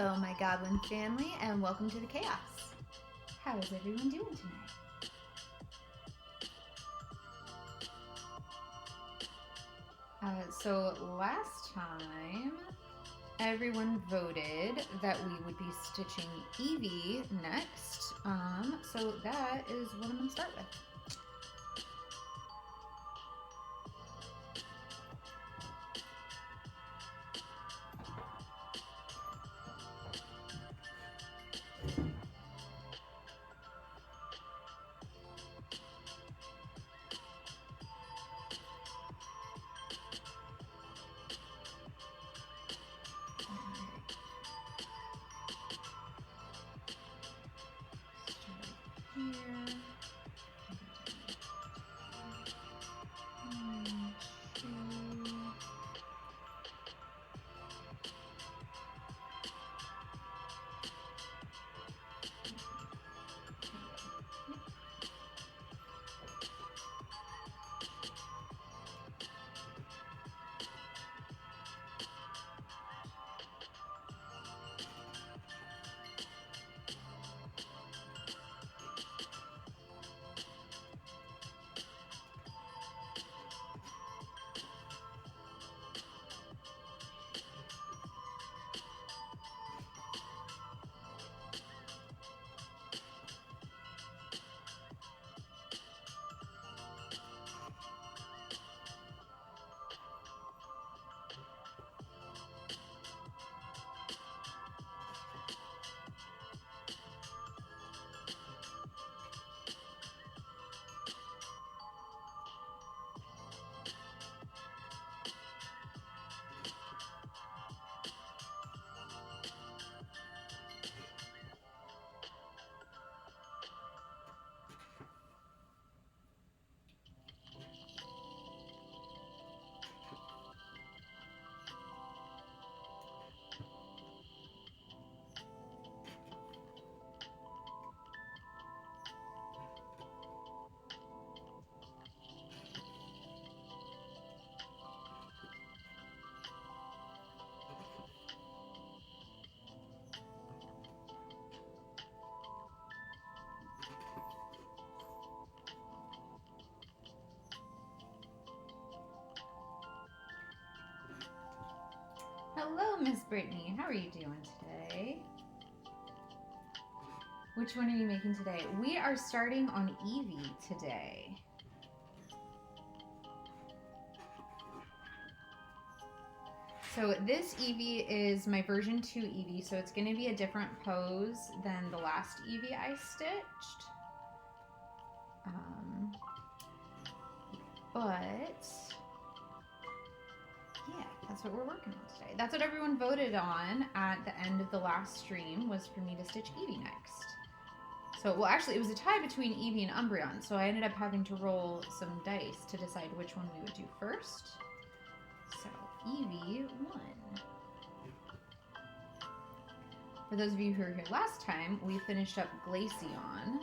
Hello, my goblin family, and welcome to the chaos. How is everyone doing tonight? So last time, everyone voted that we would be stitching Eevee next. So that is what I'm going to start with. Hello, Miss Brittany. How are you doing today? Which one are you making today? We are starting on Eevee today. So this Eevee is my version 2 Eevee, so it's going to be a different pose than the last Eevee I stitched. But yeah, that's what we're working on today. That's what everyone voted on at the end of the last stream, was for me to stitch Eevee next. So, well, actually, it was a tie between Eevee and Umbreon, so I ended up having to roll some dice to decide which one we would do first. So, Eevee won. For those of you who were here last time, we finished up Glaceon.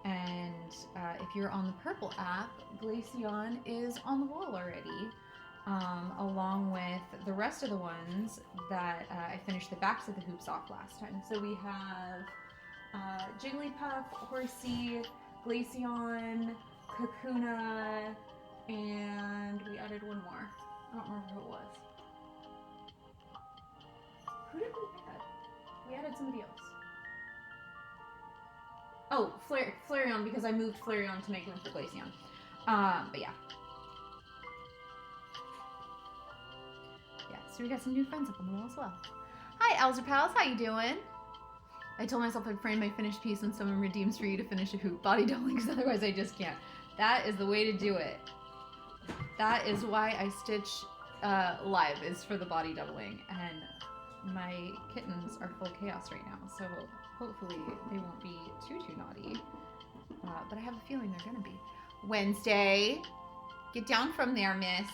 And if you're on the purple app, Glaceon is on the wall already, along with the rest of the ones that I finished the backs of the hoops off last time. So we have Jigglypuff, Horsey, Glaceon, Kakuna, and we added one more. I don't remember who it was. Who did we add? We added somebody else. Oh, Flareon, because I moved Flareon to make room for Glaceon. But yeah. Yeah, so we got some new friends up on the wall as well. Hi, Elder Pals, how you doing? I told myself I'd frame my finished piece when someone redeems for you to finish a hoop. Body doubling, because otherwise I just can't. That is the way to do it. That is why I stitch live, is for the body doubling. And my kittens are full chaos right now, so hopefully they won't be too naughty. But I have a feeling they're gonna be. Wednesday, get down from there, miss.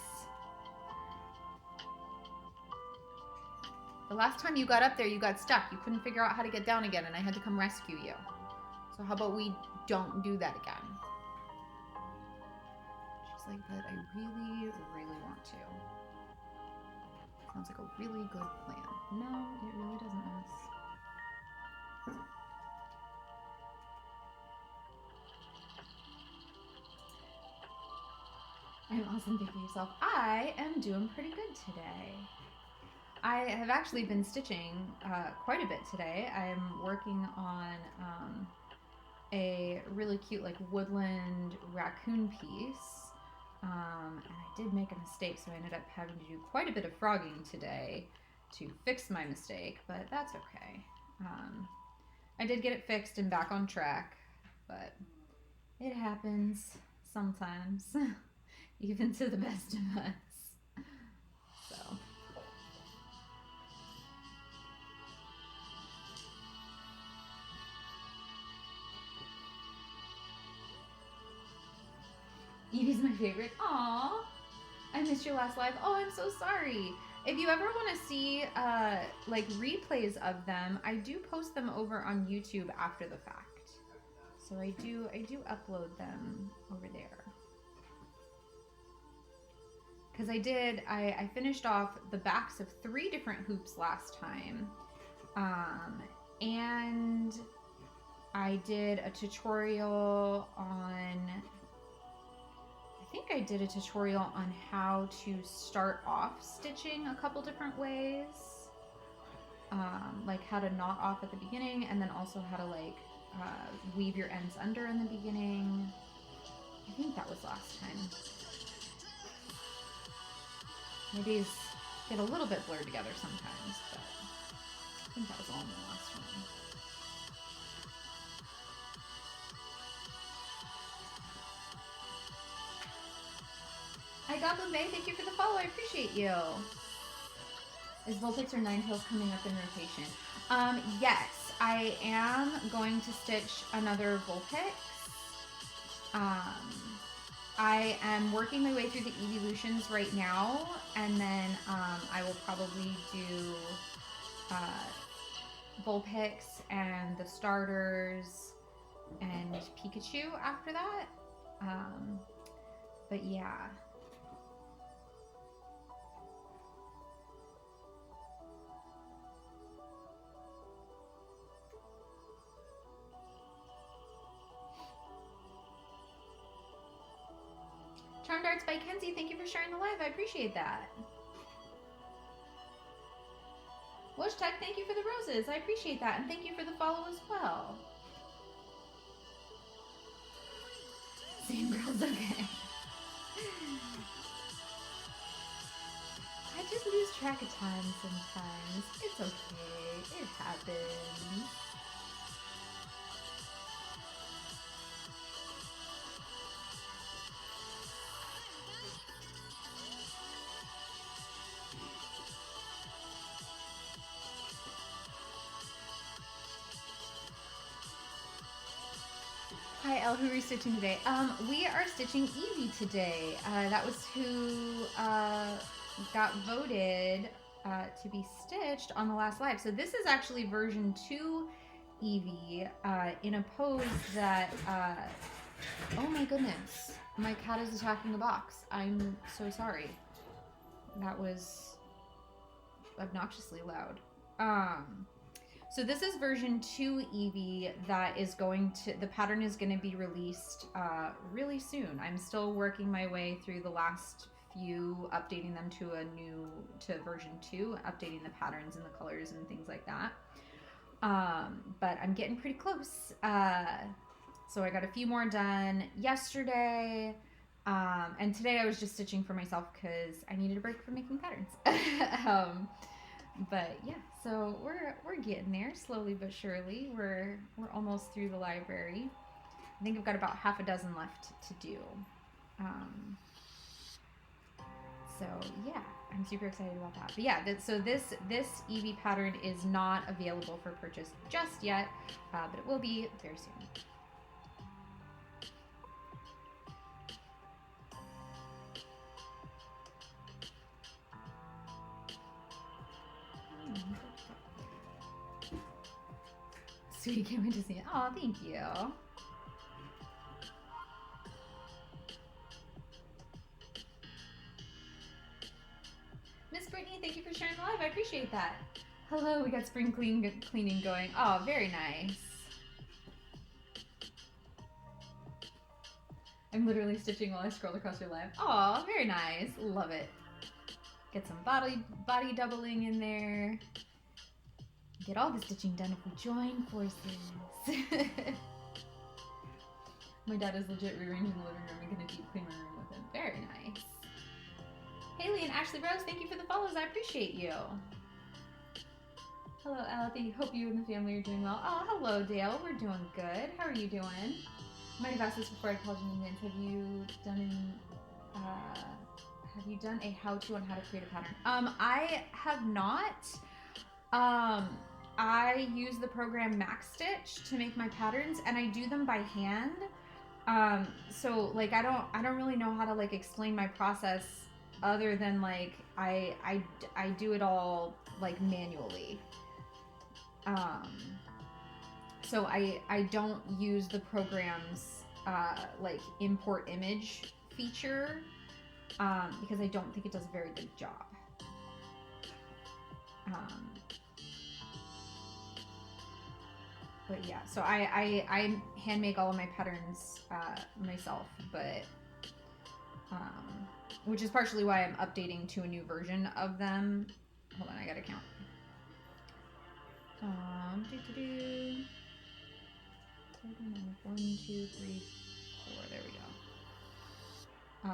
The last time you got up there, you got stuck. You couldn't figure out how to get down again, and I had to come rescue you. So how about we don't do that again? She's like, but I really, really want to. Sounds like a really good plan. No, it really doesn't, miss. I'm awesome. Thank you yourself. I am doing pretty good today. I have actually been stitching quite a bit today. I'm working on a really cute like woodland raccoon piece. And I did make a mistake, so I ended up having to do quite a bit of frogging today to fix my mistake, but that's okay. I did get it fixed and back on track, but it happens sometimes, even to the best of us. So. Eevee's my favorite. Aww. I missed your last live. Oh, I'm so sorry. If you ever want to see like replays of them, I do post them over on YouTube after the fact. So I do upload them over there. Because I finished off the backs of 3 different hoops last time. And I did a tutorial on, I think I did a tutorial on how to start off stitching a couple different ways. Like how to knot off at the beginning, and then also how to like weave your ends under in the beginning. I think that was last time. My days get a little bit blurred together sometimes, but I think that was all in the last one. Hi Goblin Bay, thank you for the follow, I appreciate you. Is Vulpix or Ninetails coming up in rotation? Yes, I am going to stitch another Vulpix. I am working my way through the evolutions right now, and then I will probably do Vulpix and the starters and Pikachu after that. But yeah. Charmed Arts by Kenzie, thank you for sharing the live. I appreciate that. Wush Tech, thank you for the roses. I appreciate that. And thank you for the follow as well. Same girls, okay. I just lose track of time sometimes. It's okay. It happens. Hi, Elle. Who are we stitching today? We are stitching Eevee today. That was who got voted to be stitched on the last live. So this is actually version 2 Eevee in a pose that... oh my goodness. My cat is attacking the box. I'm so sorry. That was obnoxiously loud. So this is version 2 Eevee that is going to, the pattern is going to be released really soon. I'm still working my way through the last few, updating them to version 2, updating the patterns and the colors and things like that. But I'm getting pretty close. So I got a few more done yesterday. And today I was just stitching for myself because I needed a break from making patterns. But yeah, so we're getting there slowly but surely. We're almost through the library. I think I've got about half a dozen left to do. So yeah, I'm super excited about that. But yeah, so this Eevee pattern is not available for purchase just yet, but it will be very soon. Sweet, can't wait to see it. Oh, thank you. Miss Brittany, thank you for sharing the live. I appreciate that. Hello, we got spring cleaning going. Oh, very nice. I'm literally stitching while I scroll across your live. Oh, very nice. Love it. Get some body doubling in there. Get all the stitching done if we join forces. My dad is legit rearranging the living room and gonna deep clean my room with him. Very nice. Haley and Ashley Rose, thank you for the follows. I appreciate you. Hello, Alfie. Hope you and the family are doing well. Oh, hello, Dale. We're doing good. How are you doing? Might have asked this before I called you in advance. Have you done a how-to on how to create a pattern? I have not. I use the program Max Stitch to make my patterns, and I do them by hand. So like I don't really know how to like explain my process other than like I do it all like manually. So I don't use the program's like import image feature because I don't think it does a very good job. But yeah, so I hand make all of my patterns myself, but which is partially why I'm updating to a new version of them. Hold on, I gotta count. 1, 2, 3, 4. There we go.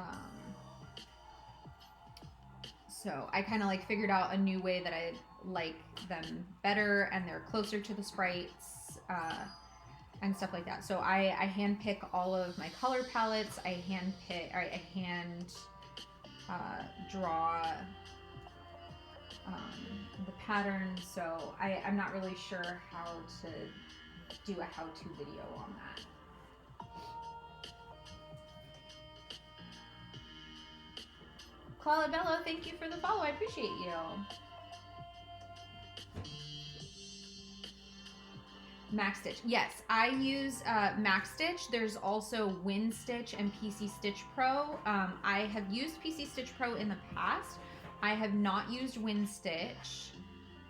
So I kind of like figured out a new way that I like them better, and they're closer to the sprites and stuff like that. So I hand pick all of my color palettes. I hand draw the patterns. So I'm not really sure how to do a how-to video on that. Claudia Bello, thank you for the follow. I appreciate you. Max Stitch. Yes, I use Max Stitch. There's also Win Stitch and PC Stitch Pro. I have used PC Stitch Pro in the past. I have not used Win Stitch.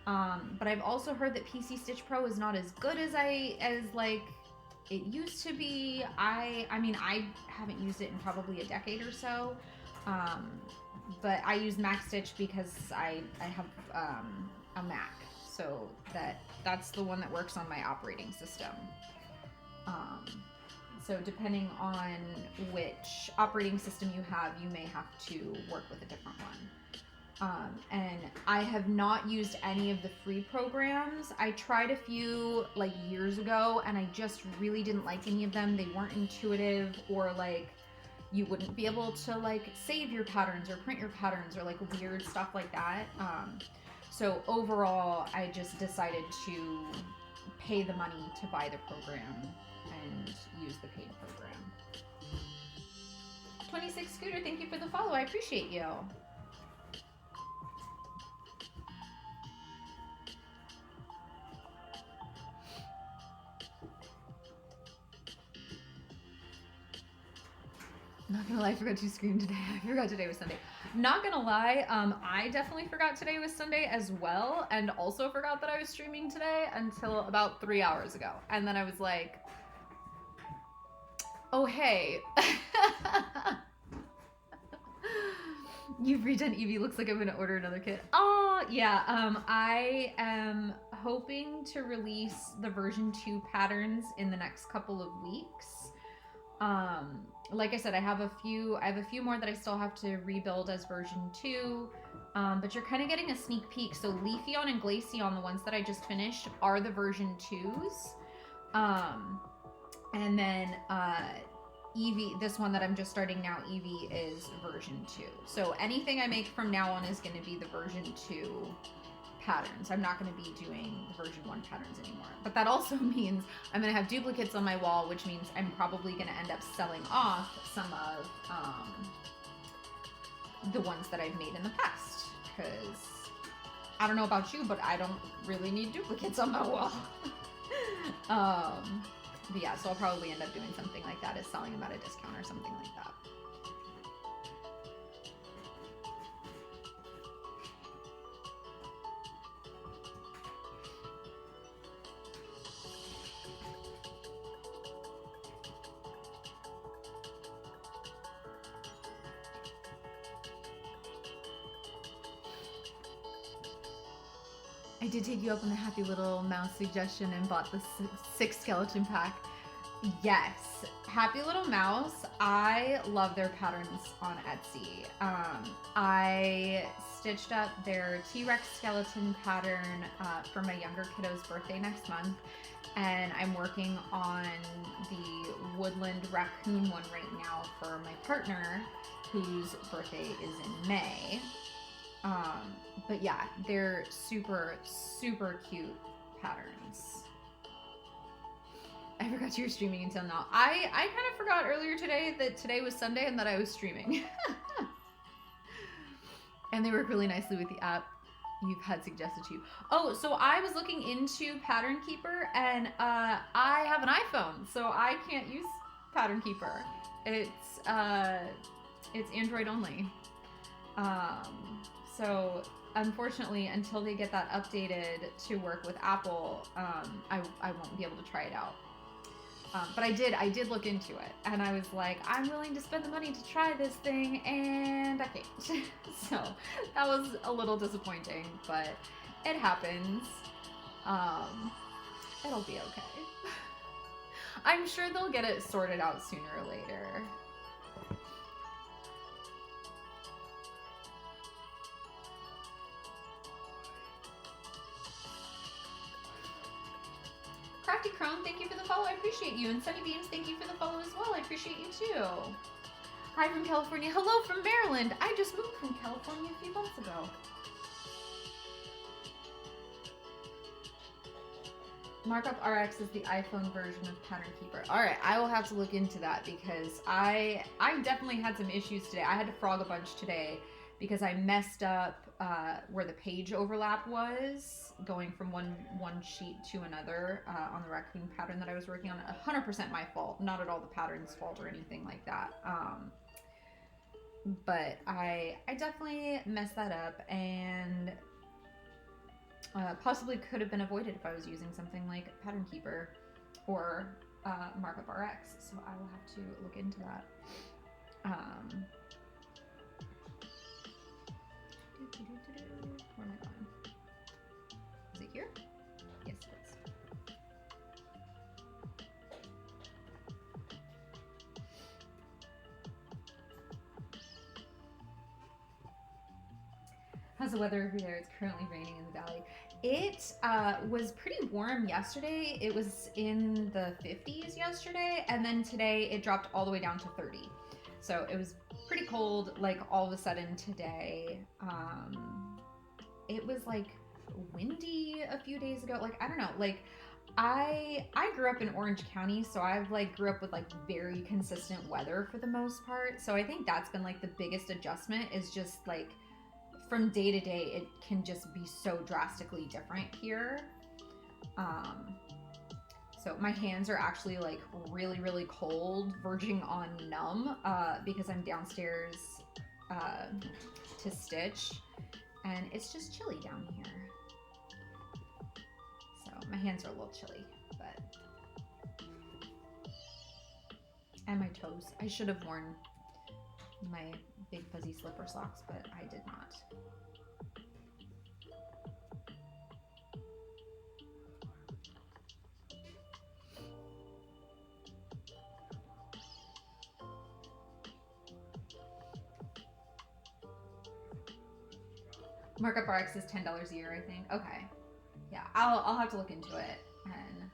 But I've also heard that PC Stitch Pro is not as good as like it used to be. I mean, I haven't used it in probably a decade or so. But I use Max Stitch because I have a Mac, so that's the one that works on my operating system. So depending on which operating system you have, you may have to work with a different one. And I have not used any of the free programs. I tried a few like years ago, and I just really didn't like any of them. They weren't intuitive, or like you wouldn't be able to like save your patterns or print your patterns or like weird stuff like that. So overall, I just decided to pay the money to buy the program and use the paid program. 26 Scooter, thank you for the follow. I appreciate you. Not gonna lie, I forgot to scream today. I forgot today was Sunday. Not gonna lie, I definitely forgot today was Sunday as well, and also forgot that I was streaming today until about 3 hours ago. And then I was like, oh hey. You've redone Eevee, looks like I'm gonna order another kit. Oh yeah, I am hoping to release the version 2 patterns in the next couple of weeks. Like I said, I have a few more that I still have to rebuild as version 2, but you're kind of getting a sneak peek. So Leafeon and Glaceon, the ones that I just finished, are the version 2s. And then Eevee, this one that I'm just starting now, Eevee, is version 2. So anything I make from now on is going to be the version 2 patterns. I'm not going to be doing version 1 patterns anymore. But that also means I'm going to have duplicates on my wall, which means I'm probably going to end up selling off some of the ones that I've made in the past. Because I don't know about you, but I don't really need duplicates on my wall. But yeah, so I'll probably end up doing something like that, is selling them at a discount or something like that. I did take you up on the Happy Little Mouse suggestion and bought the 6 skeleton pack. Yes, Happy Little Mouse. I love their patterns on Etsy. I stitched up their T-Rex skeleton pattern for my younger kiddo's birthday next month, and I'm working on the woodland raccoon one right now for my partner, whose birthday is in May. But yeah, they're super, super cute patterns. I forgot you were streaming until now. I kind of forgot earlier today that today was Sunday and that I was streaming. And they work really nicely with the app you've had suggested to you. Oh, so I was looking into Pattern Keeper, and I have an iPhone, so I can't use Pattern Keeper. It's Android only. So unfortunately, until they get that updated to work with Apple, I won't be able to try it out. But I did look into it, and I was like, I'm willing to spend the money to try this thing, and I can't. So that was a little disappointing, but it happens. It'll be okay. I'm sure they'll get it sorted out sooner or later. Crafty Crone, thank you for the follow. I appreciate you. And Sunny Beams, thank you for the follow as well. I appreciate you too. Hi from California. Hello from Maryland. I just moved from California a few months ago. Markup RX is the iPhone version of Pattern Keeper. All right, I will have to look into that because I definitely had some issues today. I had to frog a bunch today because I messed up where the page overlap was, going from one sheet to another on the raccoon pattern that I was working on. 100% my fault, not at all the pattern's fault or anything like that. But I definitely messed that up, and possibly could have been avoided if I was using something like Pattern Keeper or Markup RX. So I will have to look into that. Where am I going? Is it here? Yes, it is. How's the weather over there? It's currently raining in the valley. It was pretty warm yesterday. It was in the 50s yesterday, and then today it dropped all the way down to 30. So it was pretty cold, like all of a sudden today. It was like windy a few days ago. Like, I don't know, like I grew up in Orange County, so I've like grew up with like very consistent weather for the most part. So I think that's been like the biggest adjustment, is just like from day to day, it can just be so drastically different here. So my hands are actually like really, really cold, verging on numb, because I'm downstairs to stitch, and it's just chilly down here. So my hands are a little chilly, but, and my toes. I should have worn my big fuzzy slipper socks, but I did not. Markup RX is $10 a year, I think. Okay. Yeah, I'll have to look into it and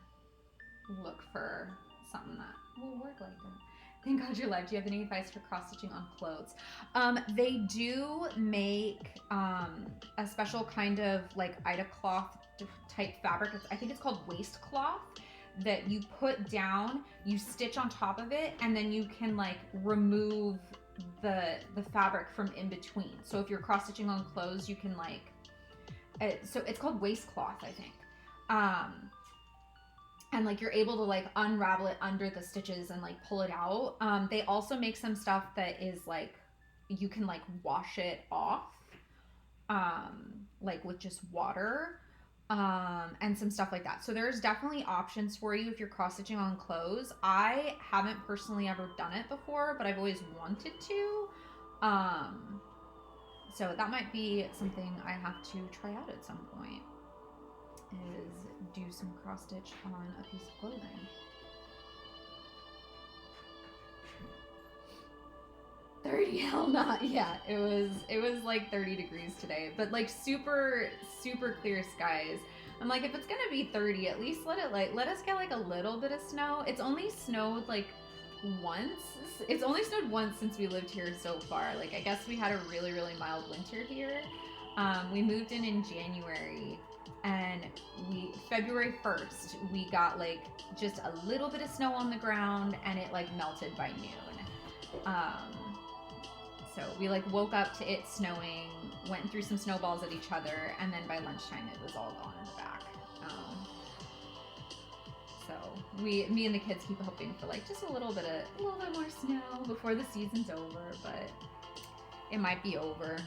look for something that will work like that. Thank God you're live. Do you have any advice for cross-stitching on clothes? They do make a special kind of like Ida cloth type fabric. I think it's called waistcloth, that you put down, you stitch on top of it, and then you can like remove the fabric from in between. So if you're cross-stitching on clothes, you can like, so it's called waistcloth, I think. And like you're able to like unravel it under the stitches and like pull it out. They also make some stuff that is like, you can like wash it off, like with just water, and some stuff like that. So there's definitely options for you if you're cross-stitching on clothes. I haven't personally ever done it before, but I've always wanted to. So that might be something I have to try out at some point. is do some cross stitch on a piece of clothing. Hell not. Yeah, it was like 30 degrees today, but like super clear skies. I'm like, if it's gonna be 30, at least let us get like a little bit of snow. It's only snowed like once. It's only snowed once since we lived here so far. Like, I guess we had a really mild winter here. We moved in January, and February 1st we got like just a little bit of snow on the ground, and it like melted by noon. So we like woke up to it snowing, went and threw some snowballs at each other, and then by lunchtime it was all gone in the back. So me and the kids keep hoping for like just a little bit more snow before the season's over, but it might be over.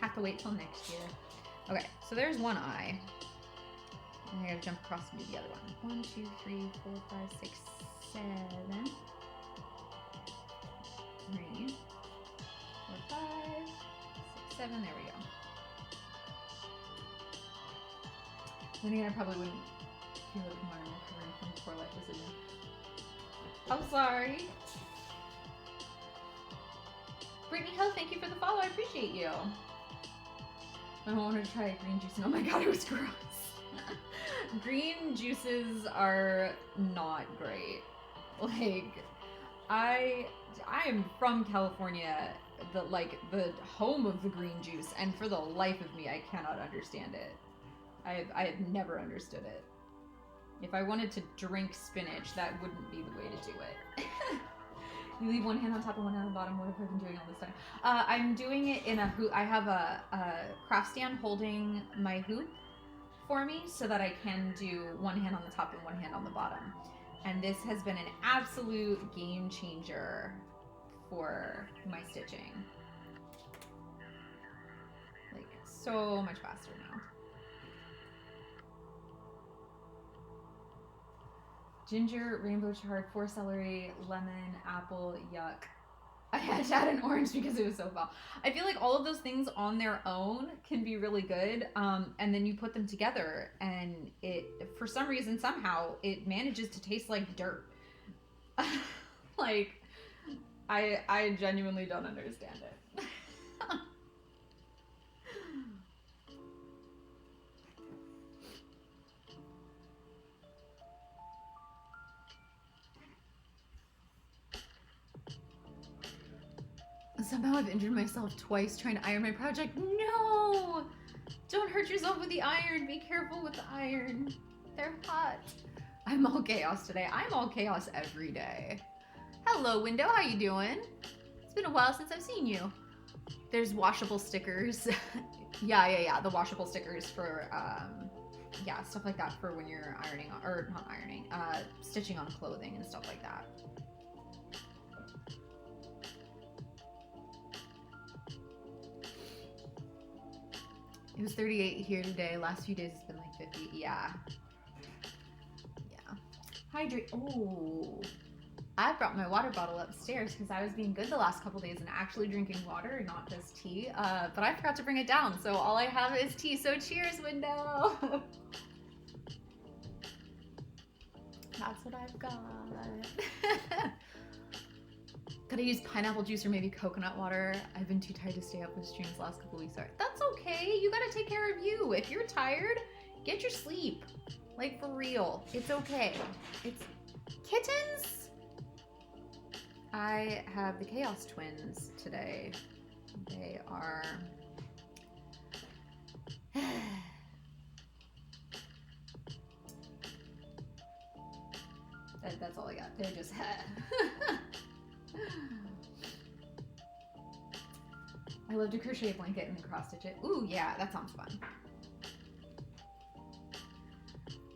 Have to wait till next year. Okay, so there's one eye. And I gotta jump across and do the other one. 1, 2, 3, 4, 5, 6, 7. 3, 4, 5, 6, 7. There we go. Then again, I probably wouldn't feel like my recovering from poor life decision. I'm sorry. Brittany Ho, thank you for the follow. I appreciate you. I wanted to try green juice, and oh my god, it was gross. Green juices are not great. Like, I am from California, the home of the green juice, and for the life of me, I cannot understand it. I have never understood it. If I wanted to drink spinach, that wouldn't be the way to do it. You leave one hand on top and one hand on the bottom. What have I been doing all this time? I'm doing it in a hoop. I have a craft stand holding my hoop for me so that I can do one hand on the top and one hand on the bottom. And this has been an absolute game changer for my stitching. Like, so much faster now. Ginger, rainbow chard, 4 celery, lemon, apple, yuck. I had to add an orange because it was so foul. I feel like all of those things on their own can be really good, and then you put them together, and it, for some reason, somehow, it manages to taste like dirt. Like, I genuinely don't understand it. Somehow I've injured myself twice trying to iron my project. No! Don't hurt yourself with the iron. Be careful with the iron. They're hot. I'm all chaos today. I'm all chaos every day. Hello, Window. How you doing? It's been a while since I've seen you. There's washable stickers. Yeah. The washable stickers for, yeah, stuff like that for when you're ironing, or not ironing, stitching on clothing and stuff like that. It was 38 here today. Last few days it's been like 50. Yeah. Hydrate. Oh, I brought my water bottle upstairs because I was being good the last couple days and actually drinking water, not just tea. But I forgot to bring it down, so all I have is tea. So cheers, Window. That's what I've got. Gotta use pineapple juice or maybe coconut water. I've been too tired to stay up with streams the last couple weeks. That's okay. You gotta take care of you. If you're tired, get your sleep. Like, for real. It's okay. It's kittens. I have the Chaos Twins today. They are... That's all I got. They're just... I love to crochet a blanket and then cross stitch it. Ooh, yeah, that sounds fun.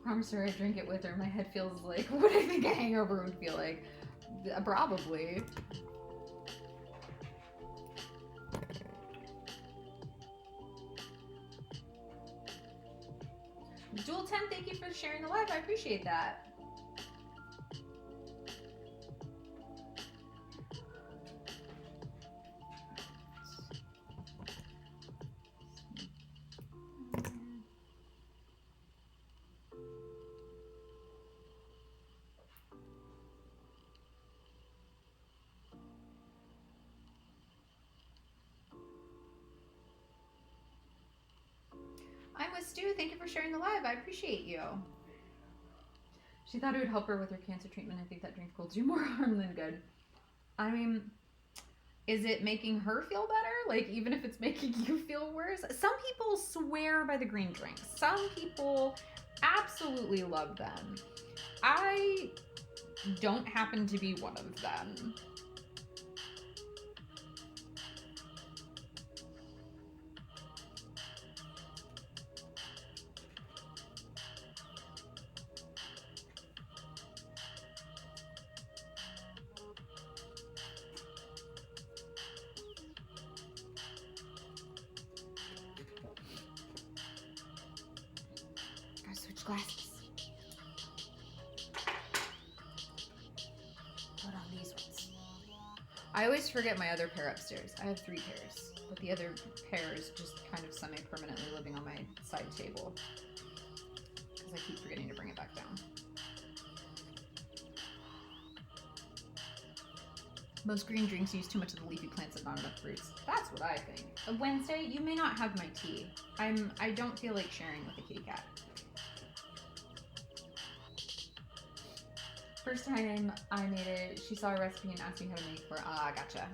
Promise her I drink it with her. My head feels like what I think a hangover would feel like. Probably. Jewel 10, thank you for sharing the live. I appreciate that. Stu, thank you for sharing the live. I appreciate you. She thought it would help her with her cancer treatment. I think that drink will do more harm than good. I mean, is it making her feel better? Like, even if it's making you feel worse? Some people swear by the green drinks. Some people absolutely love them. I don't happen to be one of them. Gotta switch glasses. Put on these ones. I always forget my other pair upstairs. I have 3 pairs, but the other pair is just kind of semi-permanently living on my side table because I keep forgetting to bring it back down. Most green drinks use too much of the leafy plants and not enough fruits. That's what I think. A Wednesday, you may not have my tea. I don't feel like sharing with the kitty cat. First time I made it, she saw a recipe and asked me how to make it for. Ah, gotcha.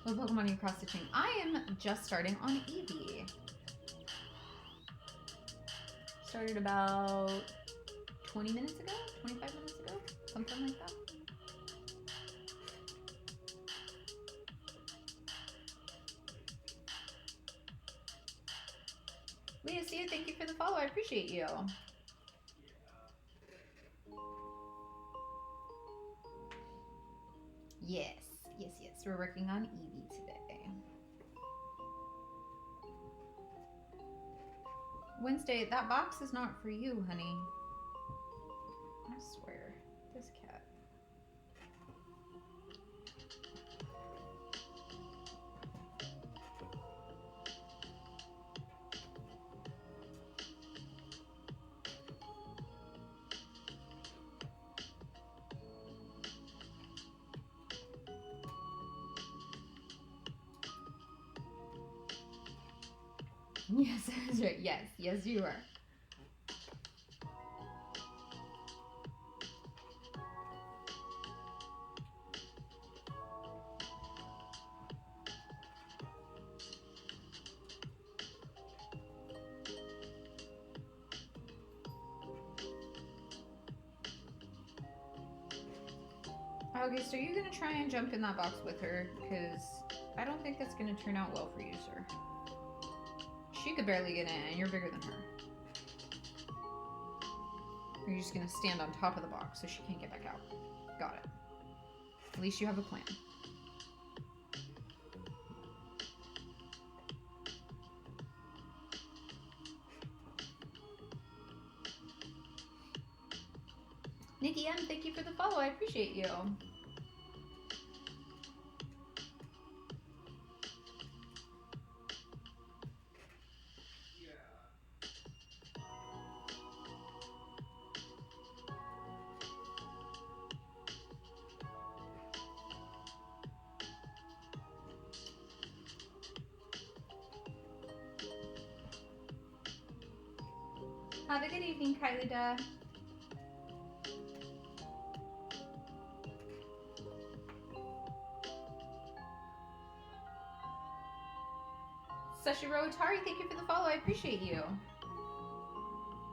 What Pokemon are you cross-stitching? I am just starting on Eevee. Started about 20 minutes ago, 25 minutes ago, something like that. Leah, see you. Thank you for the follow. I appreciate you. Yes, yes, yes. We're working on Eevee today. Wednesday, that box is not for you, honey. I swear. This cat. Yes, that's right. Yes, yes, you are. August, are you going to try and jump in that box with her? Because I don't think that's going to turn out well for you, sir. She could barely get in, and you're bigger than her. Or you're just going to stand on top of the box so she can't get back out. Got it. At least you have a plan. Nikki M, thank you for the follow. I appreciate you. Have a good evening, Kylie Da. Sashiro Atari, thank you for the follow. I appreciate you.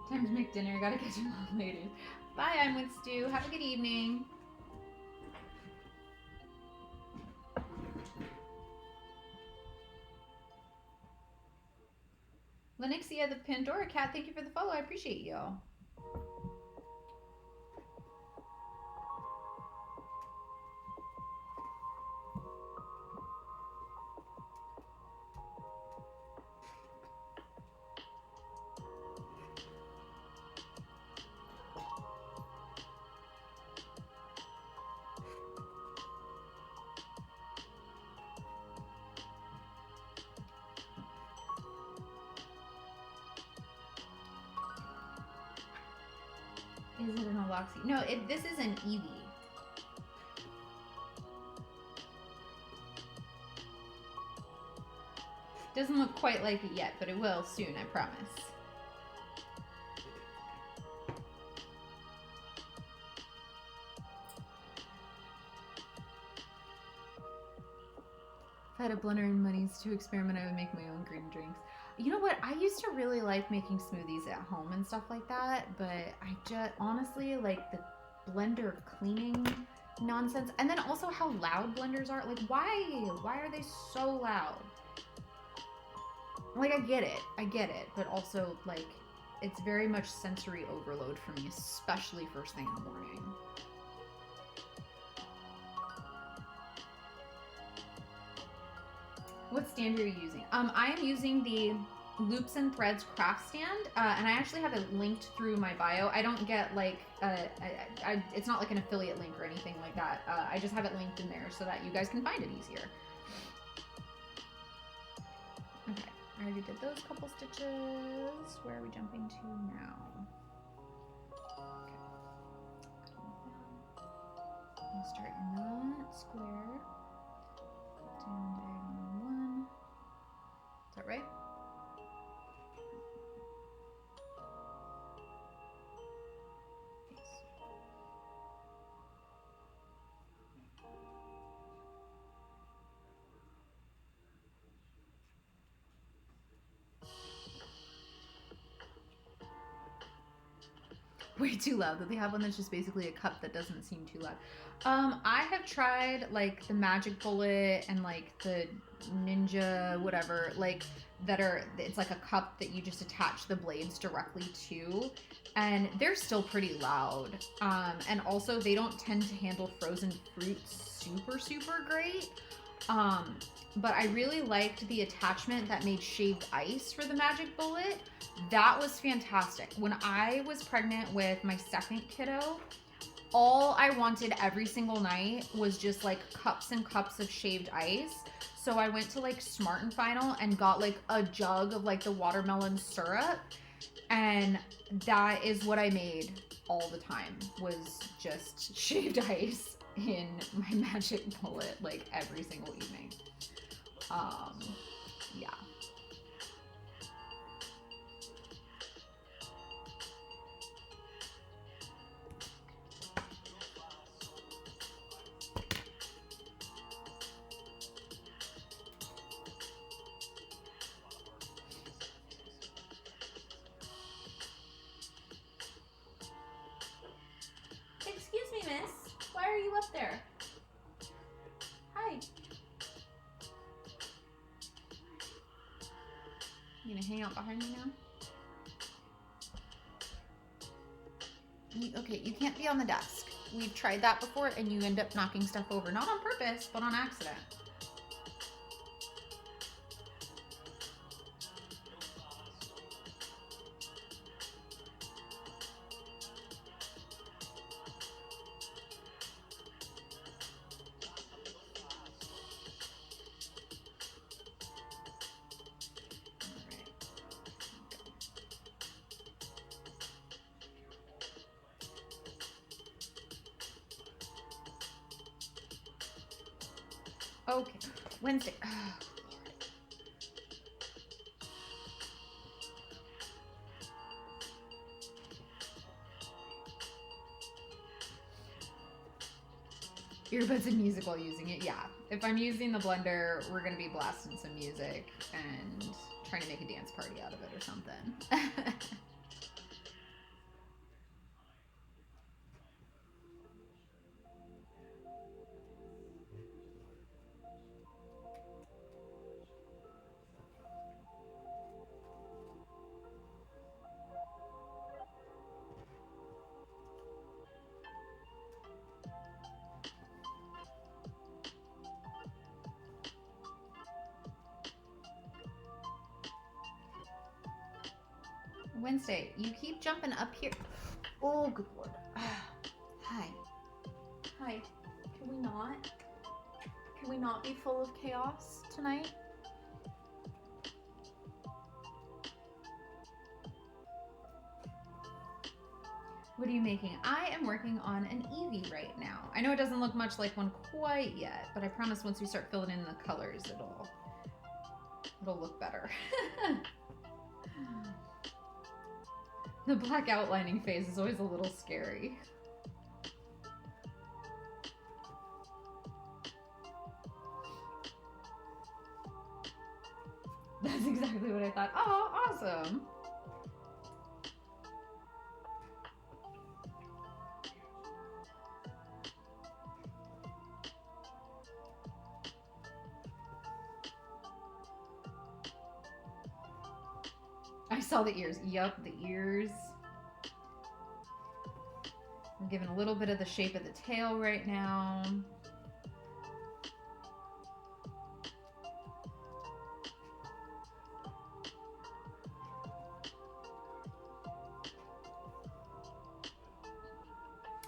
Time to make dinner. Gotta catch you on later. Bye, I'm with Stu. Have a good evening. Lenixia the Pandora Cat, thank you for the follow. I appreciate you. Is it an Aloxi? No, this is an Eevee. Doesn't look quite like it yet, but it will soon, I promise. If I had a blender and monies to experiment, I would make my own green drinks. You know what? I used to really like making smoothies at home and stuff like that, but I just honestly like the blender cleaning nonsense. And then also how loud blenders are. Like, why are they so loud? Like, I get it, but also, like, it's very much sensory overload for me, especially first thing in the morning. What stand are you using? I am using the Loops and Threads craft stand, and I actually have it linked through my bio. I don't get like, it's not like an affiliate link or anything like that. I just have it linked in there so that you guys can find it easier. Okay, I already did those couple stitches. Where are we jumping to now? Okay. I'll start in that square. Down diagonal 1. Is that right? Yes. Way too loud. That they have one that's just basically a cup that doesn't seem too loud. I have tried like the Magic Bullet and like the Ninja whatever, like that are, it's like a cup that you just attach the blades directly to, and they're still pretty loud. And also they don't tend to handle frozen fruit super great. But I really liked the attachment that made shaved ice for the Magic Bullet. That was fantastic. When I was pregnant with my second kiddo, all I wanted every single night was just like cups and cups of shaved ice. So I went to like Smart and Final and got like a jug of like the watermelon syrup. And that is what I made all the time, was just shaved ice in my Magic Bullet like every single evening. Yeah. Excuse me, miss. Why are you up there? Hi. You gonna hang out behind me now? Okay, you can't be on the desk. We've tried that before and you end up knocking stuff over. Not on purpose, but on accident. Okay, Wednesday. Oh, earbuds and music while using it. Yeah, if I'm using the blender, we're gonna be blasting some music and trying to make a dance party out of it or something. Wednesday, you keep jumping up here. Oh, good lord. Hi. Hi. Can we not be full of chaos tonight? What are you making? I am working on an Eevee right now. I know it doesn't look much like one quite yet, but I promise once we start filling in the colors, it'll It'll look better. The black outlining phase is always a little scary. That's exactly what I thought. Oh, awesome. I saw the ears. Yup, the ears. We're giving a little bit of the shape of the tail right now.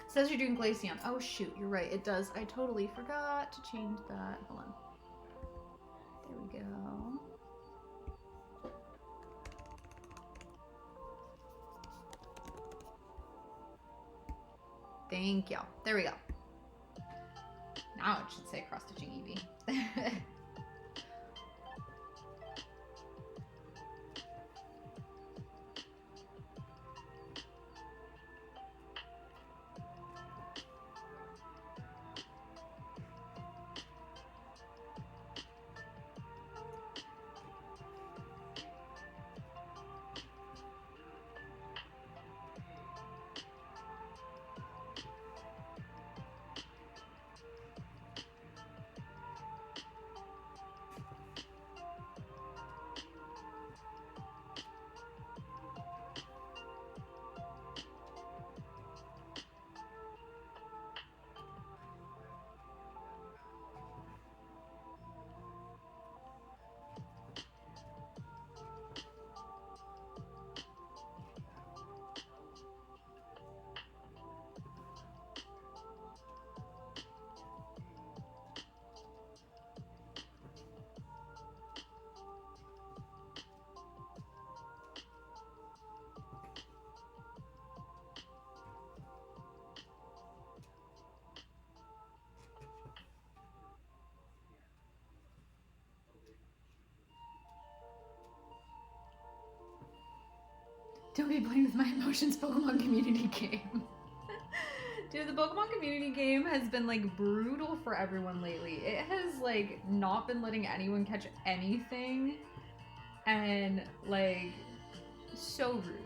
Says you're doing Glaceon. Oh shoot, you're right. It does. I totally forgot to change that. Hold on. There we go. Thank you. There we go. Now it should say cross-stitching Eevee. Don't be playing with my emotions, Pokemon community game. Dude, the Pokemon community game has been like brutal for everyone lately. It has like not been letting anyone catch anything and like so rude.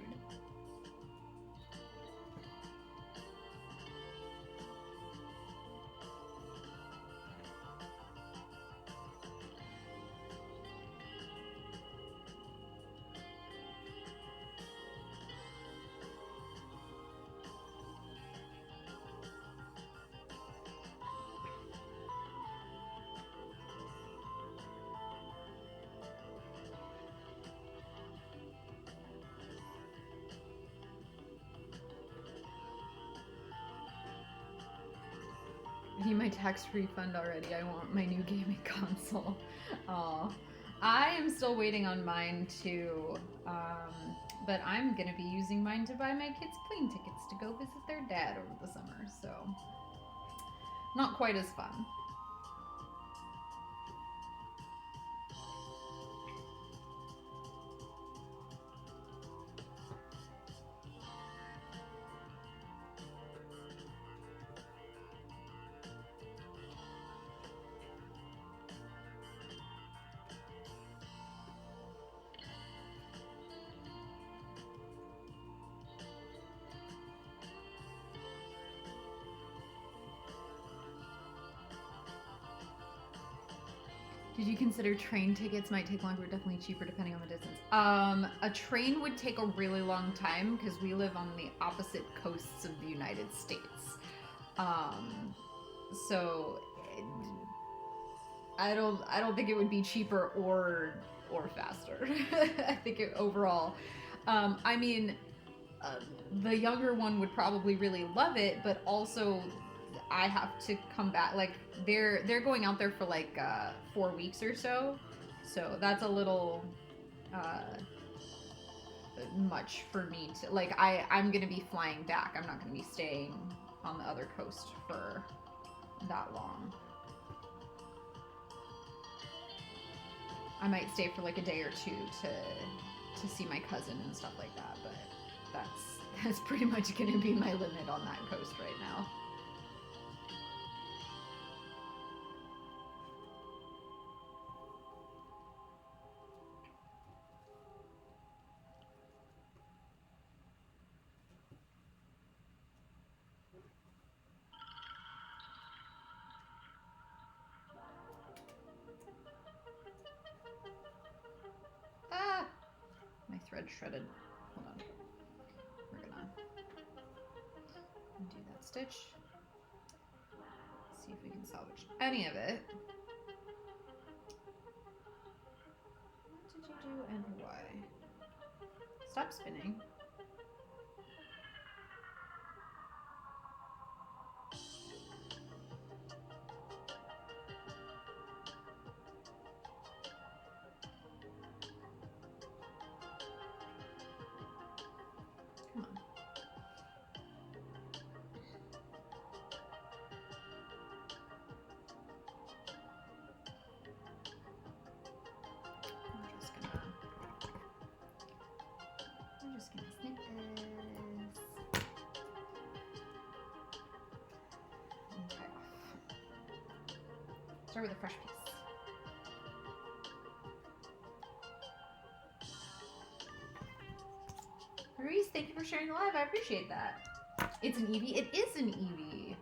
I need my tax refund already. I want my new gaming console. Oh, I am still waiting on mine too. But I'm gonna be using mine to buy my kids plane tickets to go visit their dad over the summer. So not quite as fun. Did you consider train tickets might take longer, definitely cheaper depending on the distance? A train would take a really long time because we live on the opposite coasts of the United States. So I don't think it would be cheaper or faster. I think it overall. I mean, the younger one would probably really love it, but also I have to come back. Like they're going out there for like 4 weeks or so that's a little much for me to like. I'm gonna be flying back. I'm not gonna be staying on the other coast for that long. I might stay for like a day or two to see my cousin and stuff like that, but that's pretty much gonna be my limit on that coast right now. Ah! My thread shredded. Hold on. We're gonna undo that stitch. See if we can salvage any of it. What did you do and why? Stop spinning. Come on. I'm just gonna snip this. And tie off. Start with a fresh piece. Reese, thank you for sharing the live. I appreciate that. It's an Eevee. It is an Eevee.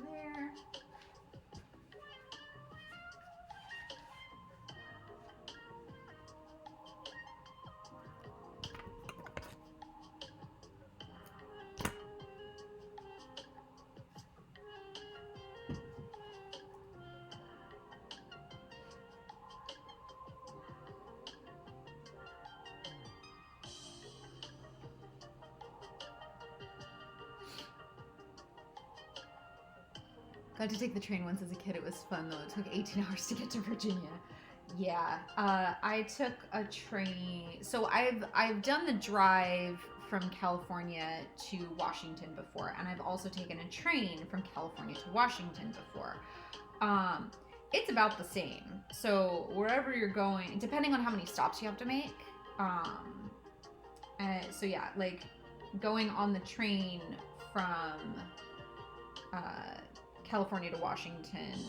There. Got to take the train once as a kid. It was fun though. It took 18 hours to get to Virginia. Yeah, I took a train. So I've done the drive from California to Washington before, and I've also taken a train from California to Washington before. It's about the same. So wherever you're going, depending on how many stops you have to make. So yeah, like going on the train from California to Washington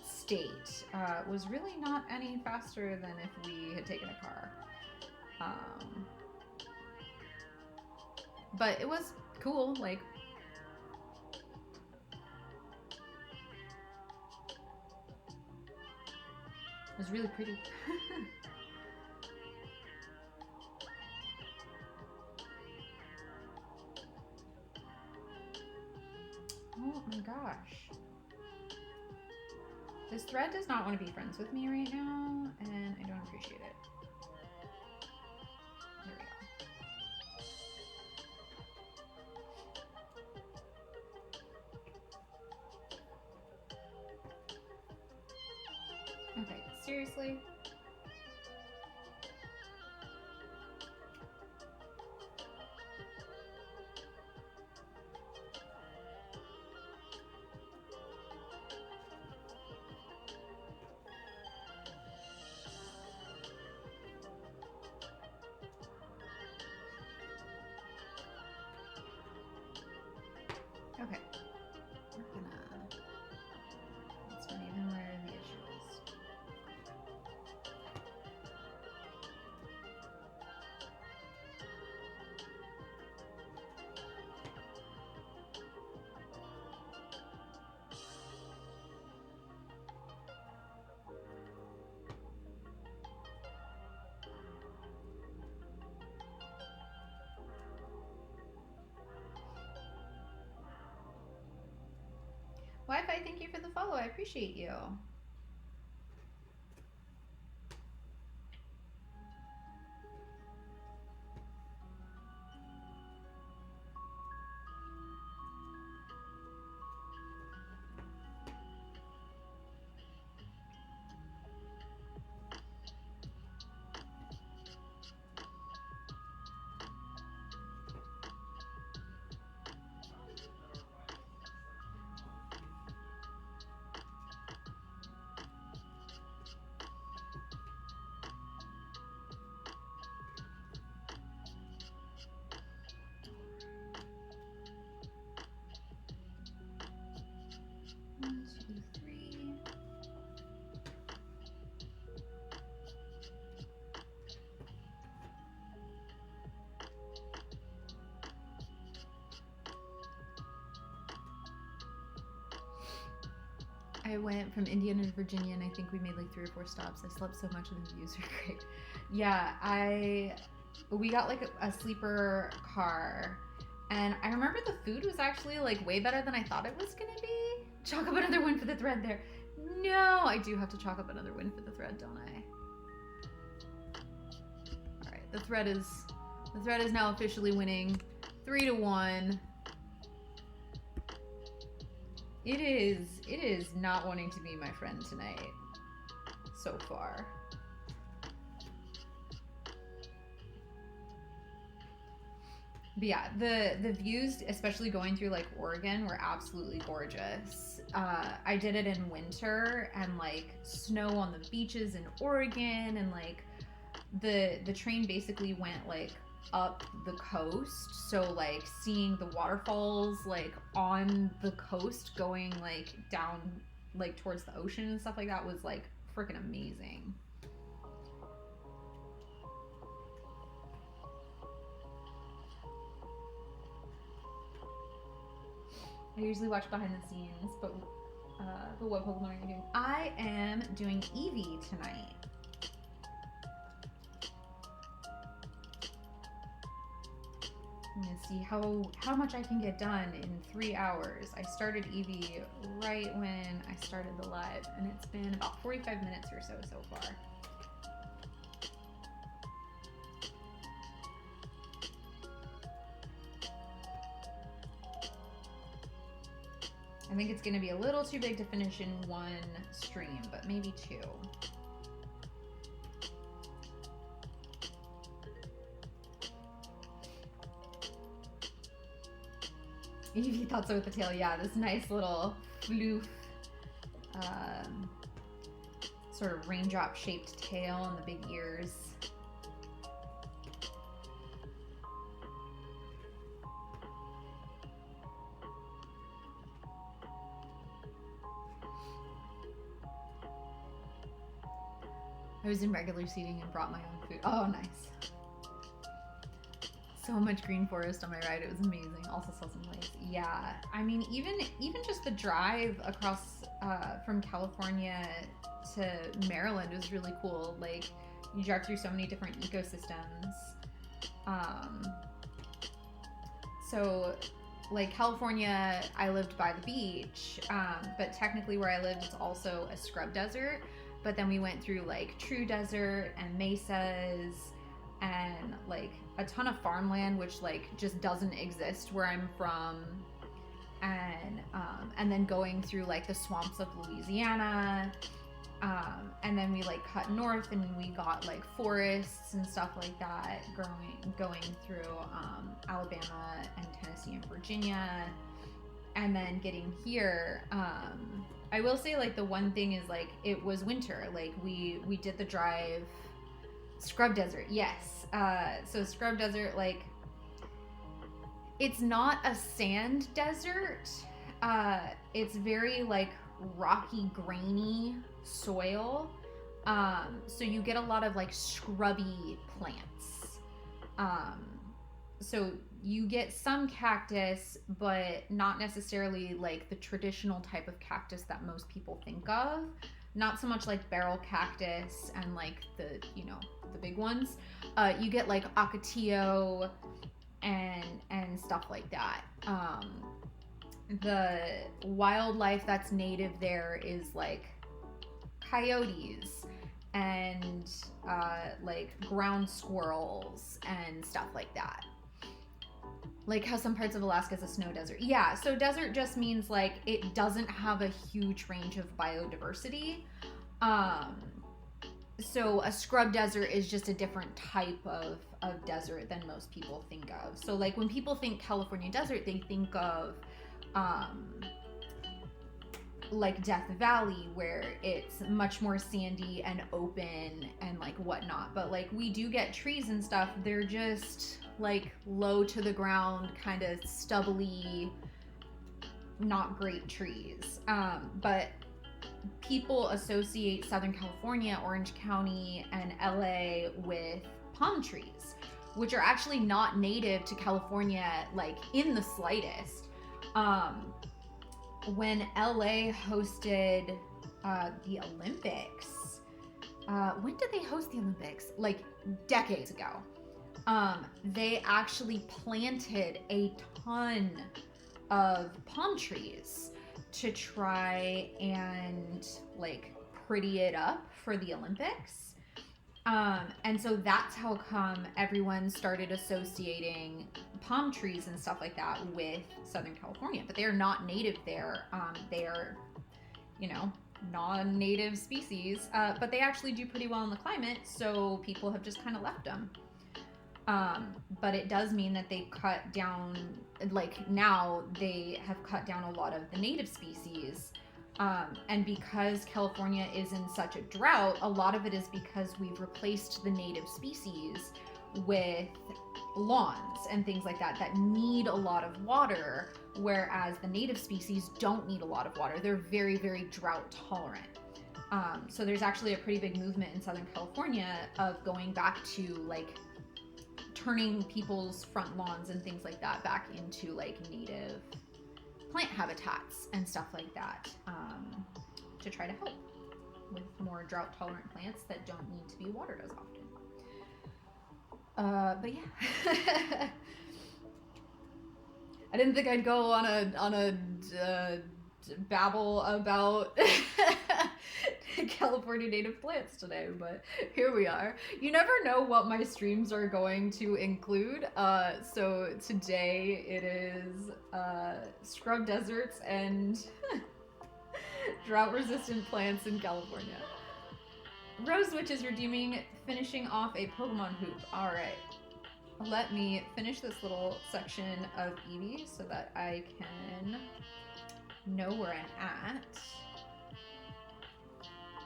state was really not any faster than if we had taken a car. But it was cool, like it was really pretty. Oh my gosh. This thread does not want to be friends with me right now, and I don't appreciate it. There we go. Okay, seriously? Okay, we're gonna, that's not even where the issue is. Wi-Fi, thank you for the follow. I appreciate you. I went from Indiana to Virginia, and I think we made like 3 or 4 stops. I slept so much, and the views are great. Yeah, we got like a sleeper car, and I remember the food was actually like way better than I thought it was gonna be. Chalk up another win for the thread there. No, I do have to chalk up another win for the thread, don't I? All right, the thread is now officially winning 3-1. It is not wanting to be my friend tonight so far. But yeah, the views, especially going through like Oregon, were absolutely gorgeous. I did it in winter, and like snow on the beaches in Oregon, and like the train basically went like up the coast, so like seeing the waterfalls like on the coast going like down like towards the ocean and stuff like that was like freaking amazing. I usually watch behind the scenes, but what Pokemon are you doing? I am doing Eevee tonight. I'm gonna see how much I can get done in 3 hours. I started Eevee right when I started the live, and it's been about 45 minutes or so far. I think it's gonna be a little too big to finish in 1 stream, but maybe 2. Eevee thought so with the tail. Yeah, this nice little floof, sort of raindrop shaped tail and the big ears. I was in regular seating and brought my own food. Oh, nice. So much green forest on my ride. It was amazing. Also saw some lakes. Yeah, I mean, even just the drive across from California to Maryland was really cool. Like, you drive through so many different ecosystems. So, like California, I lived by the beach, but technically where I lived, it's also a scrub desert. But then we went through like true desert and mesas and like a ton of farmland, which like just doesn't exist where I'm from, and then going through like the swamps of Louisiana, and then we like cut north and we got like forests and stuff like that, going through Alabama and Tennessee and Virginia, and then getting here. I will say, like, the one thing is, like, it was winter. Like, we did the drive. Scrub desert, yes. So scrub desert, like, it's not a sand desert. It's very, like, rocky, grainy soil. So you get a lot of, like, scrubby plants. So you get some cactus, but not necessarily like the traditional type of cactus that most people think of. Not so much like barrel cactus and like the, you know, the big ones. You get like ocotillo and stuff like that. The wildlife that's native there is like coyotes and like ground squirrels and stuff like that. Like how some parts of Alaska is a snow desert. Yeah, so desert just means like it doesn't have a huge range of biodiversity. So a scrub desert is just a different type of desert than most people think of. So like when people think California desert, they think of like Death Valley, where it's much more sandy and open and like whatnot. But like we do get trees and stuff. They're just like low to the ground, kind of stubbly, not great trees. But people associate Southern California, Orange County, and LA with palm trees, which are actually not native to California, like in the slightest. when LA hosted the Olympics. When did they host the Olympics? Like decades ago. They actually planted a ton of palm trees to try and like pretty it up for the Olympics. And so that's how come everyone started associating palm trees and stuff like that with Southern California. But they're not native there. They are, non-native species, but they actually do pretty well in the climate, so people have just kind of left them. But it does mean that they've cut down, like now they have cut down a lot of the native species. And because California is in such a drought, a lot of it is because we've replaced the native species with lawns and things like that need a lot of water, whereas the native species don't need a lot of water. They're very, very drought tolerant. So there's actually a pretty big movement in Southern California of going back to like turning people's front lawns and things like that back into like native plant habitats and stuff like that, to try to help with more drought tolerant plants that don't need to be watered as often. But yeah. I didn't think I'd go on a babble about California native plants today, but here we are. You never know what my streams are going to include. So today it is scrub deserts and drought-resistant plants in California. Rose Witch is finishing off a Pokemon hoop. All right. Let me finish this little section of Eevee so that I can know where I'm at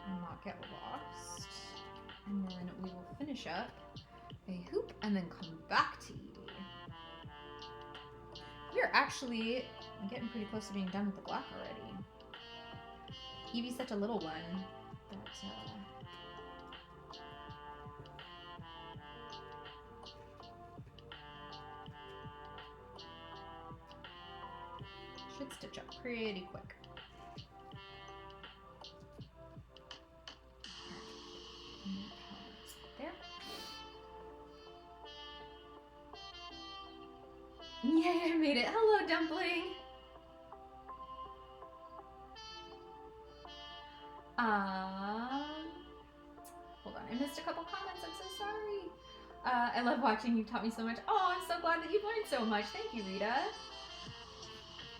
and not get lost. And then we will finish up a hoop and then come back to Eevee. We're actually getting pretty close to being done with the black already. Eevee's such a little one that should stitch up pretty quick. There. Yay, I made it. Hello, Dumpling. Hold on, I missed a couple comments. I'm so sorry. I love watching. You've taught me so much. Oh, I'm so glad that you've learned so much. Thank you, Rita.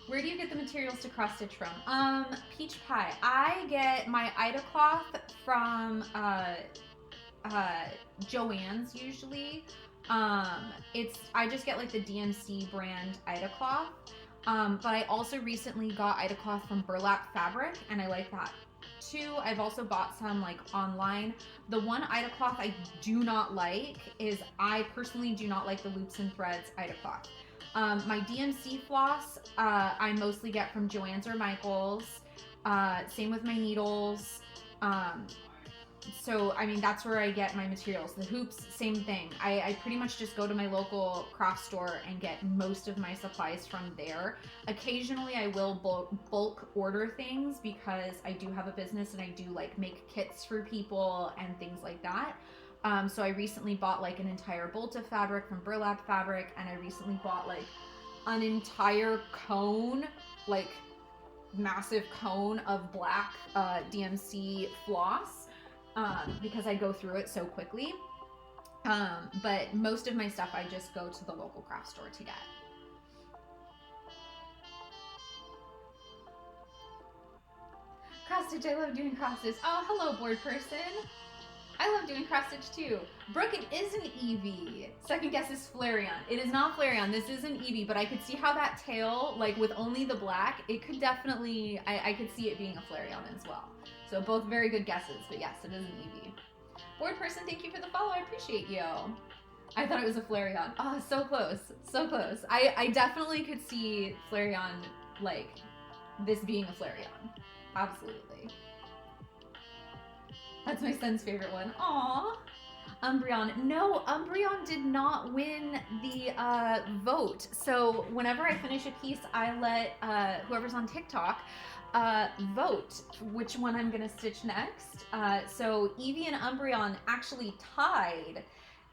Where do you get the materials to cross stitch from? Peach Pie. I get my Ida cloth from Joann's usually. I just get like the DMC brand Ida cloth. But I also recently got Ida cloth from Burlap Fabric, and I like that too. I've also bought some like online. The one Ida cloth I do not like is I personally do not like the loops and threads Ida cloth. My DMC floss, I mostly get from Joann's or Michael's. Same with my needles. So, I mean, that's where I get my materials. The hoops, same thing. I pretty much just go to my local craft store and get most of my supplies from there. Occasionally, I will bulk order things because I do have a business and I do like make kits for people and things like that. So I recently bought like an entire bolt of fabric from Burlap Fabric, and I recently bought like an entire cone, like massive cone of black DMC floss, because I go through it so quickly. But most of my stuff I just go to the local craft store to get. Cross stitch, I love doing cross stitch. Oh, hello, board person. I love doing cross stitch too. Brooke, it is an Eevee. Second guess is Flareon. It is not Flareon. This is an Eevee, but I could see how that tail, like with only the black, it could definitely, I could see it being a Flareon as well. So both very good guesses, but yes, it is an Eevee. Board person, thank you for the follow. I appreciate you. I thought it was a Flareon. Oh, so close. So close. I definitely could see Flareon, like, this being a Flareon. Absolutely. That's my son's favorite one. Aww. Umbreon. No, Umbreon did not win the vote. So whenever I finish a piece, I let whoever's on TikTok vote which one I'm gonna stitch next. So Eevee and Umbreon actually tied.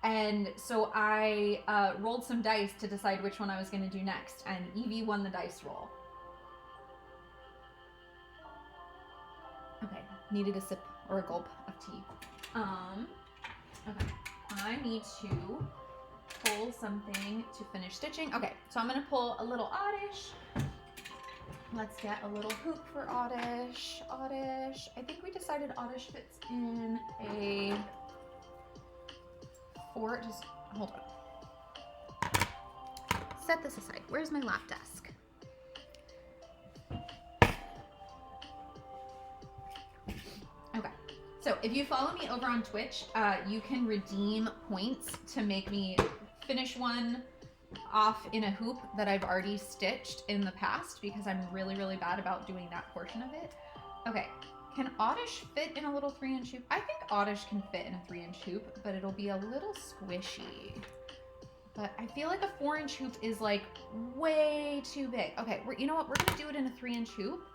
And so I rolled some dice to decide which one I was gonna do next. And Eevee won the dice roll. Okay, needed a sip or a gulp of tea. Okay, I need to pull something to finish stitching. Okay, so I'm gonna pull a little Oddish. Let's get a little hoop for Oddish. Oddish, I think we decided Oddish fits in a four, just hold on. Set this aside. Where's my lap desk? Okay, so if you follow me over on Twitch, you can redeem points to make me finish one off in a hoop that I've already stitched in the past because I'm really, really bad about doing that portion of it. Okay, can Oddish fit in a little 3-inch hoop? I think Oddish can fit in a 3-inch hoop, but it'll be a little squishy. But I feel like a 4-inch hoop is like way too big. Okay, you know what? We're gonna do it in a 3-inch hoop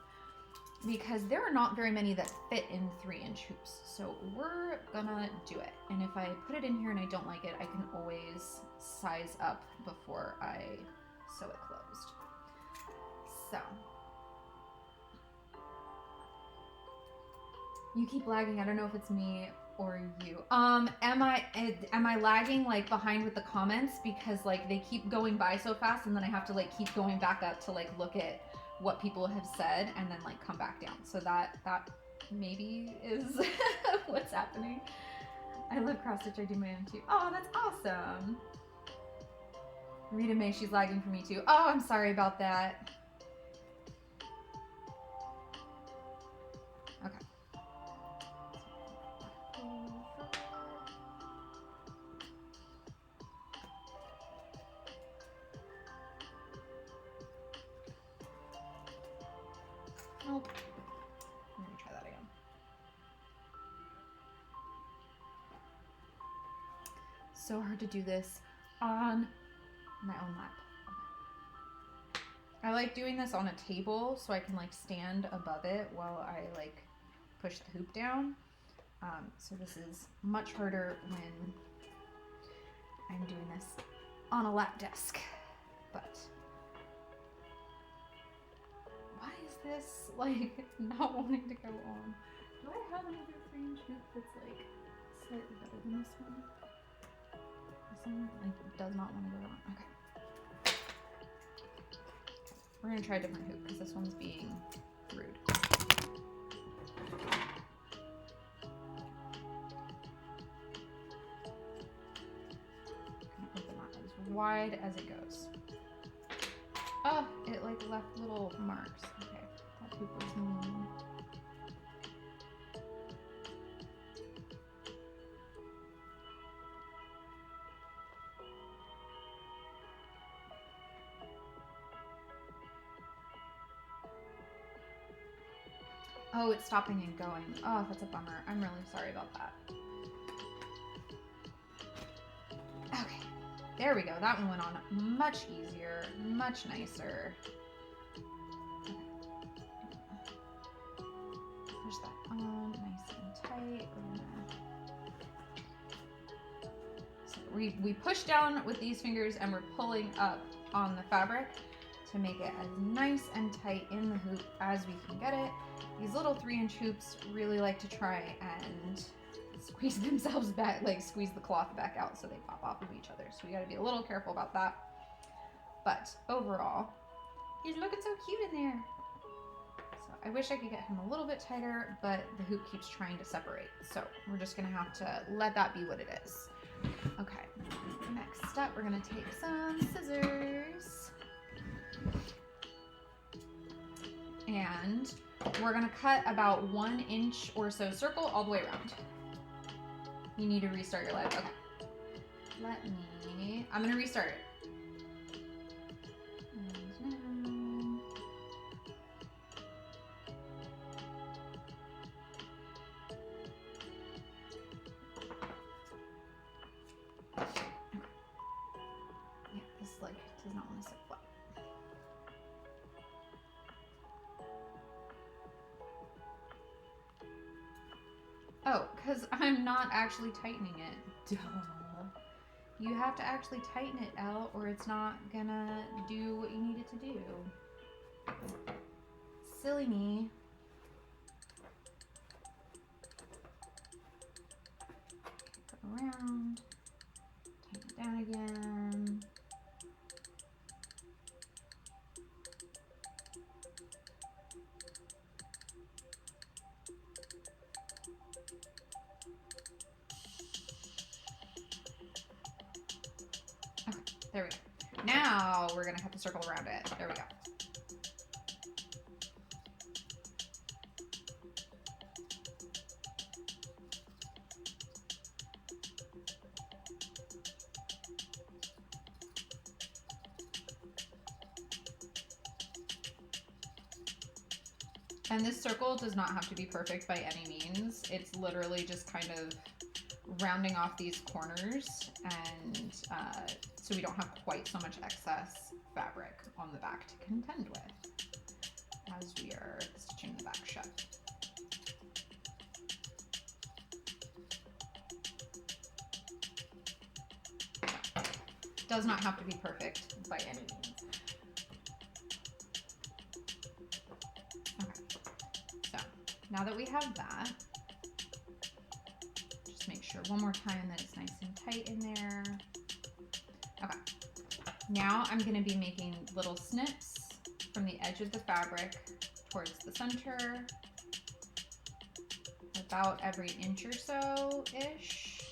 because there are not very many that fit in 3-inch hoops. So we're gonna do it. And if I put it in here and I don't like it, I can always size up before I sew it closed. So. You keep lagging. I don't know if it's me or you. Am I lagging like behind with the comments because like they keep going by so fast and then I have to like keep going back up to like look at what people have said and then like come back down. So that maybe is what's happening. I love cross stitch. I do my own too. Oh, that's awesome. Rita May, she's lagging for me too. Oh, I'm sorry about that. Okay. Nope. I'm gonna try that again. So hard to do this on my own lap. I like doing this on a table so I can like stand above it while I like push the hoop down. So this is much harder when I'm doing this on a lap desk. But why is this like not wanting to go on? Do I have another 3-inch hoop that's like slightly better than this one? This one like does not want to go on. Okay. We're gonna try a different hoop because this one's being rude. Open that as wide as it goes. Oh, it like left little marks. Okay, that hoop was mean. Oh, it's stopping and going. Oh, that's a bummer. I'm really sorry about that. Okay, there we go. That one went on much easier, much nicer. Okay. Push that on nice and tight. So we push down with these fingers and we're pulling up on the fabric to make it as nice and tight in the hoop as we can get it. These little 3-inch hoops really like to try and squeeze themselves back, like squeeze the cloth back out so they pop off of each other. So we gotta be a little careful about that. But overall, he's looking so cute in there. So I wish I could get him a little bit tighter, but the hoop keeps trying to separate. So we're just gonna have to let that be what it is. Okay, next step, we're gonna take some scissors. And we're gonna cut about 1 inch or so circle all the way around. You need to restart your live. Okay. I'm gonna restart it. Oh, because I'm not actually tightening it. Duh. You have to actually tighten it, Elle, or it's not gonna do what you need it to do. Silly me. Go around. Tighten it down again. Okay, there we go. Now we're gonna cut the circle around it. There we go. And this circle does not have to be perfect by any means. It's literally just kind of rounding off these corners, and so we don't have quite so much excess fabric on the back to contend with as we are stitching the back shut. Does not have to be perfect by any means. Now that we have that, just make sure one more time that it's nice and tight in there. Okay. Now I'm going to be making little snips from the edge of the fabric towards the center, about every inch or so-ish,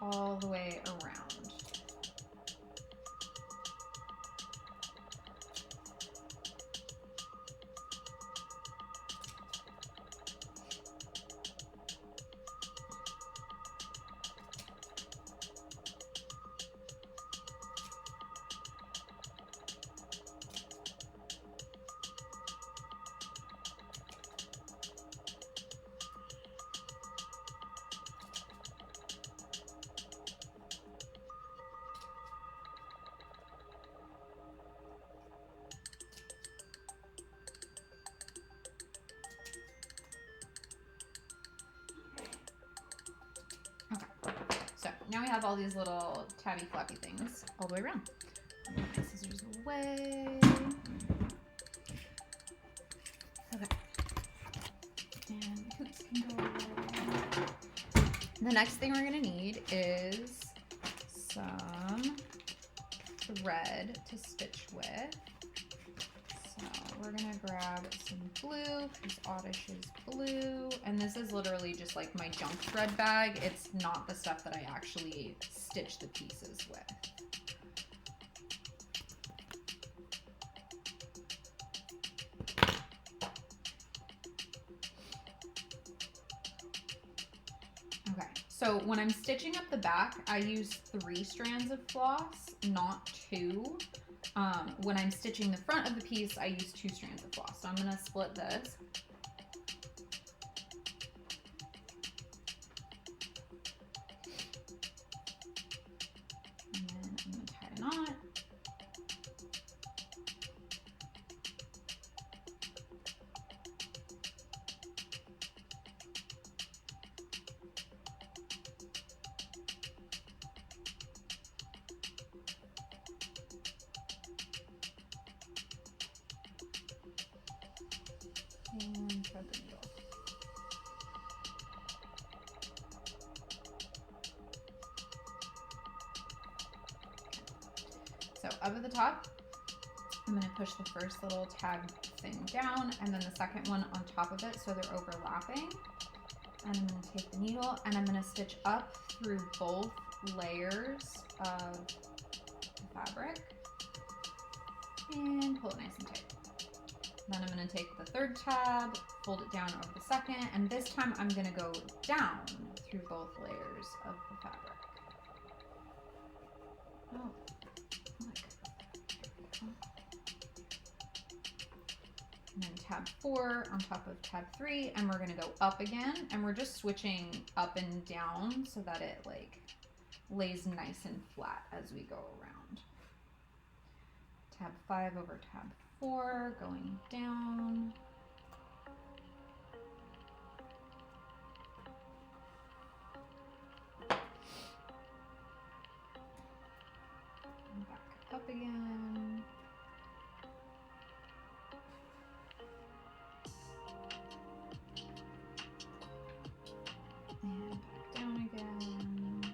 all the way around. Now we have all these little tabby floppy things all the way around. I'll put my scissors away. Okay. And hoops can go away. The next thing we're going to need is some thread to stitch with. So we're going to grab some blue, because Oddish is blue, and this is literally just like my junk thread bag. It's not the stuff that I actually stitch the pieces with. Okay, so when I'm stitching up the back, I use 3 strands of floss, not 2. When I'm stitching the front of the piece, I use 2 strands of floss. So I'm gonna split this. And then I'm gonna tie a knot. And thread the needle. So up at the top, I'm going to push the first little tab thing down, and then the second one on top of it so they're overlapping. And I'm going to take the needle and I'm going to stitch up through both layers of the fabric and pull it nice and tight. Then I'm going to take the third tab, fold it down over the second, and this time I'm going to go down through both layers of the fabric. Oh, and then tab 4 on top of tab 3, and we're going to go up again, and we're just switching up and down so that it like lays nice and flat as we go around. Tab 5 over tab 4, going down. up again. And back down again.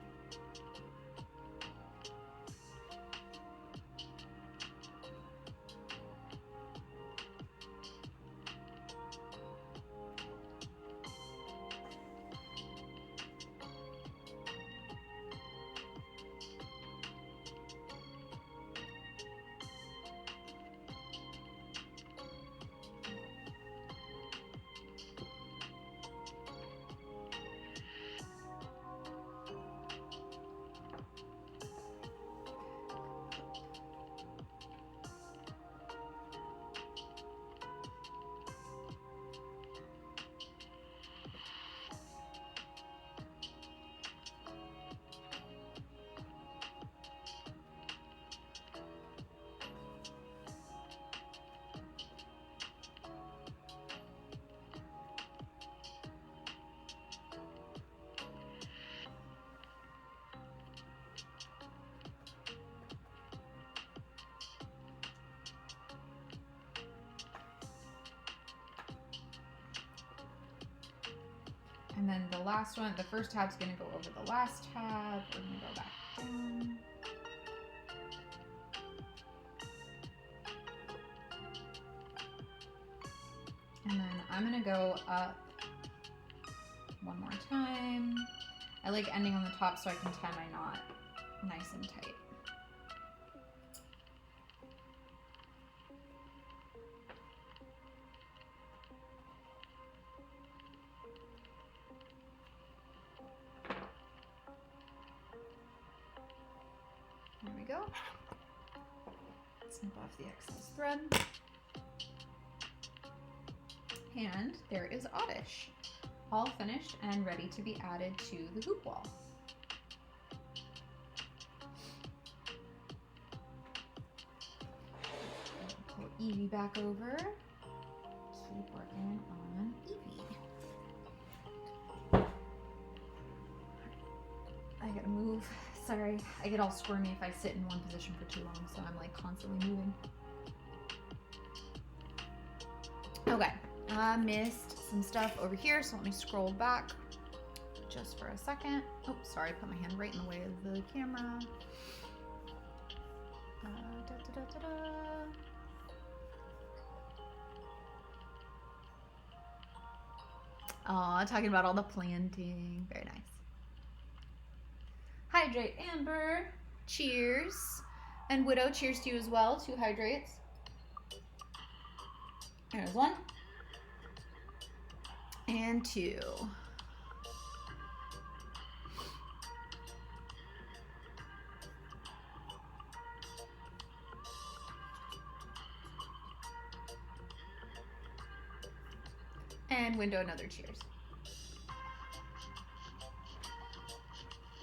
And then the last one, the first tab's gonna go over the last tab. We're gonna go back down. And then I'm gonna go up one more time. I like ending on the top so I can tie my knot nice and tight. There we go. Snip off the excess thread. And there is Oddish, all finished and ready to be added to the hoop wall. Pull Eevee back over. Keep working on Eevee. I gotta move. Sorry, I get all squirmy if I sit in one position for too long, so I'm like constantly moving. Okay, I missed some stuff over here, so let me scroll back just for a second. Oh, sorry, I put my hand right in the way of the camera. Aw, talking about all the planting. Very nice. Hydrate, Amber. Cheers. And Widow, cheers to you as well. 2 hydrates. There's 1. And 2. And Window, another cheers.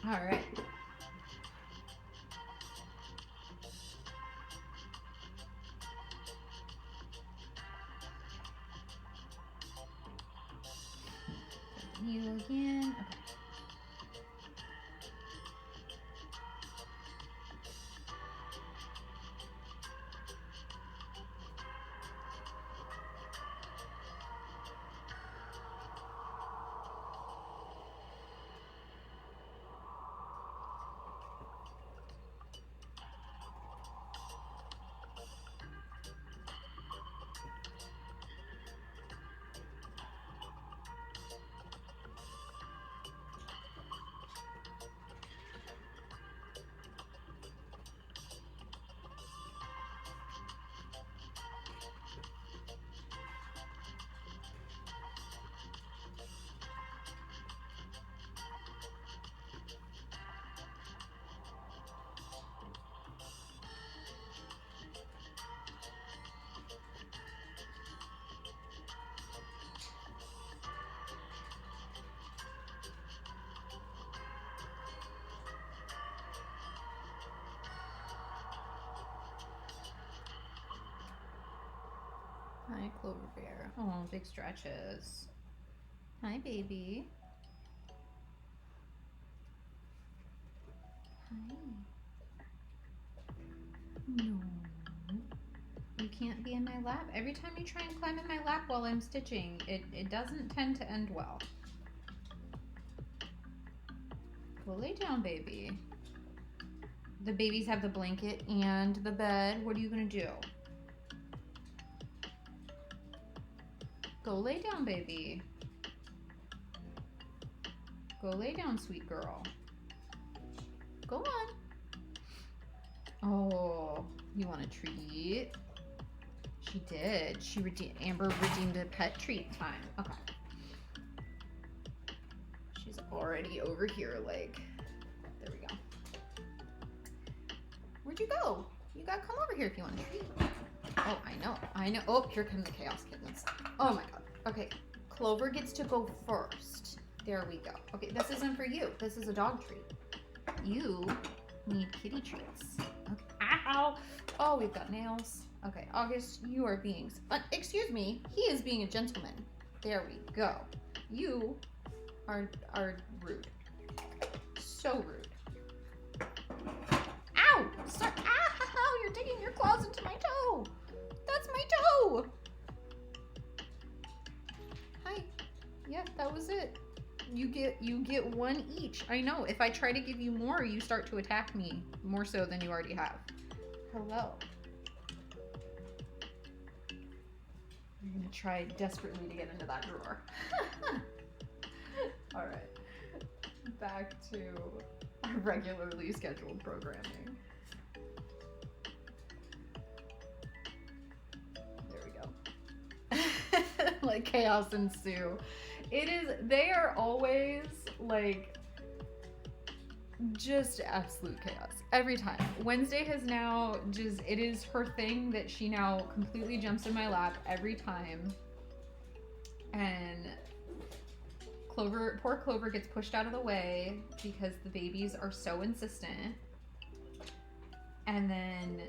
All right. Needle again. Okay. Hi, Clover Bear. Oh, big stretches. Hi, baby. Hi. in my lap. Every time you try and climb in my lap while I'm stitching, it doesn't tend to end well. Go lay down, baby. The babies have the blanket and the bed. What are you gonna do? Go lay down, baby. Go lay down, sweet girl. Go on. Oh, you want a treat? She did. Amber redeemed a pet treat time. Okay. She's already over here, like, there we go. Where'd you go? You gotta come over here if you want a treat. Oh, I know. Oh, here come the chaos kittens. Oh my god. Okay, Clover gets to go first. There we go. Okay, this isn't for you. This is a dog treat. You need kitty treats. Okay. Ow! Oh, we've got nails. Okay, August, you are being... excuse me. He is being a gentleman. There we go. You are rude. So rude. Ow! Stop! Ow! You're digging your claws into my toe. That's my toe. Hi. Yeah, that was it. You get one each. I know. If I try to give you more, you start to attack me more so than you already have. Hello. I'm gonna try desperately to get into that drawer. All right. Back to our regularly scheduled programming. There we go. Like chaos ensue. They are always like just absolute chaos every time. Wednesday has now it is her thing that she now completely jumps in my lap every time. And poor Clover gets pushed out of the way because the babies are so insistent. And then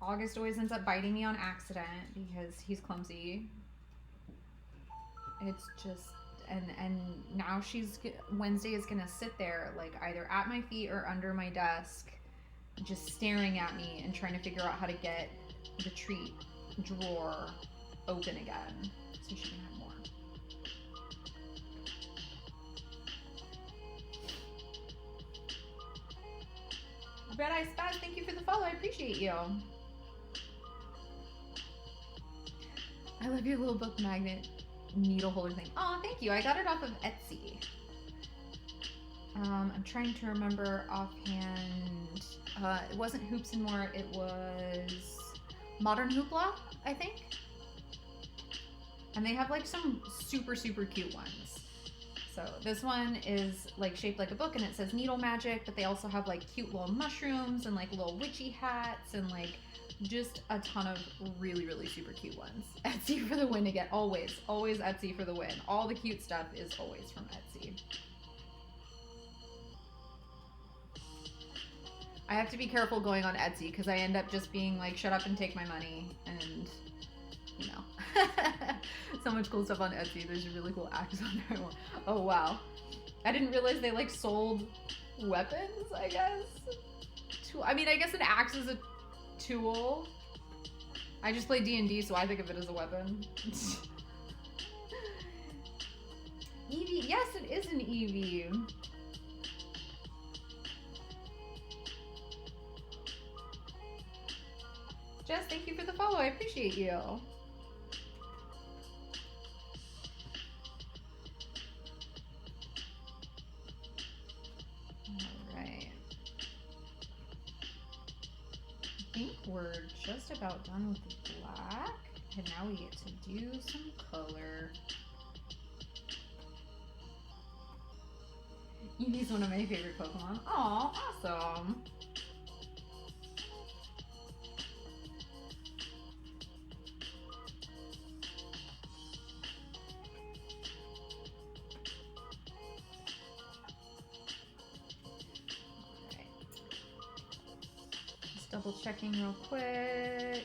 August always ends up biting me on accident because he's clumsy. It's just, and now Wednesday is gonna sit there like either at my feet or under my desk, just staring at me and trying to figure out how to get the treat drawer open again so she can have more. Red Eye Spaz, thank you for the follow. I appreciate you. I love your little book magnet needle holder thing. Oh, thank you. I got it off of Etsy. I'm trying to remember offhand. It wasn't Hoops and More. It was Modern Hoopla, I think. And they have like some super, super cute ones. So this one is like shaped like a book and it says needle magic, but they also have like cute little mushrooms and like little witchy hats and like just a ton of really, really super cute ones. Etsy for the win again. Always Etsy for the win. All the cute stuff is always from Etsy. I have to be careful going on Etsy because I end up just being like, shut up and take my money, and you know. So much cool stuff on Etsy. There's a really cool axe on there. Oh wow. I didn't realize they like sold weapons, I guess. I mean, I guess an axe is a tool. I just play D&D, so I think of it as a weapon. Eevee, yes, it is an Eevee. Jess, thank you for the follow. I appreciate you. Alright. I think we're just about done with the black. And now we get to do some color. Eevee's one of my favorite Pokemon. Aw, awesome. Double checking real quick.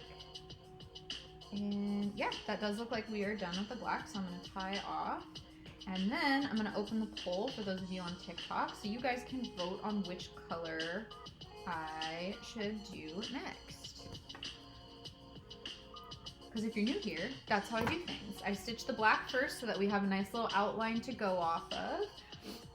And yeah, that does look like we are done with the black, so I'm going to tie it off. And then I'm going to open the poll for those of you on TikTok, so you guys can vote on which color I should do next. Because if you're new here, that's how I do things. I stitch the black first so that we have a nice little outline to go off of.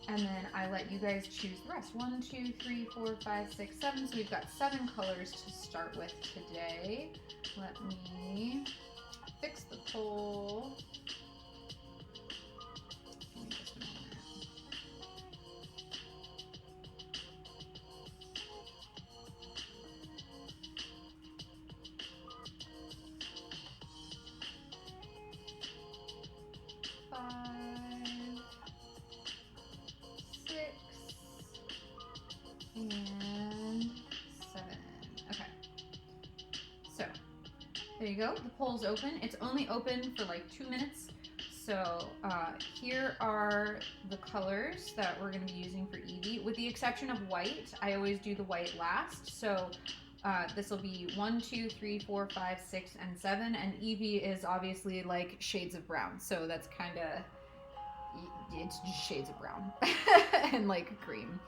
And then I let you guys choose the rest. 1, 2, 3, 4, 5, 6, 7. So we've got 7 colors to start with today. Let me fix the pole. Give me just a moment. And 7. Okay. So there you go. The poll's open. It's only open for like 2 minutes. So here are the colors that we're going to be using for Eevee. With the exception of white, I always do the white last. So this will be 1, 2, 3, 4, 5, 6, and 7. And Eevee is obviously like shades of brown. So that's kind of, it's just shades of brown and like cream.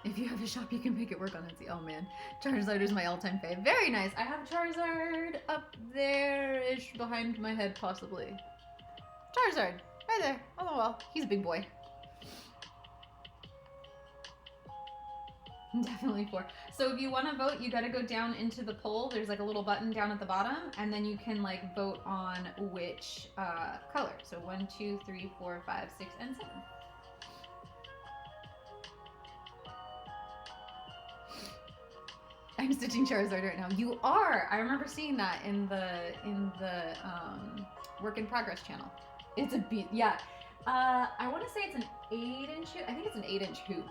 If you have a shop, you can make it work on Etsy. Oh man, Charizard is my all-time fave. Very nice. I have Charizard up there-ish behind my head, possibly. Charizard, right there on the wall. He's a big boy. Definitely 4. So if you want to vote, you got to go down into the poll. There's like a little button down at the bottom, and then you can like vote on which color. So 1, 2, 3, 4, 5, 6, and 7. I'm stitching Charizard right now. You are. I remember seeing that in the work in progress channel. It's a yeah. I want to say it's an 8-inch hoop. I think it's an 8-inch hoop.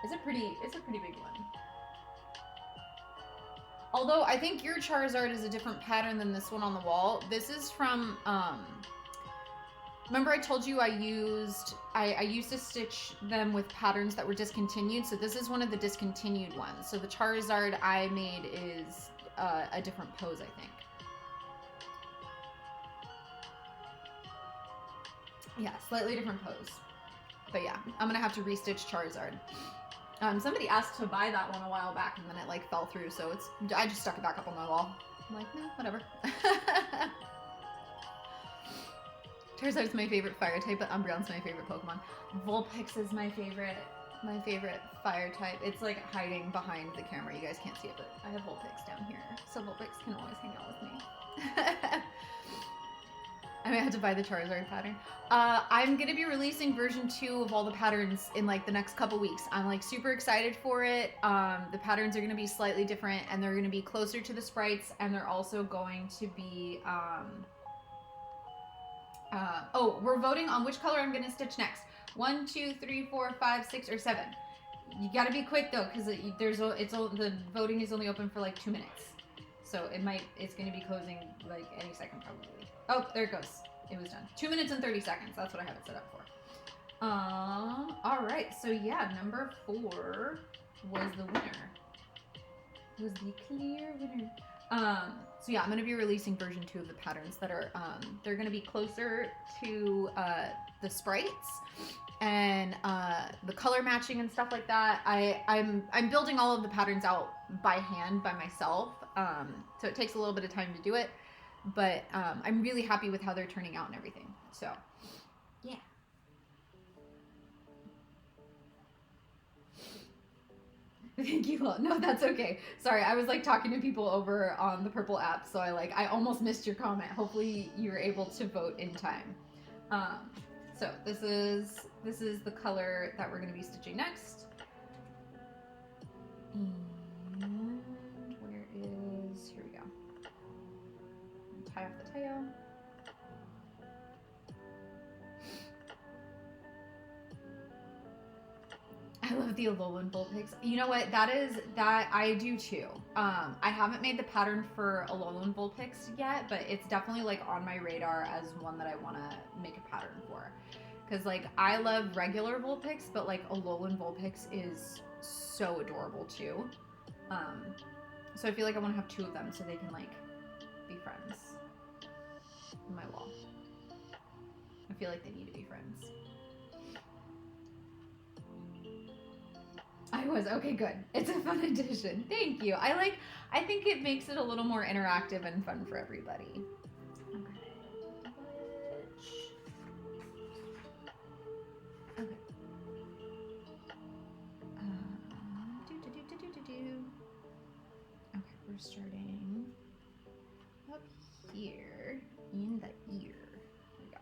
It's a pretty big one. Although I think your Charizard is a different pattern than this one on the wall. This is from remember I told you I used to stitch them with patterns that were discontinued. So this is one of the discontinued ones. So the Charizard I made is a different pose, I think. Yeah, slightly different pose. But yeah, I'm gonna have to restitch Charizard. Somebody asked to buy that one a while back, and then it like fell through. So I just stuck it back up on my wall. I'm like, no, whatever. Charizard's my favorite fire type, but Umbreon's my favorite Pokemon. Vulpix is my favorite fire type. It's like hiding behind the camera. You guys can't see it, but I have Vulpix down here. So Vulpix can always hang out with me. I might have to buy the Charizard pattern. I'm gonna be releasing version 2 of all the patterns in like the next couple weeks. I'm like super excited for it. The patterns are gonna be slightly different, and they're gonna be closer to the sprites, and they're also going to be oh, we're voting on which color I'm gonna stitch next. 1, 2, 3, 4, 5, 6, or 7. You gotta be quick though, because the voting is only open for like 2 minutes. So it's gonna be closing like any second probably. Oh, there it goes. It was done. 2 minutes and 30 seconds. That's what I have it set up for. All right. So yeah, number 4 was the winner. Was the clear winner. So yeah, I'm gonna be releasing version 2 of the patterns that are they're gonna be closer to the sprites and the color matching and stuff like that. I'm building all of the patterns out by hand by myself, so it takes a little bit of time to do it, but I'm really happy with how they're turning out and everything. So yeah. Thank you all. No, that's okay. Sorry, I was like talking to people over on the Purple app, so I almost missed your comment. Hopefully you were able to vote in time. So this is the color that we're going to be stitching next. And where is, here we go. Tie off the tail. I love the Alolan Vulpix. You know what? That I do too. I haven't made the pattern for Alolan Vulpix yet, but it's definitely like on my radar as one that I want to make a pattern for. Because like I love regular Vulpix, but like Alolan Vulpix is so adorable too. So I feel like I want to have 2 of them so they can like be friends on my wall. I feel like they need to be friends. I was. Okay, good. It's a fun addition. Thank you. I think it makes it a little more interactive and fun for everybody. Okay. Okay. Okay, we're starting up here in the ear. There we go.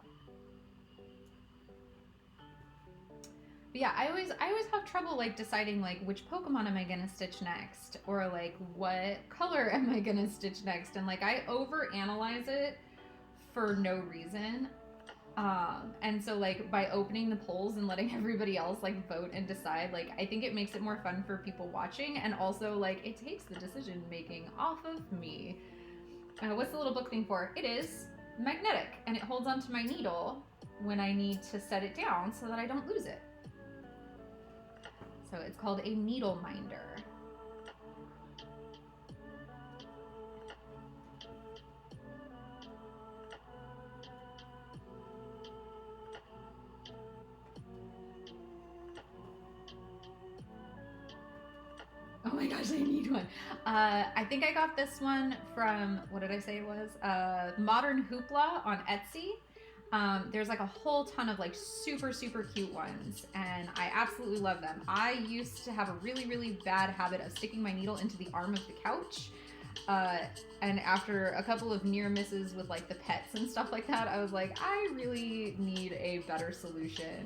But yeah, I always have trouble like deciding like which Pokemon am I gonna stitch next, or like what color am I gonna stitch next, and like I overanalyze it for no reason. And so like by opening the polls and letting everybody else like vote and decide, like I think it makes it more fun for people watching, and also like it takes the decision making off of me. What's the little book thing for? It is magnetic, and it holds onto my needle when I need to set it down so that I don't lose it. So it's called a needle minder. Oh my gosh, I need one. I think I got this one from, what did I say it was? Modern Hoopla on Etsy. There's like a whole ton of like super, super cute ones, and I absolutely love them. I used to have a really, really bad habit of sticking my needle into the arm of the couch. And after a couple of near misses with like the pets and stuff like that, I was like, I really need a better solution.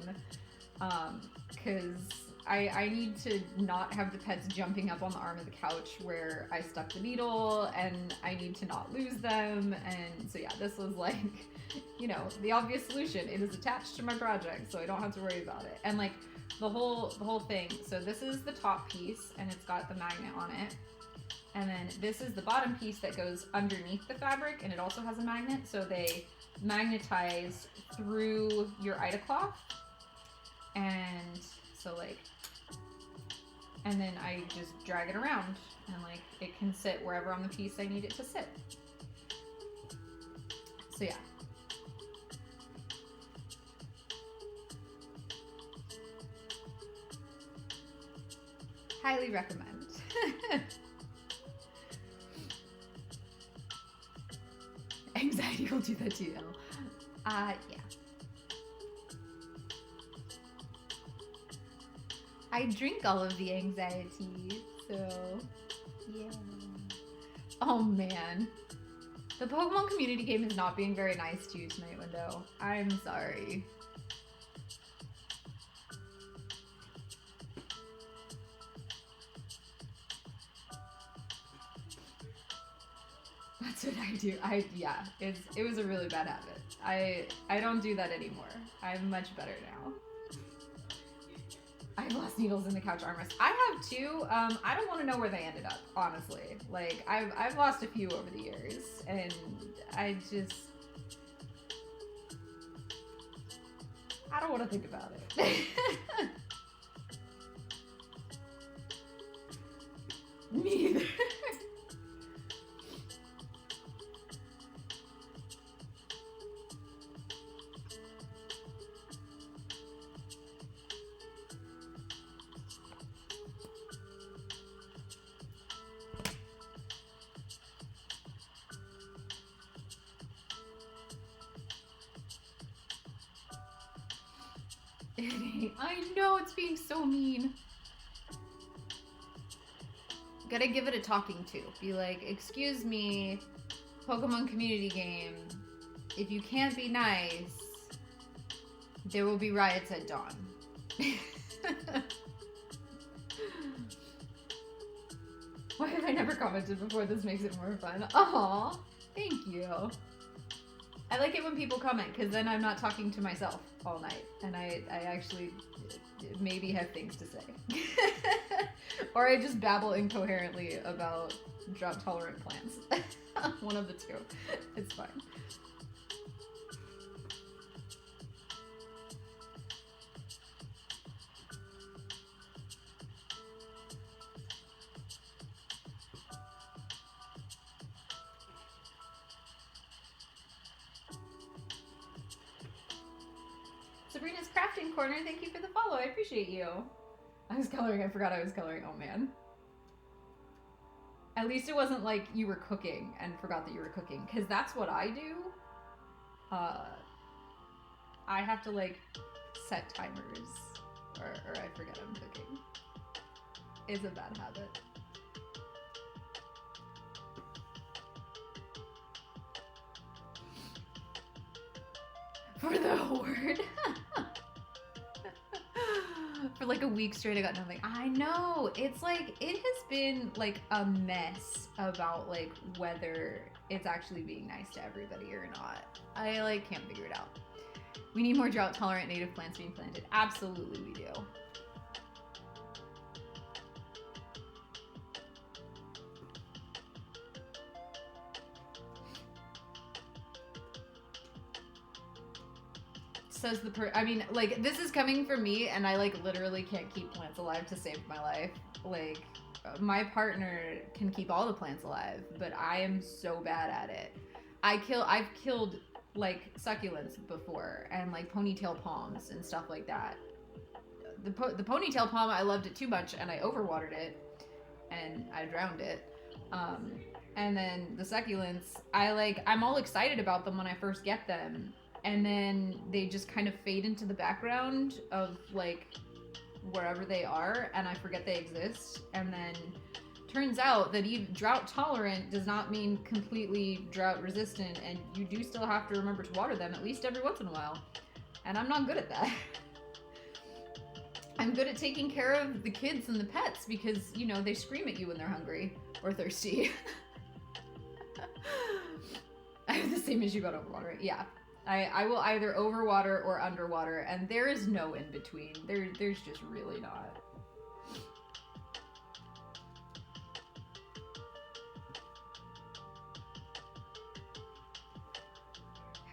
Because I need to not have the pets jumping up on the arm of the couch where I stuck the needle, and I need to not lose them. And so yeah, this was like, you know, the obvious solution. It is attached to my project, so I don't have to worry about it. And like the whole thing. So this is the top piece, and it's got the magnet on it. And then this is the bottom piece that goes underneath the fabric, and it also has a magnet. So they magnetize through your Ida cloth. And so like, and then I just drag it around, and like it can sit wherever on the piece I need it to sit. So yeah. Highly recommend. Anxiety will do that too, yeah. I drink all of the anxiety, so yeah. Oh man. The Pokemon community game is not being very nice to you tonight, Window. I'm sorry. That's what I do. Yeah, it was a really bad habit. I don't do that anymore. I'm much better now. I've lost needles in the couch armrest. I have too. I don't want to know where they ended up, honestly. Like I've lost a few over the years, and I don't want to think about it. Me either. I know, it's being so mean. Gotta give it a talking to. Be like, excuse me, Pokemon community game. If you can't be nice, there will be riots at dawn. Why have I never commented before? This makes it more fun. Aw, thank you. I like it when people comment, because then I'm not talking to myself all night, and I actually maybe have things to say. Or I just babble incoherently about drought-tolerant plants. One of the two. It's fine. Sabrina's Crafting Corner, thank you for the follow. I appreciate you. I was coloring. I forgot I was coloring. Oh, man. At least it wasn't like you were cooking and forgot that you were cooking. Because that's what I do. I have to, like, set timers. Or I forget I'm cooking. It's a bad habit. For the horde. For like a week straight I got nothing. I know. It's like, it has been like a mess about like whether it's actually being nice to everybody or not. I like can't figure it out. We need more drought tolerant native plants being planted. Absolutely we do. Says the I mean, like, this is coming from me, and I, like, literally can't keep plants alive to save my life. Like, my partner can keep all the plants alive, but I am so bad at it. I've killed, like, succulents before, and, like, ponytail palms and stuff like that. The ponytail palm, I loved it too much, and I overwatered it, and I drowned it. And then the succulents, I'm all excited about them when I first get them. And then they just kind of fade into the background of, like, wherever they are, and I forget they exist. And then turns out that even drought tolerant does not mean completely drought resistant, and you do still have to remember to water them at least every once in a while. And I'm not good at that. I'm good at taking care of the kids and the pets because, you know, they scream at you when they're hungry or thirsty. I have the same issue about overwatering. Yeah. I will either overwater or underwater, and there is no in between. There's just really not.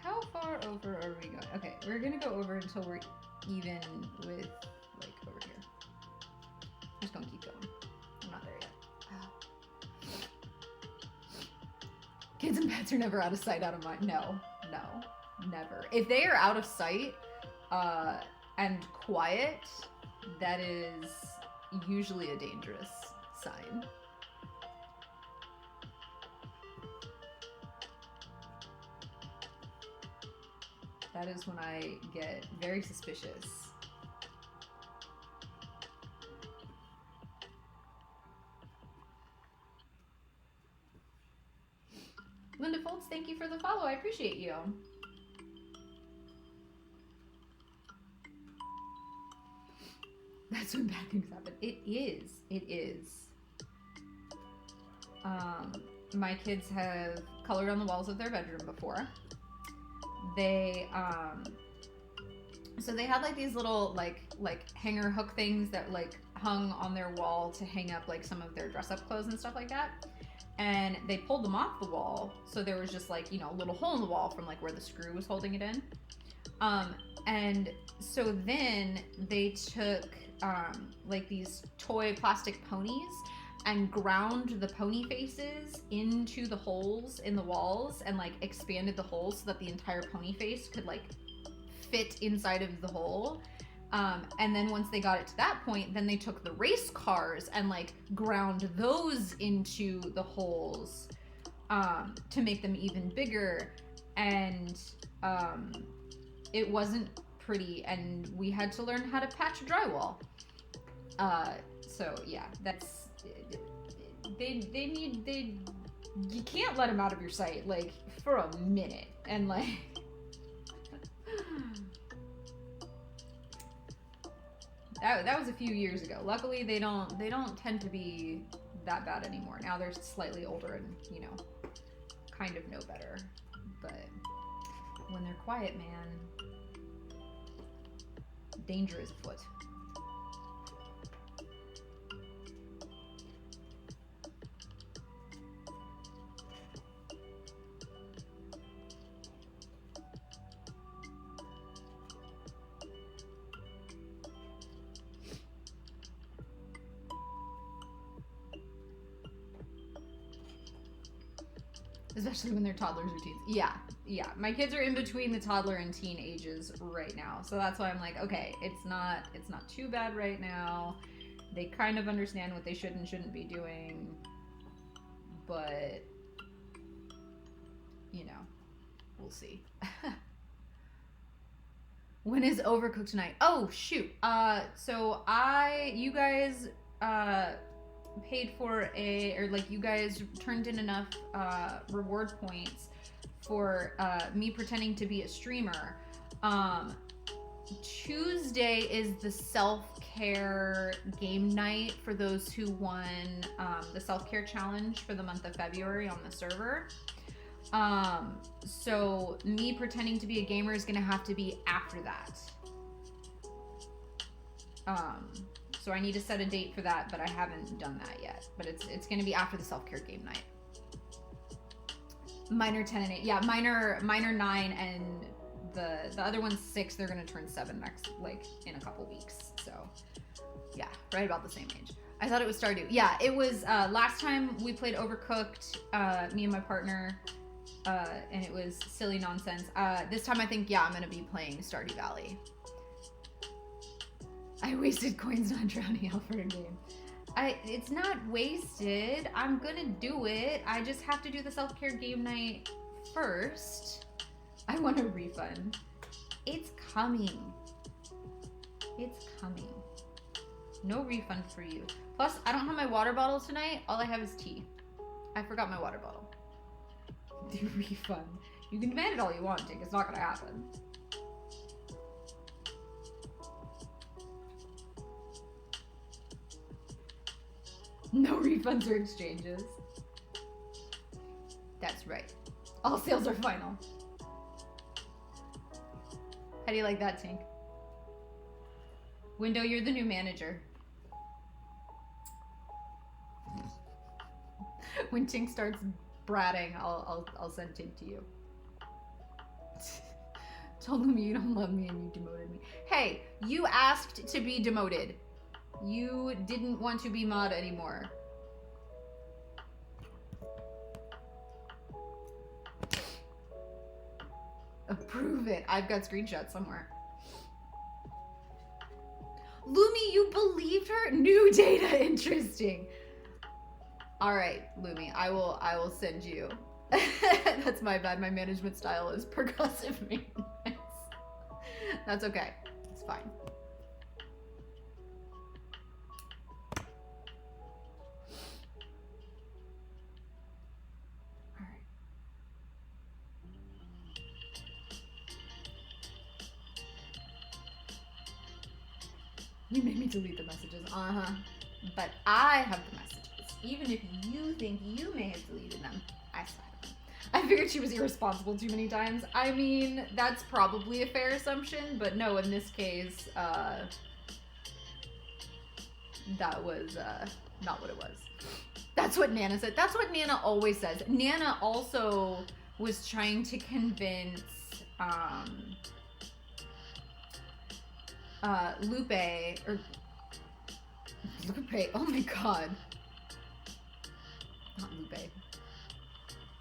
How far over are we going? Okay, we're gonna go over until we're even with, like, over here. I'm just gonna keep going. I'm not there yet. Kids and pets are never out of sight, out of mind. No. Never. If they are out of sight and quiet, that is usually a dangerous sign. That is when I get very suspicious. Linda Foltz, thank you for the follow. I appreciate you. That's when bad things happen. It is. It is. My kids have colored on the walls of their bedroom before. They, so they had like these little like hanger hook things that like hung on their wall to hang up like some of their dress up clothes and stuff like that. And they pulled them off the wall. So there was just like, you know, a little hole in the wall from like where the screw was holding it in. And so then they took like these toy plastic ponies and ground the pony faces into the holes in the walls and like expanded the holes so that the entire pony face could like fit inside of the hole. And then once they got it to that point, then they took the race cars and like ground those into the holes to make them even bigger. And it wasn't pretty, and we had to learn how to patch drywall. So yeah, that's you can't let them out of your sight like for a minute, and like that was a few years ago. Luckily they don't tend to be that bad anymore. Now they're slightly older and, you know, kind of know better. But when they're quiet, man, danger is afoot. Especially when they're toddlers or teens. Yeah, yeah. My kids are in between the toddler and teen ages right now. So that's why I'm like, okay, it's not too bad right now. They kind of understand what they should and shouldn't be doing. But, you know, we'll see. When is Overcooked tonight? Oh, shoot. So you guys, paid for you guys turned in enough, reward points for, me pretending to be a streamer. Tuesday is the self-care game night for those who won, the self-care challenge for the month of February on the server. So me pretending to be a gamer is gonna have to be after that. So I need to set a date for that, but I haven't done that yet. But it's gonna be after the self-care game night. Minor 10 and 8. Yeah, minor 9 and the other one's 6. They're gonna turn 7 in a couple weeks. So yeah, right about the same age. I thought it was Stardew. Yeah, it was, last time we played Overcooked, me and my partner, and it was silly nonsense. This time I think, yeah, I'm gonna be playing Stardew Valley. I wasted coins not drowning out for a game. It's not wasted. I'm gonna do it. I just have to do the self-care game night first. I want a refund. It's coming. It's coming. No refund for you. Plus, I don't have my water bottle tonight. All I have is tea. I forgot my water bottle. The refund. You can demand it all you want, Dick. It's not gonna happen. No refunds or exchanges. That's right. All sales are final. How do you like that, Tink? Window, you're the new manager. When Tink starts bratting, I'll send Tink to you. Told them you don't love me and you demoted me. Hey, you asked to be demoted. You didn't want to be mod anymore. Approve it. I've got screenshots somewhere. Lumi, you believed her? New data, interesting. All right, Lumi, I will send you. That's my bad. My management style is progressive maintenance. That's okay. It's fine. All right. You made me delete the messages. Uh-huh. But I have the messages. Even if you think you may have deleted them, I still have them. I figured she was irresponsible too many times. I mean, that's probably a fair assumption, but no, in this case, that was not what it was. That's what Nana said. That's what Nana always says. Nana also was trying to convince Lupe, oh my god. Not Lupe.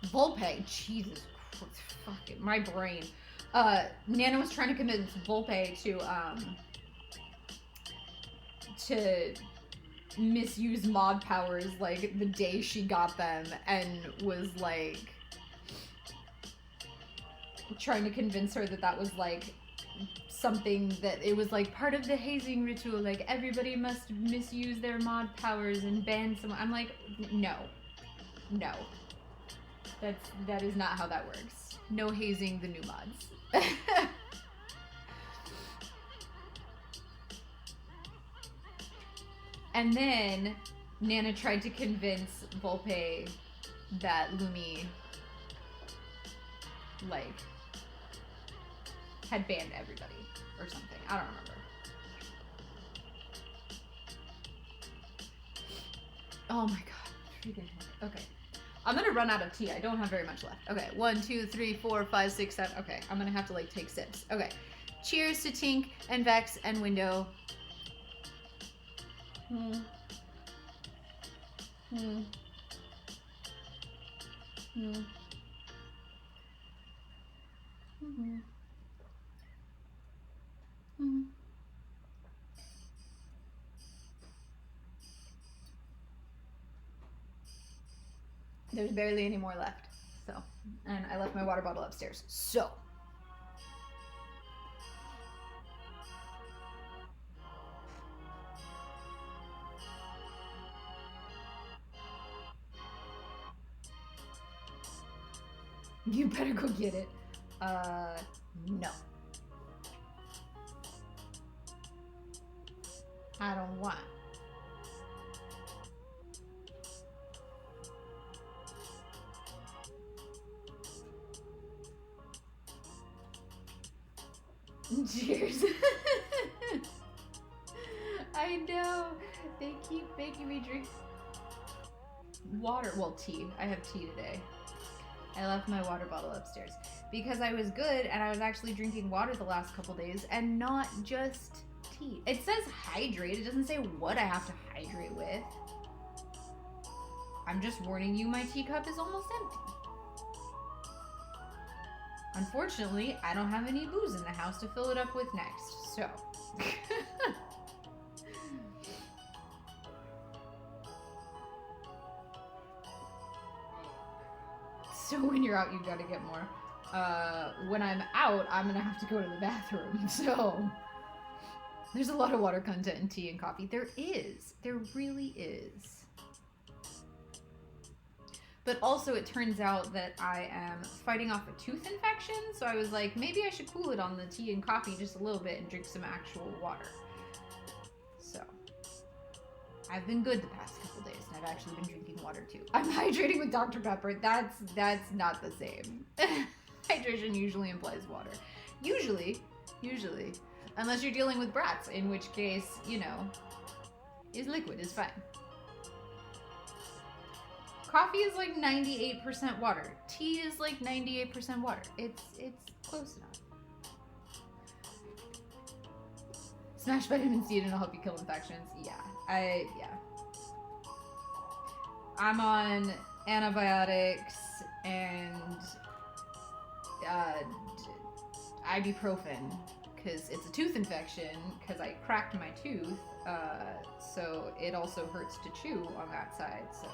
Volpe, Jesus Christ, fucking my brain. Nana was trying to convince Volpe to misuse mod powers like the day she got them, and was like trying to convince her that that was like something that it was like part of the hazing ritual, like everybody must misuse their mod powers and ban someone. I'm like, no. That is not how that works. No hazing the new mods. And then Nana tried to convince Volpe that Lumi like had banned everybody or something. I don't remember. Oh my god. Okay. I'm gonna run out of tea. I don't have very much left. Okay, 1, 2, 3, 4, 5, 6, 7. Okay, I'm gonna have to like take sips. Okay. Cheers to Tink and Vex and Window. Mm-hmm. Mm-hmm. There's barely any more left. So, and I left my water bottle upstairs. So. You better go get it. No. I don't want. Cheers. I know. They keep making me drink water. Well, tea. I have tea today. I left my water bottle upstairs because I was good and I was actually drinking water the last couple days and not just tea. It says hydrate. It doesn't say what I have to hydrate with. I'm just warning you, my teacup is almost empty. Unfortunately, I don't have any booze in the house to fill it up with next, so. So when you're out, you gotta get more. When I'm out, I'm gonna have to go to the bathroom, so. There's a lot of water content in tea and coffee. There is. There really is. But also it turns out that I am fighting off a tooth infection, so I was like, maybe I should cool it on the tea and coffee just a little bit and drink some actual water. So, I've been good the past couple days, and I've actually been drinking water too. I'm hydrating with Dr. Pepper. That's not the same. Hydration usually implies water. Usually. Unless you're dealing with brats, in which case, you know, is liquid, is fine. Coffee is like 98% water. Tea is like 98% water. It's close enough. Smash vitamin C and it'll help you kill infections. Yeah. I'm on antibiotics and ibuprofen because it's a tooth infection because I cracked my tooth. So it also hurts to chew on that side. So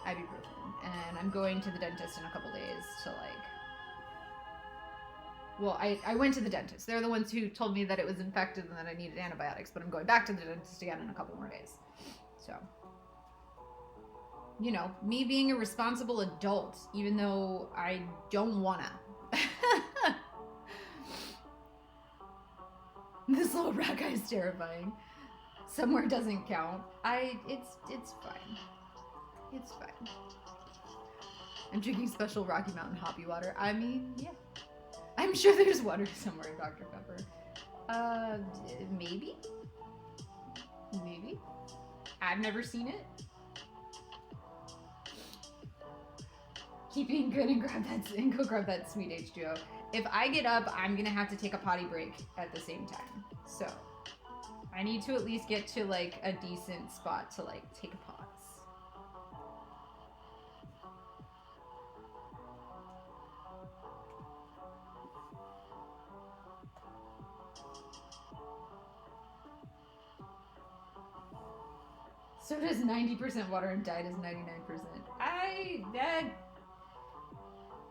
ibuprofen, and I'm going to the dentist in a couple days to well, I went to the dentist. They're the ones who told me that it was infected and that I needed antibiotics, but I'm going back to the dentist again in a couple more days. So, you know, me being a responsible adult, even though I don't wanna. This little rat guy is terrifying. Somewhere doesn't count. It's fine. It's fine. I'm drinking special Rocky Mountain hoppy water. I mean, yeah. I'm sure there's water somewhere in Dr. Pepper. Maybe? Maybe. I've never seen it. Keep being good and go grab that sweet H2O. If I get up, I'm gonna have to take a potty break at the same time. So, I need to at least get to like a decent spot to like take a pause. So does 90% water and diet is 99%.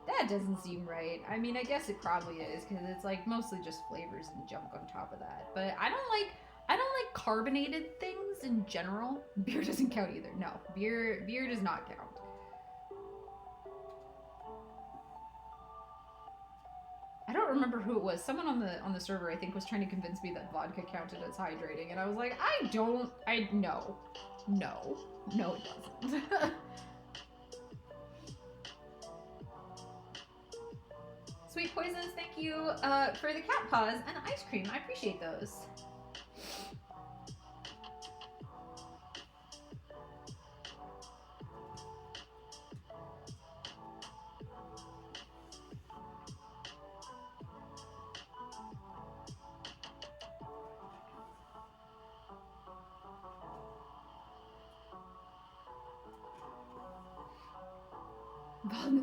That doesn't seem right. I mean, I guess it probably is because it's like mostly just flavors and junk on top of that. But I don't like carbonated things in general. Beer doesn't count either. No, beer does not count. I don't remember who it was. Someone on the server, I think, was trying to convince me that vodka counted as hydrating, and I was like, no, it doesn't. Sweet Poisons, thank you for the cat paws and ice cream. I appreciate those.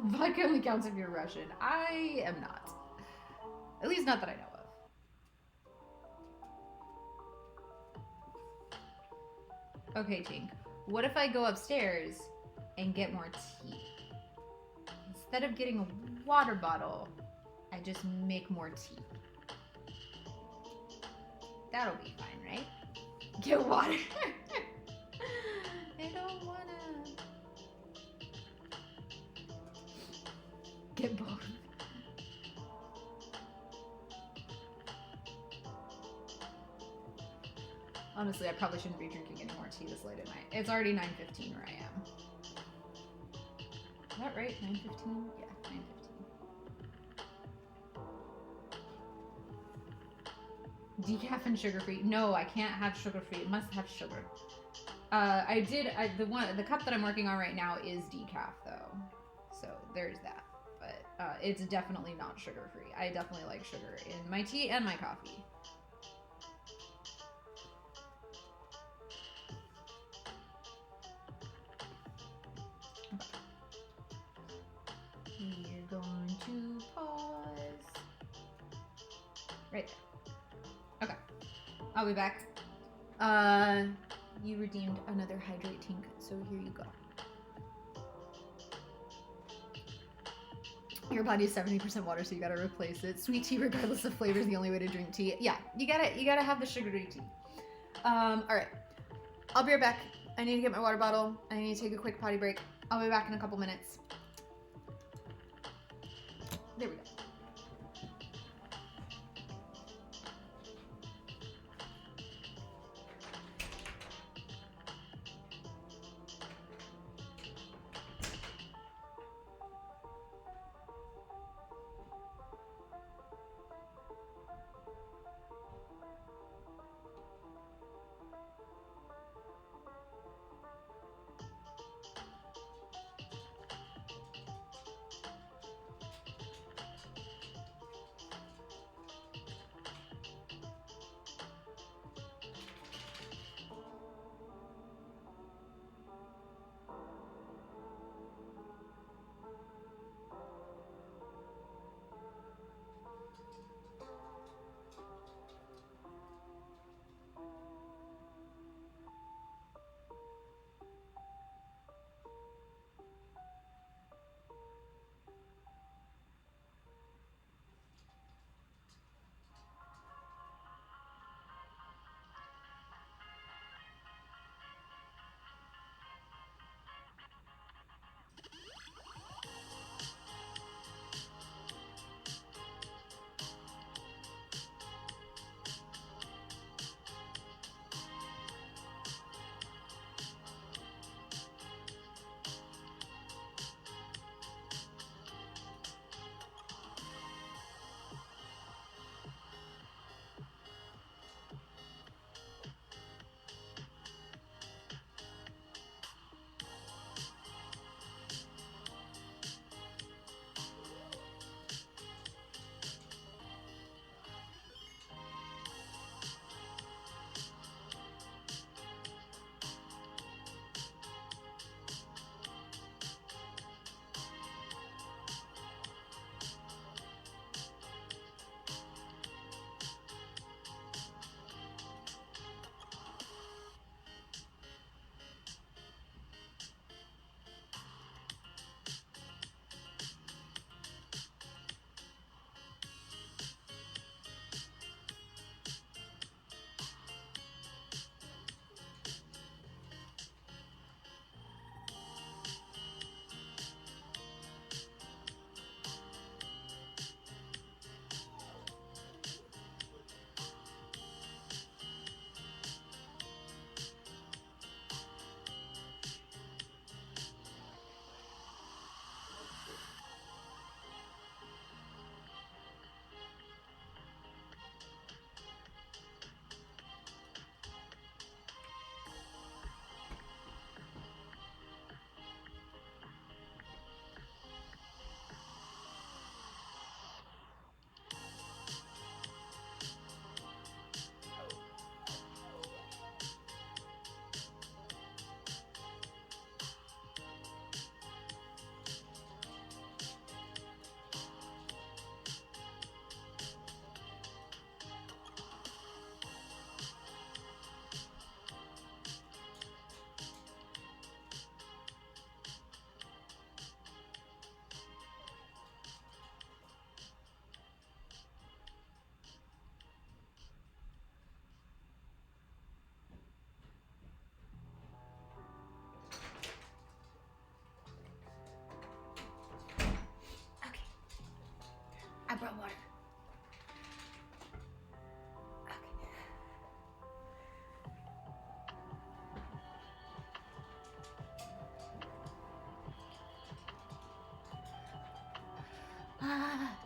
Vodka only counts if you're Russian. I am not. At least not that I know of. Okay, Tink. What if I go upstairs and get more tea? Instead of getting a water bottle, I just make more tea. That'll be fine, right? Get water. I don't wanna. Get both. Honestly, I probably shouldn't be drinking any more tea this late at night. It's already 9:15 where I am. Is that right? 9:15? Yeah, 9:15. Decaf and sugar-free. No, I can't have sugar-free. It must have sugar. The cup that I'm working on right now is decaf though. So there's that. But it's definitely not sugar-free. I definitely like sugar in my tea and my coffee. We're going to pause. Right there. Okay. I'll be back. You redeemed another hydrate Tink, so here you go. Your body's 70% water, so you gotta replace it. Sweet tea, regardless of flavor, is the only way to drink tea. Yeah, you gotta have the sugary tea. All right. I'll be right back. I need to get my water bottle. I need to take a quick potty break. I'll be back in a couple minutes. There we go.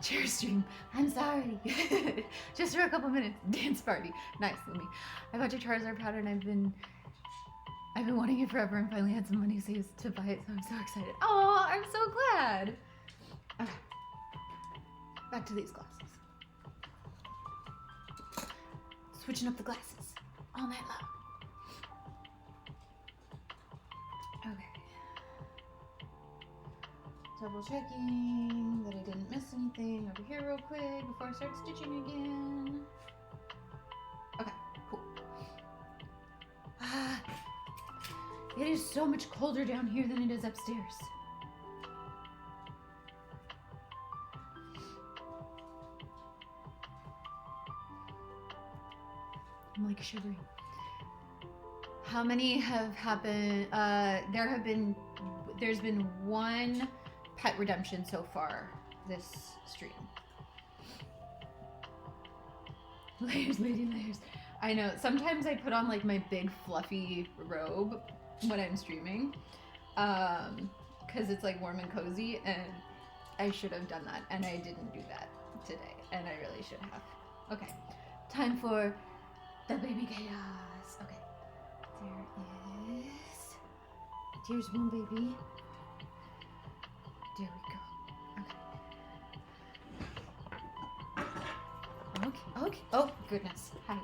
Chair stream. I'm sorry. Just for a couple minutes. Dance party. Nice, Lemming. I bought your Charizard powder and I've been wanting it forever and finally had some money saved to buy it, so I'm so excited. Oh, I'm so glad. Okay. Back to these glasses. Switching up the glasses all night long. Okay. Double checking that I didn't miss anything over here real quick before I start stitching again. Okay, cool. It is so much colder down here than it is upstairs. I'm like shivering. How many have happened? There's been one pet redemption so far this stream. Layers, lady, layers. I know. Sometimes I put on like my big fluffy robe when I'm streaming, because it's like warm and cozy, and I should have done that, and I didn't do that today, and I really should have. Okay, time for the baby chaos. Okay, there is. There's one baby. There we go. Okay. Okay. Oh goodness. Hi.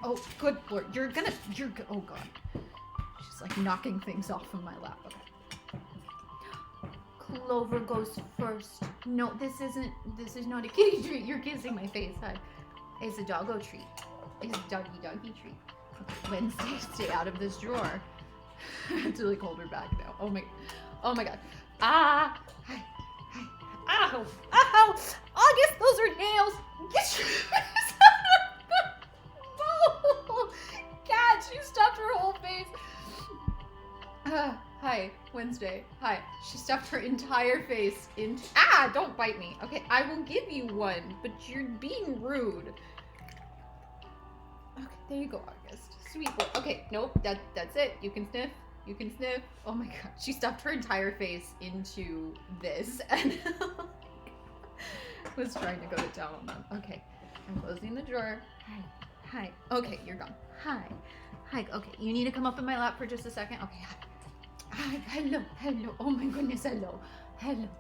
Oh, good lord. You're good. Oh god. She's like knocking things off of my lap. Okay. Clover goes first. No, this is not a kitty treat. You're kissing my face. Hi. It's a doggo treat. It's a doggy treat. Okay. Wednesday, stay out of this drawer. I have to like hold her back now. Oh my god. Hi. Ow! August, those are nails! Get your face out of the bowl! Cat, she stuffed her whole face. Hi, Wednesday. Hi. She stuffed her entire face into. Don't bite me. Okay, I will give you one, but you're being rude. Okay, there you go, August. Sweet boy. Okay, nope, that's it. You can sniff. You can sniff. Oh my god. She stuffed her entire face into this and was trying to go to town on them. Okay. I'm closing the drawer. Hi. Okay, you're gone. Hi. Okay, you need to come up in my lap for just a second. Okay, hi. Hello. Oh my goodness, hello.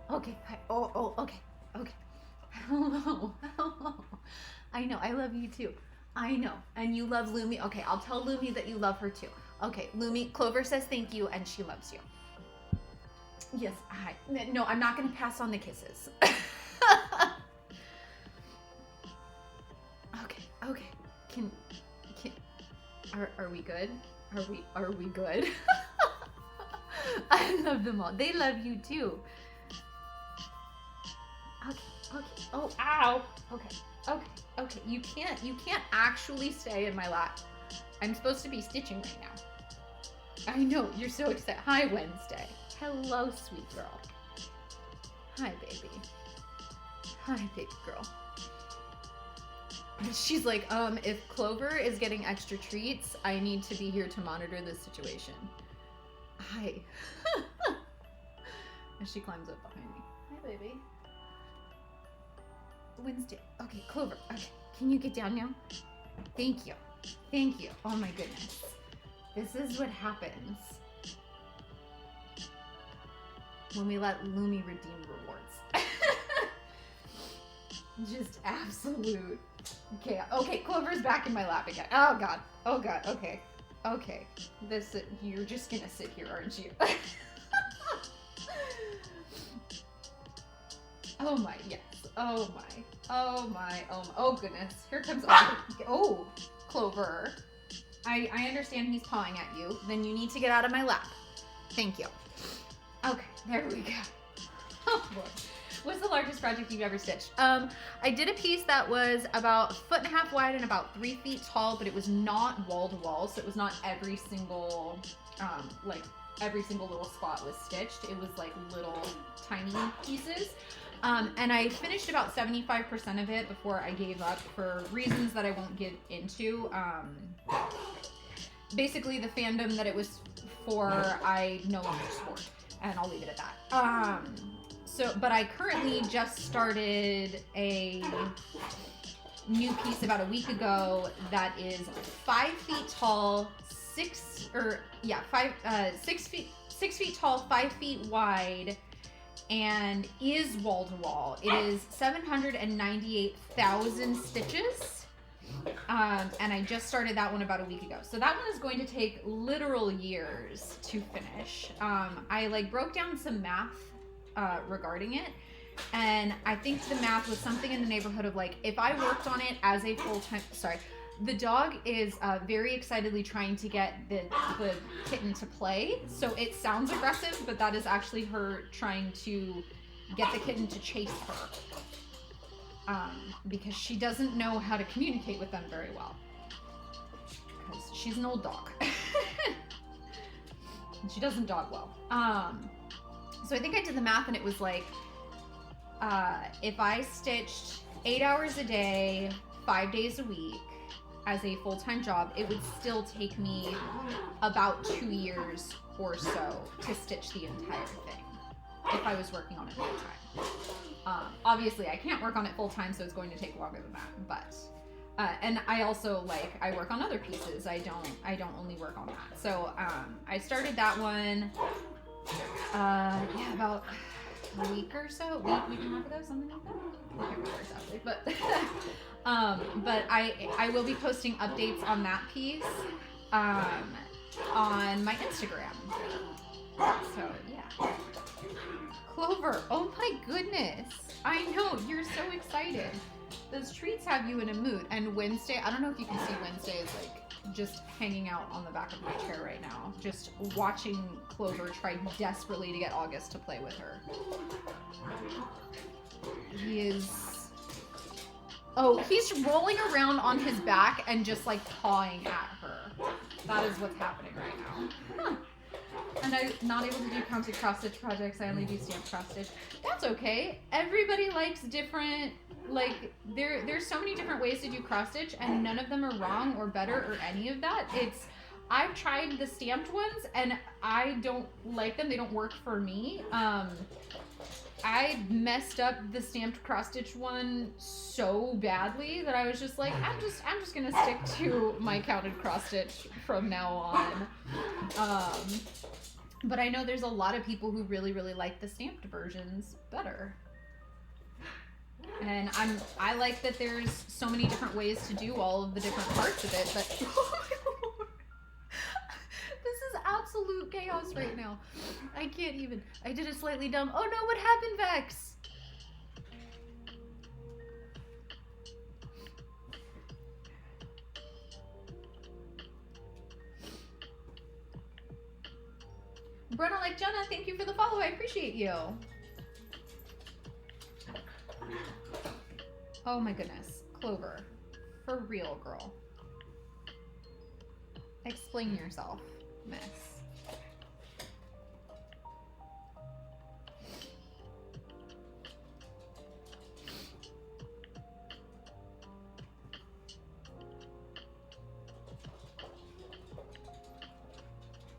Okay, hi. Oh, okay. Hello. I know, I love you too. I know. And you love Lumi. Okay, I'll tell Lumi that you love her too. Okay, Lumi, Clover says thank you and she loves you. Yes, hi. No, I'm not going to pass on the kisses. Okay. Are we good? Are we good? I love them all. They love you too. Okay. Oh, ow. Okay. You can't actually stay in my lap. I'm supposed to be stitching right now. I know, you're so excited. Hi, Wednesday. Hello, sweet girl. Hi, baby. Hi, baby girl. She's like, if Clover is getting extra treats, I need to be here to monitor this situation. Hi. As she climbs up behind me. Hi, baby. Wednesday. Okay, Clover. Okay, can you get down now? Thank you. Oh my goodness. This is what happens when we let Lumi redeem rewards. Just absolute chaos. Okay, Clover's back in my lap again. Oh god. Okay. You're just gonna sit here, aren't you? Oh my, yes. Oh my. Oh goodness. Here comes. Oh, Clover. I understand he's pawing at you. Then you need to get out of my lap. Thank you. Okay, there we go. Oh boy. What's the largest project you've ever stitched? I did a piece that was about 1.5 feet wide and about 3 feet tall, but it was not wall to wall, so it was not every single little spot was stitched. It was like little tiny pieces. And I finished about 75% of it before I gave up for reasons that I won't get into. Basically, the fandom that it was for, I no longer support, and I'll leave it at that. but I currently just started a new piece about a week ago that is 5 feet tall, 6 feet tall, 5 feet wide, and is wall to wall. It is 798,000 stitches. And I just started that one about a week ago. So that one is going to take literal years to finish. I like broke down some math regarding it. And I think the math was something in the neighborhood of like, if I worked on it as a full-time, the dog is very excitedly trying to get the kitten to play. So it sounds aggressive, but that is actually her trying to get the kitten to chase her. Because she doesn't know how to communicate with them very well. Because she's an old dog. And she doesn't dog well. So I think I did the math and it was like, if I stitched 8 hours a day, 5 days a week as a full-time job, it would still take me about 2 years or so to stitch the entire thing if I was working on it full-time. Obviously I can't work on it full time, so it's going to take longer than that, but and I also I work on other pieces. I don't only work on that. So I started that one about a week or so, week and a half ago, something like that. I can't remember exactly, but I will be posting updates on that piece on my Instagram. So yeah. Clover, oh my goodness. I know, you're so excited. Those treats have you in a mood. And Wednesday, I don't know if you can see Wednesday is like just hanging out on the back of my chair right now, just watching Clover try desperately to get August to play with her. He's rolling around on his back and just like pawing at her. That is what's happening right now. Huh. And I'm not able to do counted cross-stitch projects. I only do stamped cross-stitch. That's okay. Everybody likes different, like, there's so many different ways to do cross-stitch, and none of them are wrong or better or any of that. I've tried the stamped ones, and I don't like them. They don't work for me. I messed up the stamped cross-stitch one so badly that I was just like, I'm just gonna stick to my counted cross-stitch from now on. But I know there's a lot of people who really, really like the stamped versions better. And I like that there's so many different ways to do all of the different parts of it, but oh my Lord. This is absolute chaos right now. I can't even. I did a slightly dumb. Oh no, what happened, Vex? Brenna like Jenna, thank you for the follow. I appreciate you. Oh my goodness. Clover. For real, girl. Explain yourself, miss.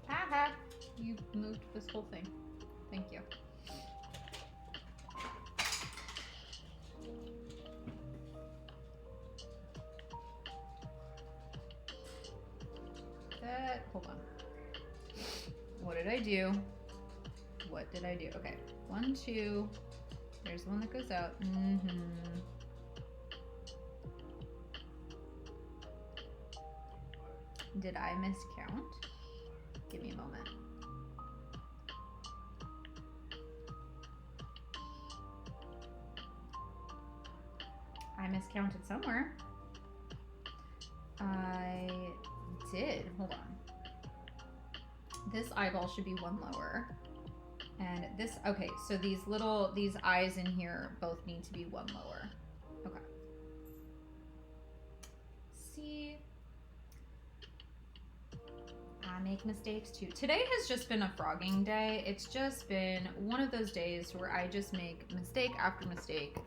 Haha. You moved this whole thing. Thank you. Hold on. What did I do? What did I do? Okay. 1, 2. There's the one that goes out. Did I miscount? Give me a moment. I miscounted somewhere. I did. Hold on. This eyeball should be one lower. And this, okay, so these eyes in here both need to be one lower. Okay. See, I make mistakes too. Today has just been a frogging day. It's just been one of those days where I just make mistake after mistake.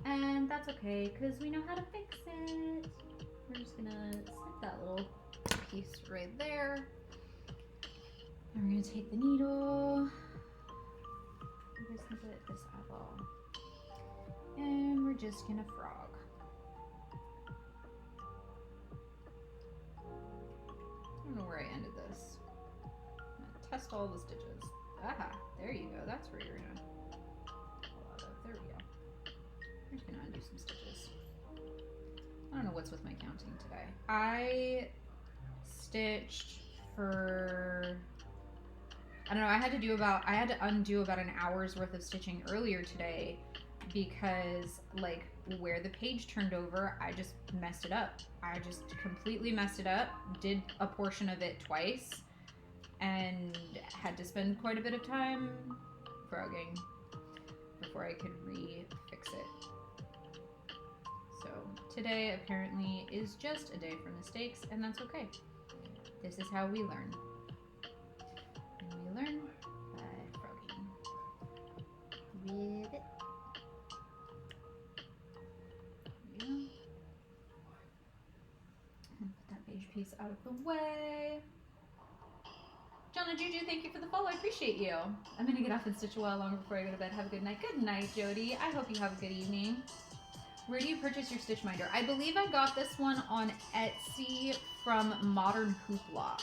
And that's okay, because we know how to fix it. We're just gonna slip that little piece right there. And we're gonna take the needle. This snippet, this eyeball. And we're just gonna frog. I don't know where I ended this. I'm gonna test all the stitches. Aha, there you go. That's where you're gonna pull out of. There we go. I'm just gonna undo some stitches. I don't know what's with my counting today. I stitched for, I don't know, I had to undo about an hour's worth of stitching earlier today because like where the page turned over, I just messed it up. I just completely messed it up, did a portion of it twice, and had to spend quite a bit of time frogging before I could re-fix it. So today apparently is just a day for mistakes, and that's okay. This is how we learn. And we learn by frogging with it. There we go. And put that beige piece out of the way. Jonna Juju, thank you for the follow. I appreciate you. I'm gonna get off and stitch a while longer before I go to bed. Have a good night. Good night, Jody. I hope you have a good evening. Where do you purchase your stitch minder? I believe I got this one on Etsy from Modern Hoopla.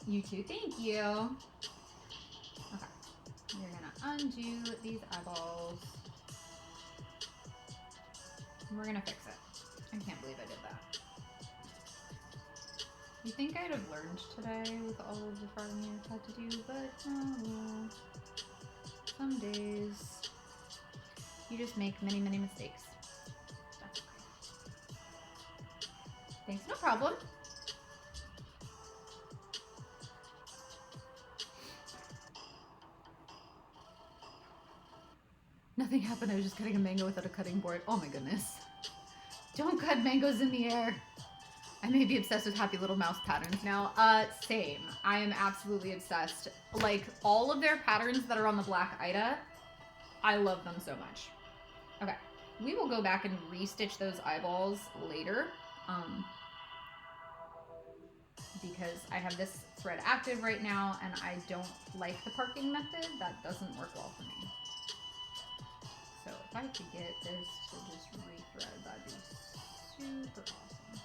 You too, thank you. Okay, we're gonna undo these eyeballs. We're gonna fix it. I can't believe I did that. You think I'd have learned today with all of the farming I've had to do, but oh well. Some days you just make many, many mistakes. That's okay. Thanks, no problem. Nothing happened, I was just cutting a mango without a cutting board. Oh my goodness. Don't cut mangoes in the air. I may be obsessed with Happy Little Mouse patterns now. Same. I am absolutely obsessed. Like, all of their patterns that are on the Black Ida, I love them so much. Okay, we will go back and restitch those eyeballs later. Because I have this thread active right now, and I don't like the parking method. That doesn't work well for me. So if I could get this to just rethread, that'd be super awesome.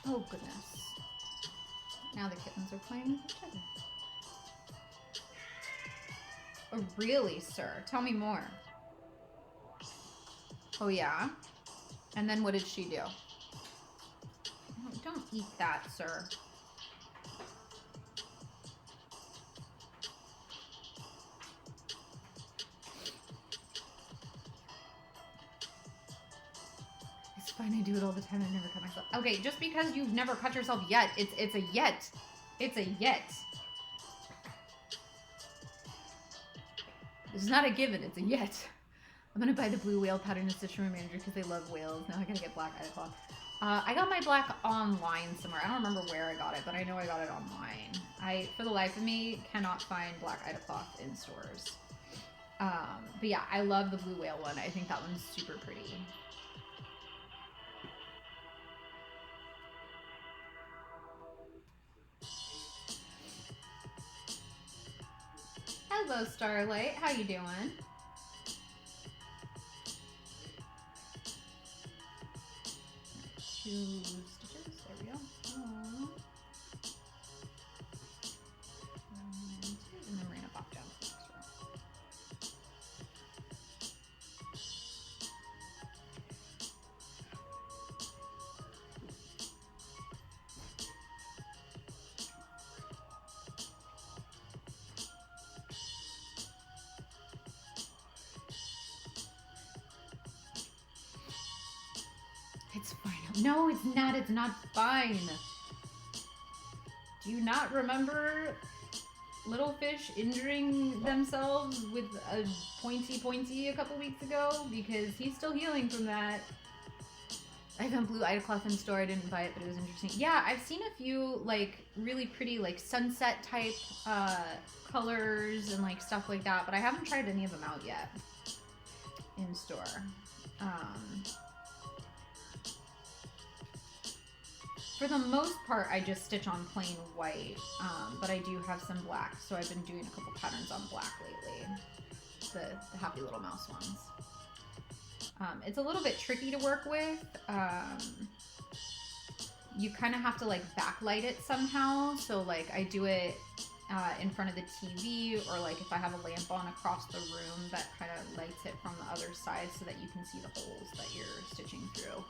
Oh goodness. Now the kittens are playing with each other. Oh really, sir? Tell me more. Oh yeah? And then what did she do? Oh, don't eat that, sir. Fine, I do it all the time. I never cut myself. Okay, just because you've never cut yourself yet, it's a yet. It's a yet. It's not a given, it's a yet. I'm gonna buy the blue whale pattern and stitch from my manager because they love whales. Now I gotta get black eye cloth. I got my black online somewhere. I don't remember where I got it, but I know I got it online. I, for the life of me, cannot find black eye cloth in stores. But yeah, I love the blue whale one. I think that one's super pretty. Hello, Starlight. How you doing? Two stitches. There we go. One, and two, and then we're gonna pop down to the next row. It's fine. No, it's not. It's not fine. Do you not remember little fish injuring themselves with a pointy a couple weeks ago? Because he's still healing from that. I found blue Ida cloth in store. I didn't buy it, but it was interesting. Yeah, I've seen a few like really pretty like sunset type colors and like stuff like that, but I haven't tried any of them out yet in store. For the most part, I just stitch on plain white, but I do have some black, so I've been doing a couple patterns on black lately. The Happy Little Mouse ones. It's a little bit tricky to work with. You kind of have to like backlight it somehow. So like I do it in front of the TV, or like if I have a lamp on across the room, that kind of lights it from the other side so that you can see the holes that you're stitching through.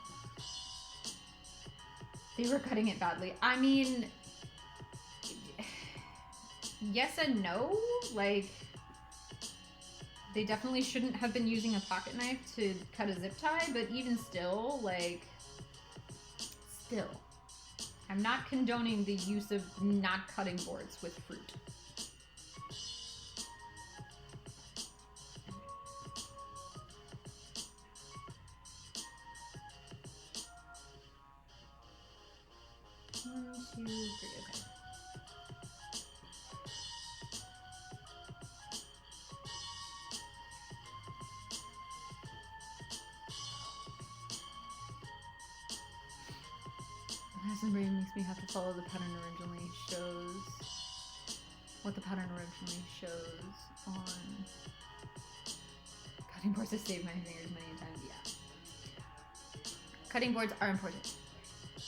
They were cutting it badly. I mean, yes and no. Like, they definitely shouldn't have been using a pocket knife to cut a zip tie, but even still, like, still. I'm not condoning the use of not cutting boards with fruit. One, two, three, okay. Some brain makes me have to follow the pattern originally shows. What the pattern originally shows on cutting boards to save my fingers many times. Yeah. Cutting boards are important.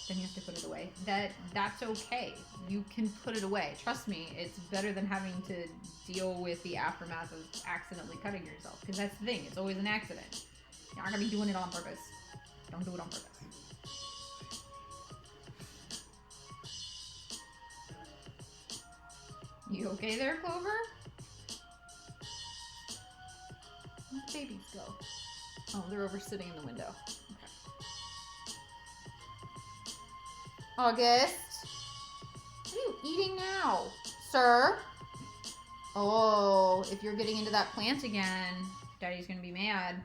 Then you have to put it away. That's okay. You can put it away. Trust me, it's better than having to deal with the aftermath of accidentally cutting yourself. Because that's the thing, it's always an accident. You're not gonna be doing it on purpose. Don't do it on purpose. You okay there, Clover? Where'd the babies go? Oh, they're over sitting in the window. August, what are you eating now, sir? Oh, if you're getting into that plant again, Daddy's gonna be mad.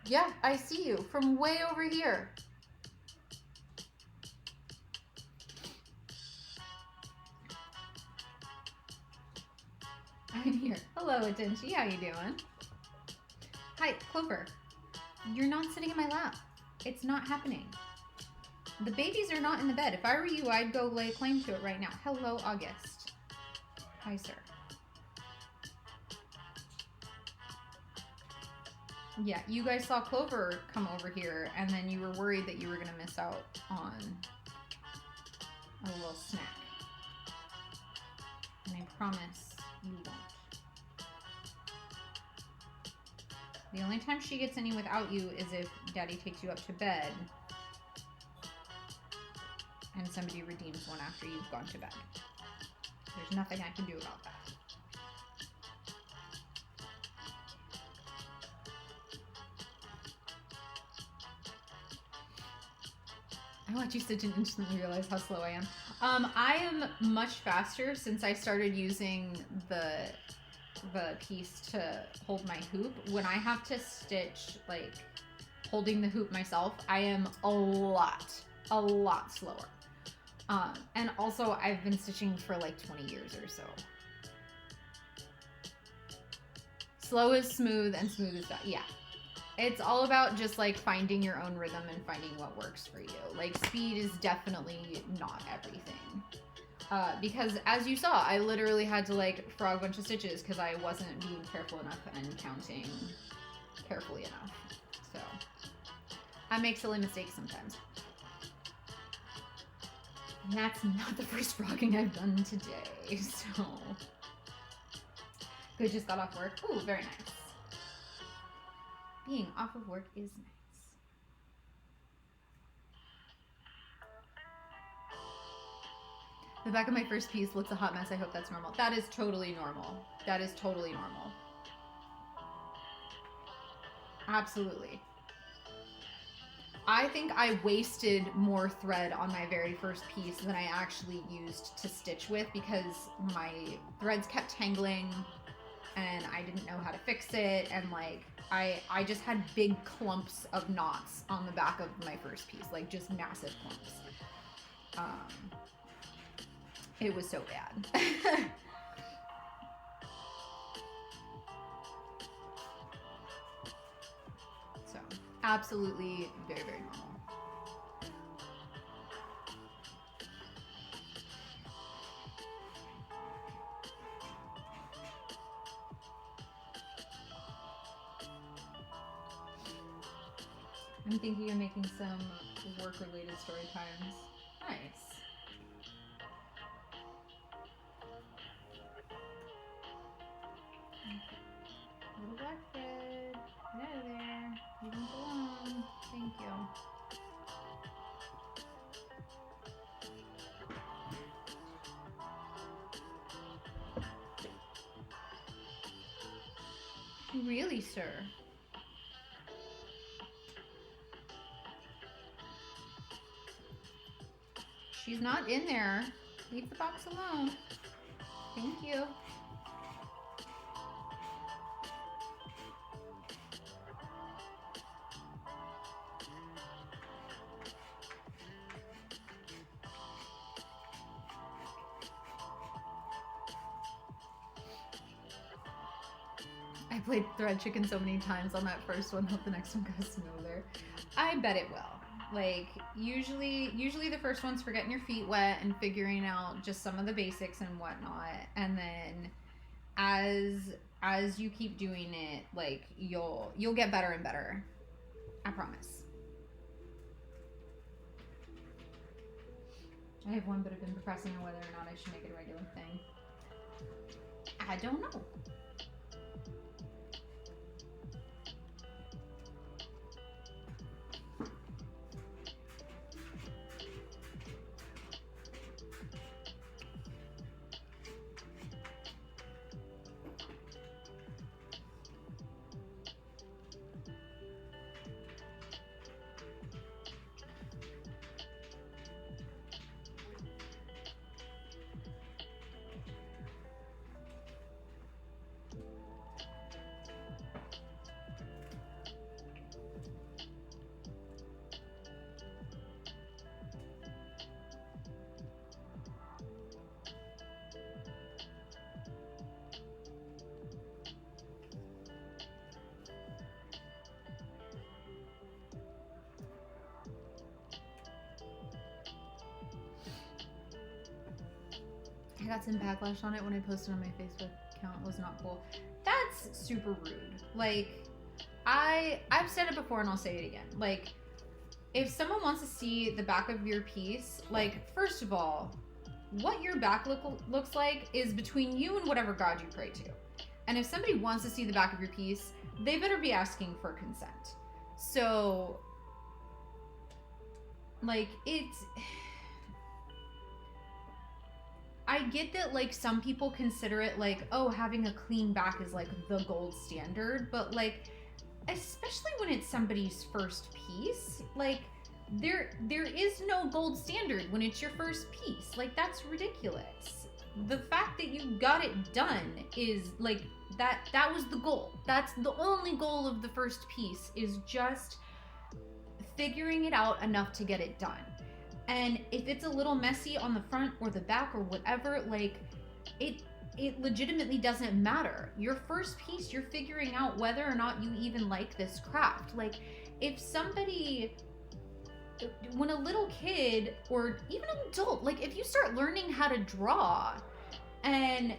Yeah, I see you from way over here. I'm here. Hello, Adenchi. How you doing? Hi, Clover. You're not sitting in my lap. It's not happening. The babies are not in the bed. If I were you, I'd go lay claim to it right now. Hello, August. Hi, sir. Yeah, you guys saw Clover come over here, and then you were worried that you were going to miss out on a little snack. And I promise you won't. The only time she gets any without you is if Daddy takes you up to bed and somebody redeems one after you've gone to bed. There's nothing I can do about that. I watch you stitch and instantly realize how slow I am. I am much faster since I started using the piece to hold my hoop. When I have to stitch, like, holding the hoop myself, I am a lot slower. And also, I've been stitching for like 20 years or so. Slow is smooth and smooth is that. Yeah. It's all about just like finding your own rhythm and finding what works for you. Like, speed is definitely not everything. Because as you saw, I literally had to like frog a bunch of stitches because I wasn't being careful enough and counting carefully enough. So I make silly mistakes sometimes. And that's not the first frogging I've done today, so. Good, just got off work. Ooh, very nice. Being off of work is nice. The back of my first piece looks a hot mess. I hope that's normal. That is totally normal. That is totally normal. Absolutely. I think I wasted more thread on my very first piece than I actually used to stitch with because my threads kept tangling and I didn't know how to fix it, and like I just had big clumps of knots on the back of my first piece, like just massive clumps. It was so bad. So absolutely very, very normal. I'm thinking of making some work-related story times. Nice. Little black thread. Get out of there. You don't belong. Thank you. Really, sir? She's not in there. Leave the box alone. Thank you. I played Thread Chicken so many times on that first one. Hope the next one goes smoother. I bet it will. Like, usually the first one's for getting your feet wet and figuring out just some of the basics and whatnot. And then as you keep doing it, like, you'll get better and better. I promise. I have one, but I've been procrastinating on whether or not I should make it a regular thing. I don't know. I got some backlash on it when I posted on my Facebook account. It was not cool. That's super rude. Like, I've said it before and I'll say it again. Like, if someone wants to see the back of your piece, like, first of all, what your back looks like is between you and whatever God you pray to. And if somebody wants to see the back of your piece, they better be asking for consent. So, like, I get that, like, some people consider it like, oh, having a clean back is like the gold standard, but like, especially when it's somebody's first piece, like, there is no gold standard when it's your first piece. Like, that's ridiculous. The fact that you got it done is like, that was the goal. That's the only goal of the first piece, is just figuring it out enough to get it done. And if it's a little messy on the front or the back or whatever, like, it legitimately doesn't matter. Your first piece, you're figuring out whether or not you even like this craft. Like, if somebody, when a little kid or even an adult, like, if you start learning how to draw and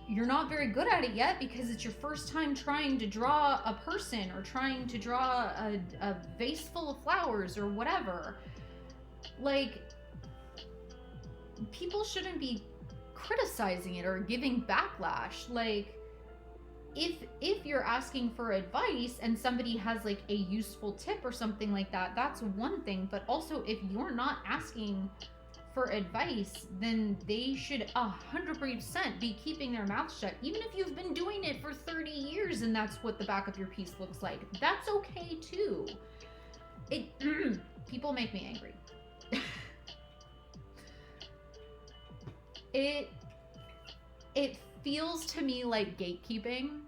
you're not very good at it yet because it's your first time trying to draw a person or trying to draw a vase full of flowers or whatever, like, people shouldn't be criticizing it or giving backlash. Like, if you're asking for advice and somebody has like a useful tip or something like that, that's one thing. But also, if you're not asking for advice, then they should 100% be keeping their mouth shut. Even if you've been doing it for 30 years and that's what the back of your piece looks like, that's okay too. People make me angry. It feels to me like gatekeeping.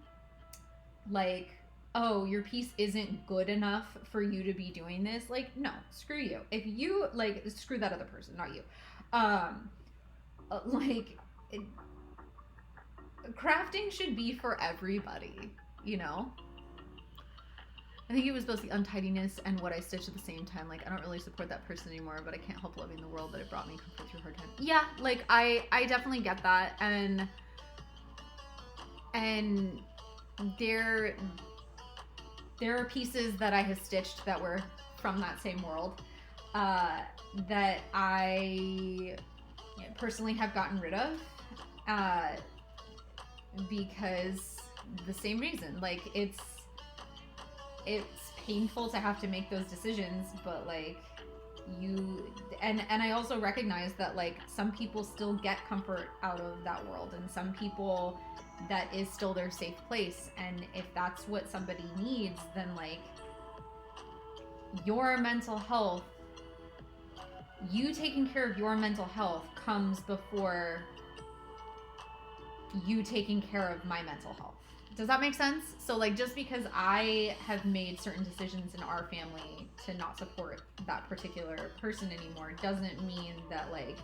Like, oh, your piece isn't good enough for you to be doing this. Like, no, screw you. If you, like, screw that other person, not you. Crafting should be for everybody, you know? I think it was both the untidiness and what I stitched at the same time. Like, I don't really support that person anymore, but I can't help loving the world that it brought me comfort through hard time. Yeah, like, I definitely get that. And there are pieces that I have stitched that were from that same world that I personally have gotten rid of because the same reason. Like, it's painful to have to make those decisions, but like and I also recognize that like some people still get comfort out of that world, and some people that is still their safe place. And if that's what somebody needs, then like your mental health, you taking care of your mental health comes before you taking care of my mental health. Does that make sense? So like, just because I have made certain decisions in our family to not support that particular person anymore doesn't mean that like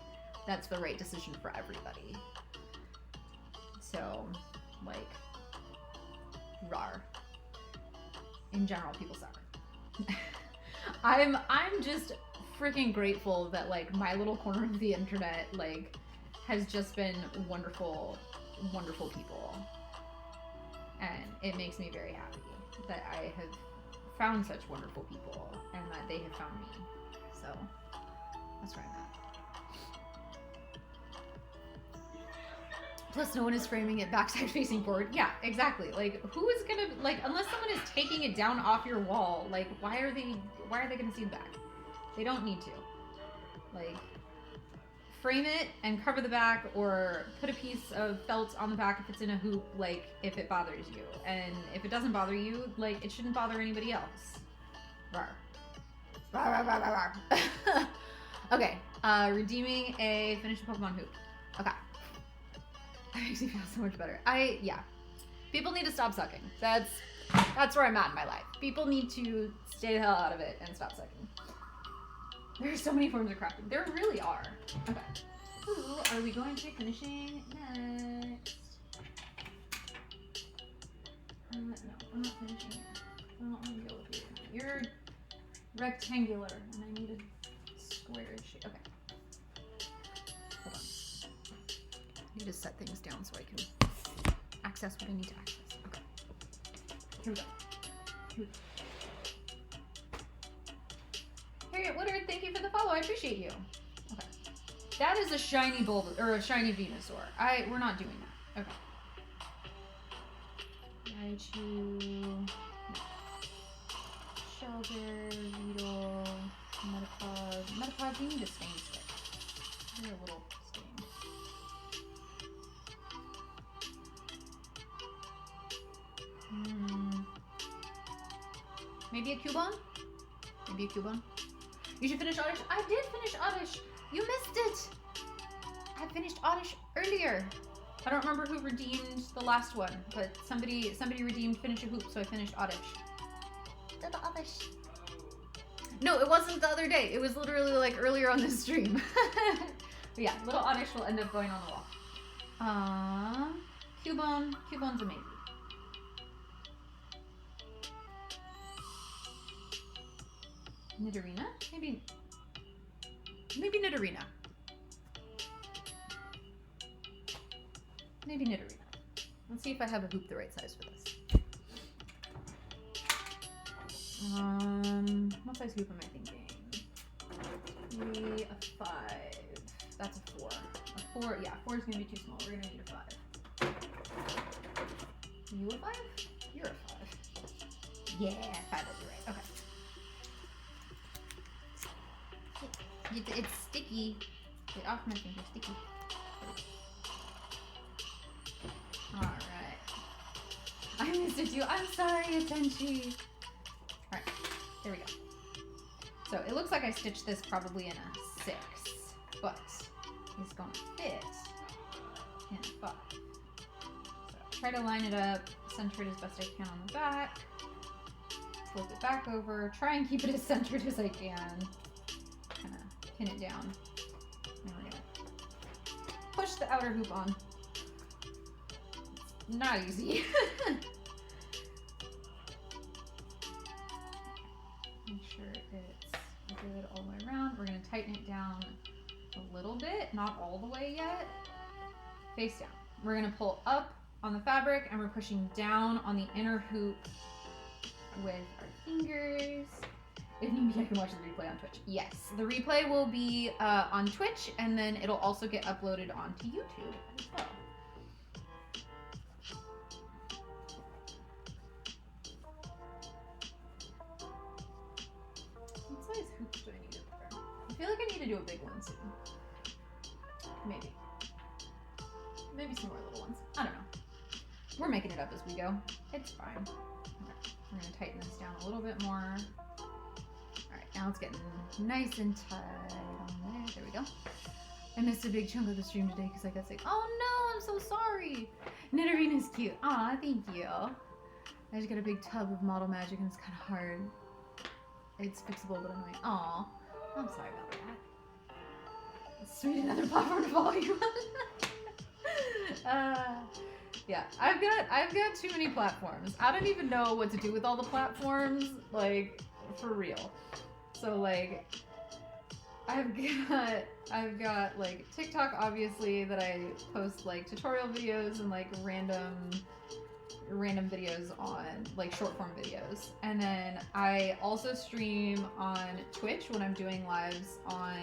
that's the right decision for everybody. So like, rawr. In general, people suffer. I'm just freaking grateful that like my little corner of the internet like has just been wonderful people. And it makes me very happy that I have found such wonderful people and that they have found me. So that's where I'm at. Plus, no one is framing it backside facing forward. Yeah, exactly. Like, who is gonna, like, unless someone is taking it down off your wall, like, why are they gonna see the back? They don't need to. Like, frame it and cover the back, or put a piece of felt on the back if it's in a hoop, like, if it bothers you. And if it doesn't bother you, like, it shouldn't bother anybody else. Rawr. Rawr, rawr, rawr, rawr. Okay, redeeming a finished Pokemon hoop. Okay. That makes me feel so much better. Yeah. People need to stop sucking. That's where I'm at in my life. People need to stay the hell out of it and stop sucking. There are so many forms of crafting. There really are. Okay. Who are we going to be finishing next? No, I'm not finishing it. I don't want to go with you. You're rectangular, and I need a square shape. Okay. Hold on. I need to set things down so I can access what I need to access. Okay. Here we go. Harriet Woodard, thank you for the follow. I appreciate you. Okay. That is a shiny bulb or a shiny Venusaur. We're not doing that. Okay. Raichu, Shelter, Weedle, Metapod, you need a stain stick. You're a little stain. Maybe a Cubone? Maybe a Cubone? You should finish Oddish. I did finish Oddish. You missed it. I finished Oddish earlier. I don't remember who redeemed the last one, but somebody redeemed Finish a Hoop, so I finished Oddish. Little Oddish. No, it wasn't the other day. It was literally like earlier on this stream. But yeah, Little Oddish will end up going on the wall. Cubone's a maybe. Nidorina? Maybe Nidorina. Maybe Nidorina. Let's see if I have a hoop the right size for this. What size hoop am I thinking? Maybe a 5. That's a 4. A 4, yeah, 4 is gonna be too small. We're gonna need a 5. You a 5? You're a 5. Yeah, 5 will be right. Okay. It's sticky. Get off my finger, sticky. Alright. I missed it too. I'm sorry, Atenchi. Alright, there we go. So it looks like I stitched this probably in a 6, but it's going to fit in a 5. try to line it up, center it as best I can on the back, flip it back over, try and keep it as centered as I can, kind of pin it down. And we're gonna push the outer hoop on. It's not easy. Make sure it's good all the way around. We're gonna tighten it down a little bit, not all the way yet. Face down. We're gonna pull up on the fabric and we're pushing down on the inner hoop with our fingers. If need be, I can watch the replay on Twitch. Yes, the replay will be on Twitch, and then it'll also get uploaded onto YouTube as well. What size hoops do I need up there? I feel like I need to do a big one soon. Maybe. Maybe some more little ones. I don't know. We're making it up as we go. It's fine. Okay. We're going to tighten this down a little bit more. Alright, now it's getting nice and tight on there. There we go. I missed a big chunk of the stream today because I got sick. Oh no, I'm so sorry. Knitterine is cute. Aw, thank you. I just got a big tub of Model Magic and it's kind of hard. It's fixable but annoying. Aw, I'm sorry about that. Sweet, another platform to follow you on. Yeah, I've got too many platforms. I don't even know what to do with all the platforms, like, for real. So like, I've got like TikTok, obviously, that I post like tutorial videos and like random videos on, like short form videos. And then I also stream on Twitch when I'm doing lives on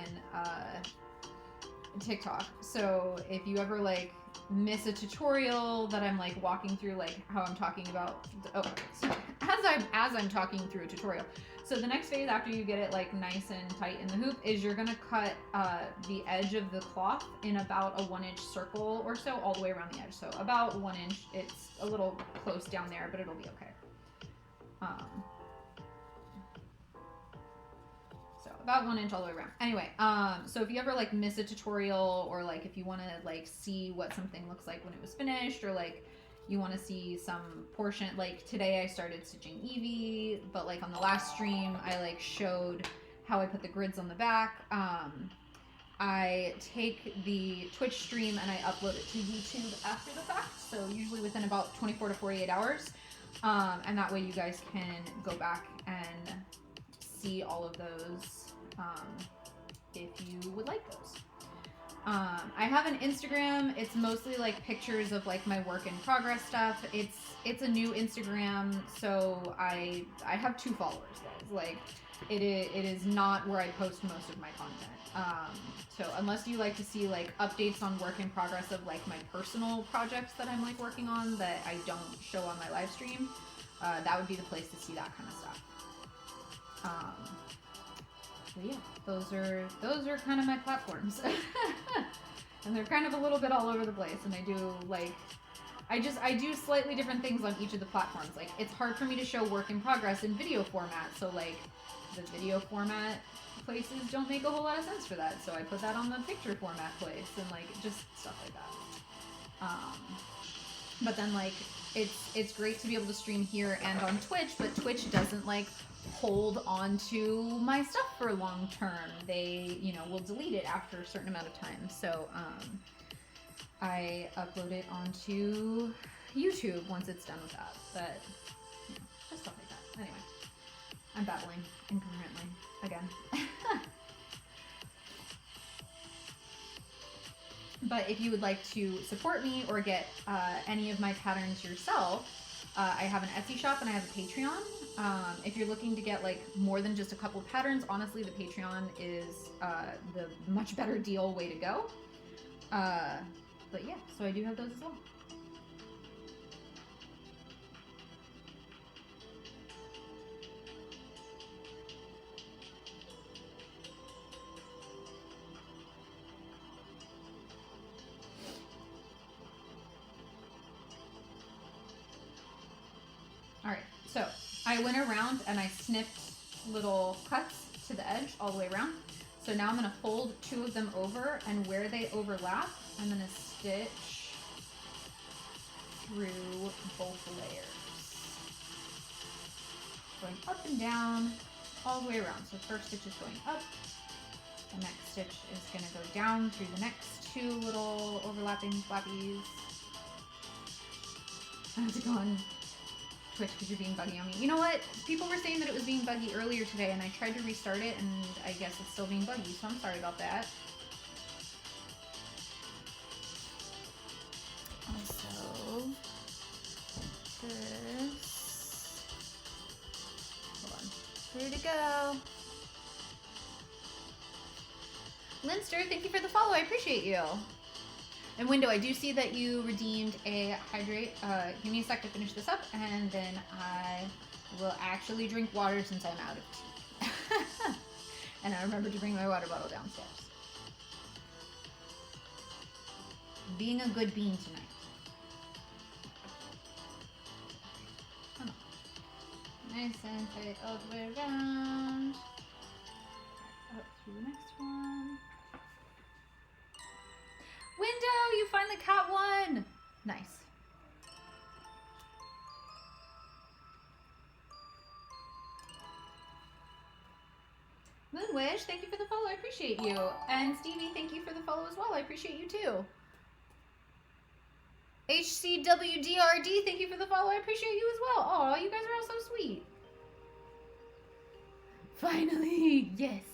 TikTok. So if you ever like miss a tutorial that I'm like walking through, like how I'm talking about, so as I'm talking through a tutorial. So the next phase after you get it like nice and tight in the hoop is you're gonna cut the edge of the cloth in about a 1-inch circle or so all the way around the edge. So about 1 inch. It's a little close down there, but it'll be okay. So about 1 inch all the way around. Anyway, so if you ever like miss a tutorial, or like if you want to like see what something looks like when it was finished, or like you want to see some portion, like today I started stitching Eevee, but like on the last stream I like showed how I put the grids on the back. I take the Twitch stream and I upload it to YouTube after the fact, so usually within about 24 to 48 hours, and that way you guys can go back and see all of those if you would like those. I have an Instagram. It's mostly like pictures of like my work in progress stuff. It's a new Instagram, so I have 2 followers, guys. Like it is not where I post most of my content. So unless you like to see like updates on work in progress of like my personal projects that I'm like working on that I don't show on my live stream, that would be the place to see that kind of stuff. But yeah, those are kind of my platforms. And they're kind of a little bit all over the place, and I do like I do slightly different things on each of the platforms. Like it's hard for me to show work in progress in video format, so like the video format places don't make a whole lot of sense for that, so I put that on the picture format place, and like just stuff like that. But then like it's great to be able to stream here and on Twitch, but Twitch doesn't like hold on to my stuff for long term. They, you know, will delete it after a certain amount of time. So I upload it onto YouTube once it's done with that. But you know, just stuff like that. Anyway, I'm babbling incoherently again. But if you would like to support me or get any of my patterns yourself, I have an Etsy shop and I have a Patreon. If you're looking to get like more than just a couple of patterns, honestly, the Patreon is the much better deal way to go. But yeah, so I do have those as well. Alright, so I went around and I snipped little cuts to the edge all the way around. So now I'm going to fold 2 of them over, and where they overlap, I'm going to stitch through both layers. Going up and down all the way around. So first stitch is going up. The next stitch is going to go down through the next two little overlapping flappies. I have to go on Twitch because you're being buggy on me. You know what? People were saying that it was being buggy earlier today, and I tried to restart it, and I guess it's still being buggy, so I'm sorry about that. Also, this. Hold on. Here to go. Linster, thank you for the follow. I appreciate you. And Window, I do see that you redeemed a hydrate. Give me a sec to finish this up, and then I will actually drink water since I'm out of tea. And I remember to bring my water bottle downstairs. Being a good bean tonight. Come on. Nice and tight all the way around. Up through the next one. Window, you finally caught one. Nice. Moonwish, thank you for the follow. I appreciate you. And Stevie, thank you for the follow as well. I appreciate you too. HCWDRD, thank you for the follow. I appreciate you as well. Oh, you guys are all so sweet. Finally, yes.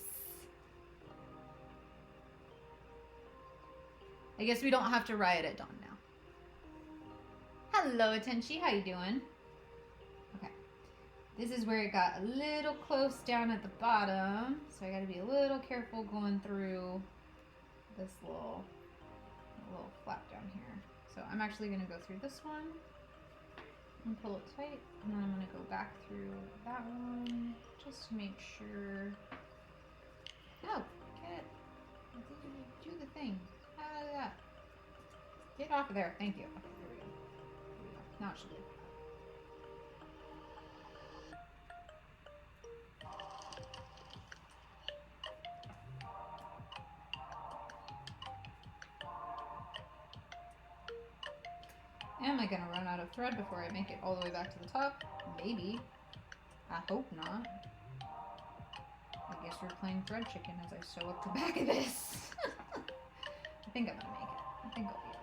I guess we don't have to riot at dawn now. Hello, Atenchi. How you doing? Okay. This is where it got a little close down at the bottom. So I got to be a little careful going through this little flap down here. So I'm actually going to go through this one and pull it tight. And then I'm going to go back through that one just to make sure. No, get it. Do the thing. How did that? Get off of there. Thank you. Okay, there we go. There we go. Now it should be. Am I gonna run out of thread before I make it all the way back to the top? Maybe. I hope not. I guess we're playing thread chicken as I sew up the back of this. I think I'm gonna make it. I think I'll be okay.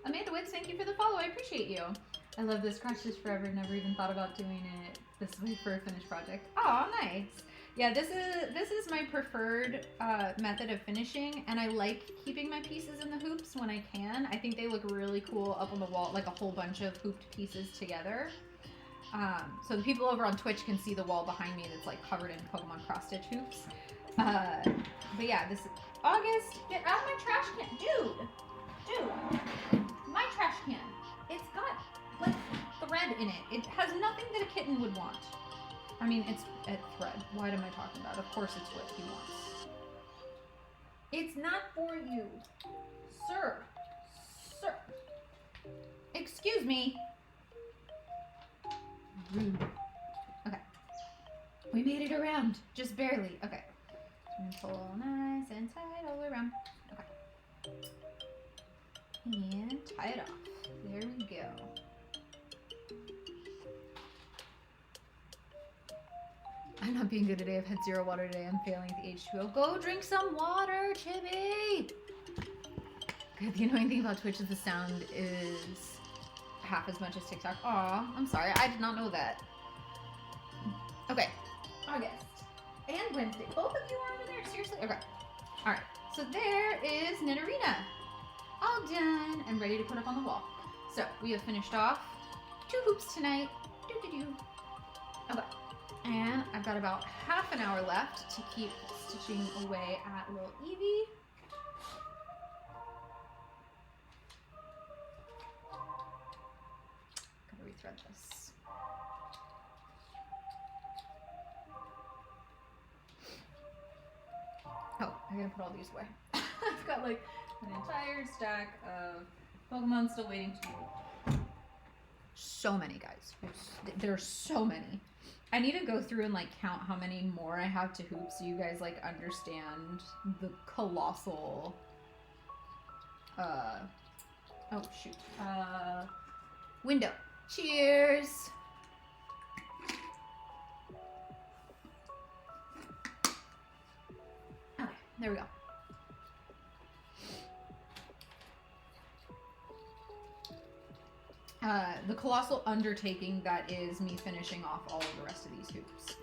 Amanda Woods, thank you for the follow. I appreciate you. I love this. Crunch this forever. Never even thought about doing it this way for a finished project. Oh, nice. Yeah, this is my preferred method of finishing, and I like keeping my pieces in the hoops when I can. I think they look really cool up on the wall, like a whole bunch of hooped pieces together. So the people over on Twitch can see the wall behind me that's like covered in Pokemon cross-stitch hoops. But yeah, this is August. Get out of my trash can, dude. My trash can. It's got like thread in it. It has nothing that a kitten would want. I mean, it's a thread. What am I talking about? Of course it's what he wants. It's not for you. Sir. Sir. Excuse me. Rude. Okay. We made it around. Just barely. Okay. And pull nice and tight all the way around. Okay. And tie it off. There we go. I'm not being good today. I've had 0 water today. I'm failing at the H2O. Go drink some water, Chibi! The annoying thing about Twitch is the sound is half as much as TikTok. Aw, I'm sorry. I did not know that. Okay. August. And Wednesday. Both of you are over there? Seriously? Okay. Alright. So there is Nidorina. All done and ready to put up on the wall. So we have finished off 2 hoops tonight. Doo-doo-doo. Okay. And I've got about half an hour left to keep stitching away at little Eevee. Gotta rethread this. Oh, I gotta put all these away. I've got like an entire stack of Pokemon still waiting to be. So many, guys. There's so many. I need to go through and like count how many more I have to hoop so you guys like understand the colossal oh shoot. Window. Cheers. Okay, there we go. The colossal undertaking that is me finishing off all of the rest of these hoops.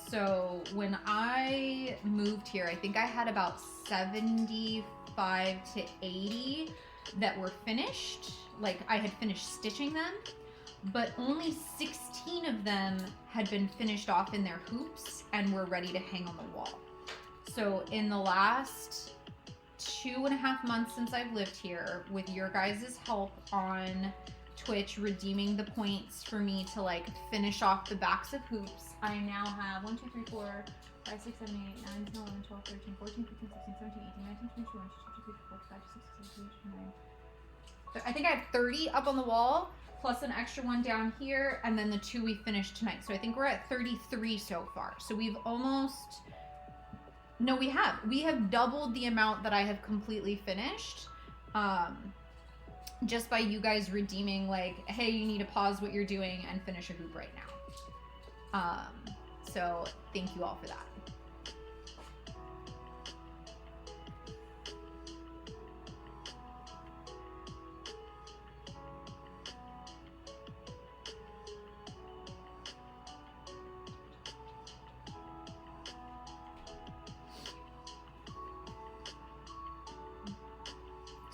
So when I moved here, I think I had about 75 to 80 that were finished. Like I had finished stitching them, but only 16 of them had been finished off in their hoops and were ready to hang on the wall. So in the last 2.5 months since I've lived here, with your guys' help on Twitch, redeeming the points for me to like finish off the backs of hoops, I now have 1, 2, 3, 4, 5, 6, 7, 8, 9, 10, 11, 12, 13, 14, 15, 16, 17, 18, 19, 20, 21, 22, 23, 24, 25, 26, 27, 28, 29. I think I have 30 up on the wall, plus an extra one down here, and then the 2 we finished tonight. So I think we're at 33 so far. So we've almost... No, we have. We have doubled the amount that I have completely finished. Just by you guys redeeming, like, hey, you need to pause what you're doing and finish a hoop right now. So thank you all for that.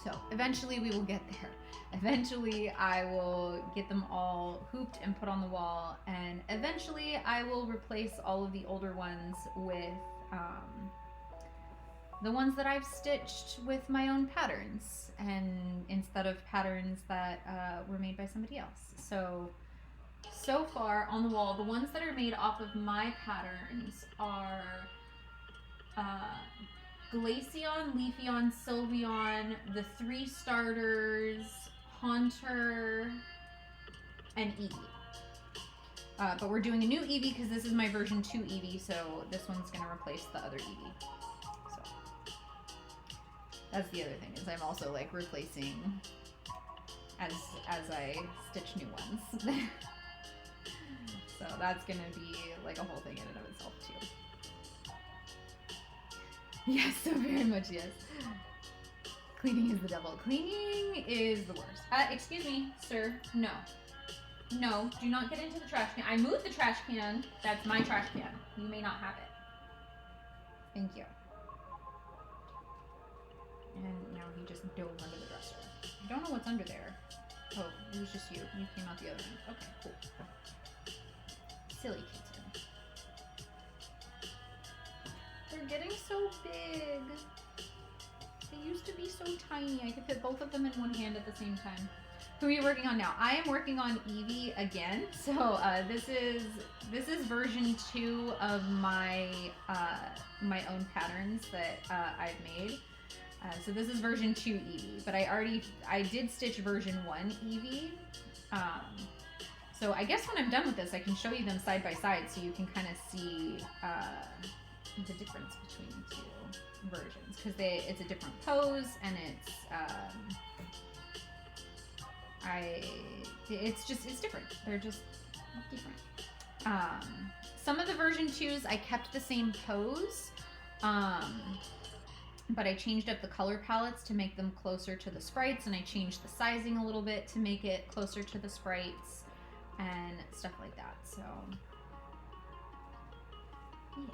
So eventually we will get there. Eventually I will get them all hooped and put on the wall, and eventually I will replace all of the older ones with the ones that I've stitched with my own patterns, and instead of patterns that were made by somebody else. So far on the wall, the ones that are made off of my patterns are Glaceon, Leafeon, Sylveon, the 3 starters, Haunter, and Eevee. But we're doing a new Eevee because this is my version 2 Eevee, so this one's going to replace the other Eevee. So that's the other thing, is I'm also like replacing as I stitch new ones. So that's going to be like a whole thing in and of itself too. Yes, so very much yes. Cleaning is the devil. Cleaning is the worst. Excuse me, sir. No. No, do not get into the trash can. I moved the trash can. That's my trash can. You may not have it. Thank you. And now he just dove under the dresser. I don't know what's under there. Oh, it was just you. You came out the other end. Okay, cool. Silly kitten. They're getting so big. They used to be so tiny. I could fit both of them in one hand at the same time. Who are you working on now? I am working on Eevee again. So this is version 2 of my my own patterns that I've made. So this is version 2 Eevee, but I did stitch version 1 Eevee. So I guess when I'm done with this, I can show you them side by side so you can kind of see the difference between the 2 versions, because it's a different pose, and it's different. They're just different. Some of the version 2s I kept the same pose, but I changed up the color palettes to make them closer to the sprites, and I changed the sizing a little bit to make it closer to the sprites and stuff like that. So yeah.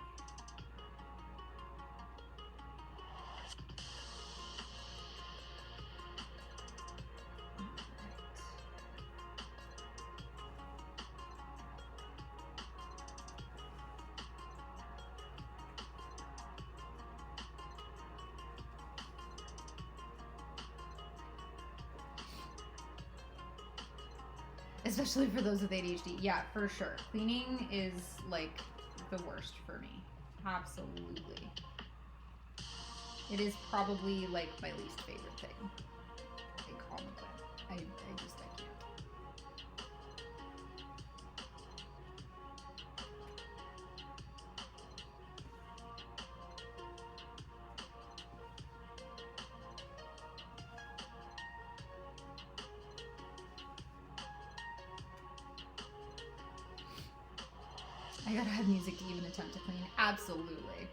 Especially for those with ADHD. Yeah, for sure. Cleaning is like the worst for me. Absolutely. It is probably like my least favorite thing. I can't. I gotta have music to even attempt to clean. Absolutely.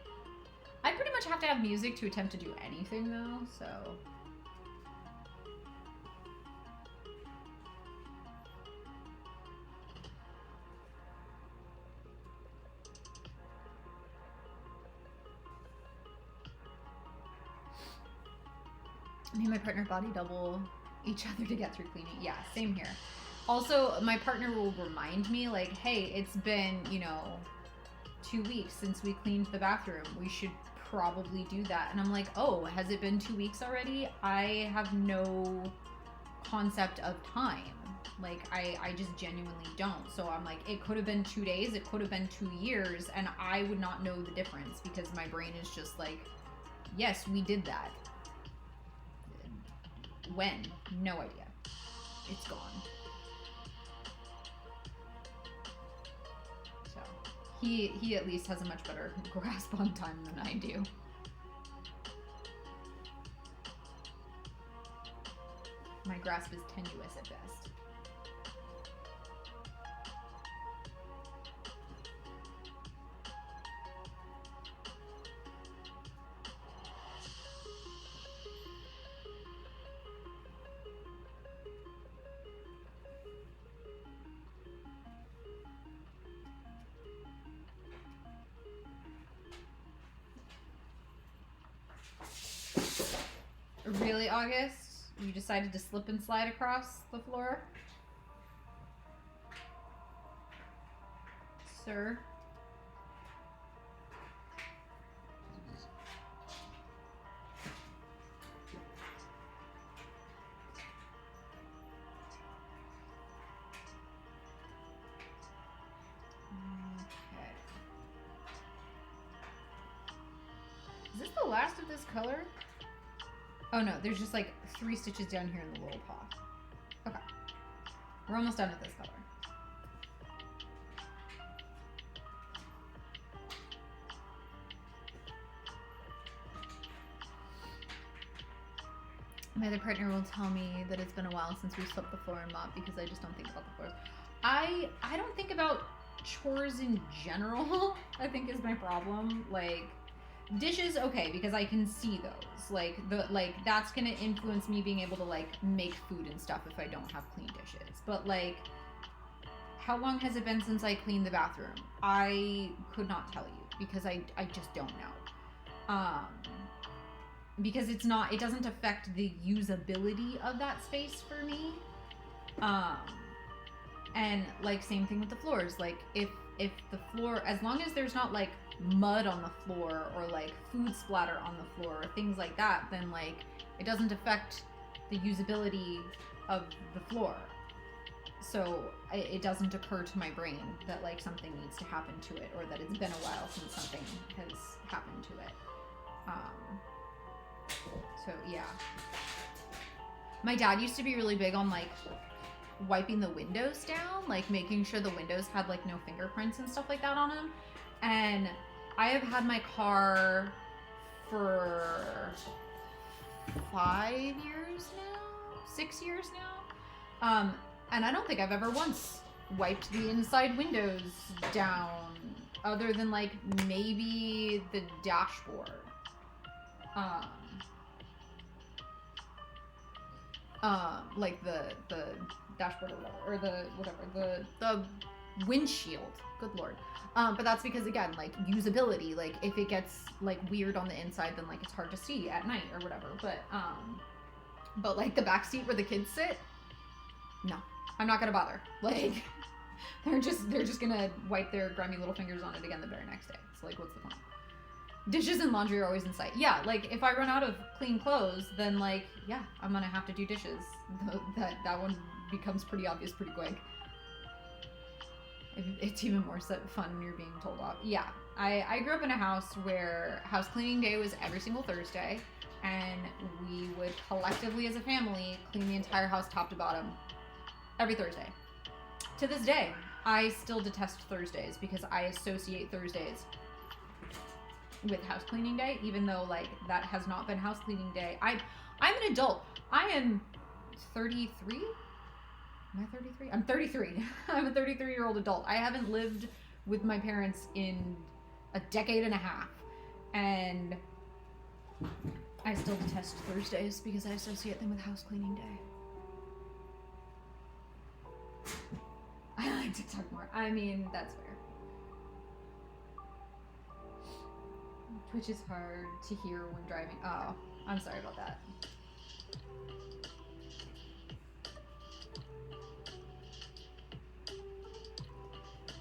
I pretty much have to have music to attempt to do anything though, so. Me and my partner body double each other to get through cleaning. Yeah, same here. Also, my partner will remind me, like, hey, it's been, 2 weeks since we cleaned the bathroom. We should probably do that. And I'm like, oh, has it been 2 weeks already? I have no concept of time. Like, I just genuinely don't. So I'm like, it could have been 2 days, it could have been 2 years, and I would not know the difference because my brain is just like, yes, we did that. When? No idea. It's gone. So he at least has a much better grasp on time than I do. My grasp is tenuous at best. Really, August? You decided to slip and slide across the floor? Sir? Okay. Is this the last of this color? Oh no, there's just like 3 stitches down here in the little paw. Okay. We're almost done with this color. My other partner will tell me that it's been a while since we swept the floor and mopped because I just don't think about the floors. I don't think about chores in general, I think is my problem. Like, dishes, okay, because I can see those. Like that's gonna influence me being able to like make food and stuff if I don't have clean dishes. But like, how long has it been since I cleaned the bathroom? I could not tell you because I just don't know. Because it doesn't affect the usability of that space for me. And like same thing with the floors. Like if the floor, as long as there's not like mud on the floor or like food splatter on the floor or things like that, then like it doesn't affect the usability of the floor. So it doesn't occur to my brain that like something needs to happen to it or that it's been a while since something has happened to it. So yeah. My dad used to be really big on like wiping the windows down, like making sure the windows had like no fingerprints and stuff like that on them. And I have had my car for 5 years now, 6 years now. And I don't think I've ever once wiped the inside windows down other than like maybe the dashboard. Like the dashboard or whatever, the windshield. Good Lord. But that's because again, like usability, like if it gets like weird on the inside, then like it's hard to see at night or whatever. But like the back seat where the kids sit, no, I'm not gonna bother. Like they're just gonna wipe their grimy little fingers on it again the very next day. So like, what's the point? Dishes and laundry are always in sight. Yeah, like if I run out of clean clothes, then like, yeah, I'm gonna have to do dishes. That one becomes pretty obvious pretty quick. It's even more fun when you're being told off. Yeah, I grew up in a house where house cleaning day was every single Thursday, and we would collectively as a family clean the entire house top to bottom every Thursday. To this day, I still detest Thursdays because I associate Thursdays with house cleaning day, even though like that has not been house cleaning day. I'm an adult. I am 33. Am I 33? I'm 33. I'm a 33-year-old adult. I haven't lived with my parents in a decade and a half, and I still detest Thursdays because I associate them with house cleaning day. I like TikTok more. I mean, that's fair. Twitch is hard to hear when driving. Oh, I'm sorry about that.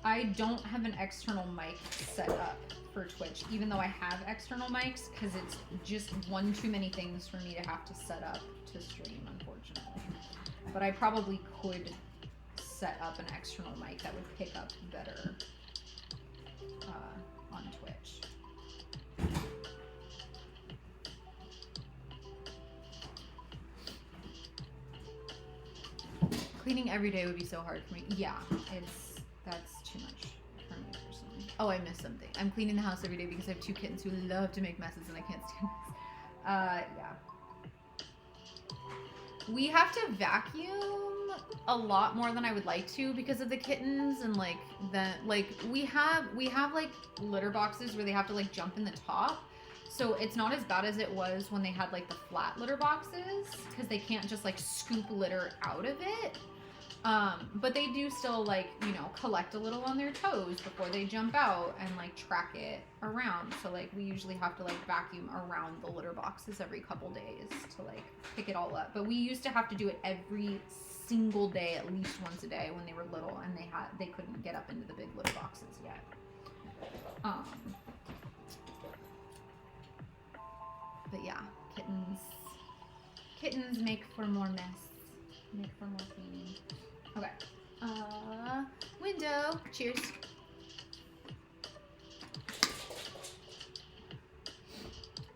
I don't have an external mic set up for Twitch, even though I have external mics, because it's just one too many things for me to have to set up to stream, unfortunately. But I probably could set up an external mic that would pick up better on Twitch. Cleaning every day would be so hard for me. Yeah, that's too much for me personally. Oh, I missed something. I'm cleaning the house every day because I have 2 kittens who love to make messes and I can't stand this. Yeah. We have to vacuum a lot more than I would like to because of the kittens, and like we have like litter boxes where they have to like jump in the top. So it's not as bad as it was when they had like the flat litter boxes, because they can't just like scoop litter out of it. But they do still, like, you know, collect a little on their toes before they jump out and like track it around. So like we usually have to like vacuum around the litter boxes every couple days to like pick it all up. But we used to have to do it every single day, at least once a day when they were little, and they couldn't get up into the big litter boxes yet. But yeah, kittens make for more mess, make for more cleaning. Okay. Window. Cheers.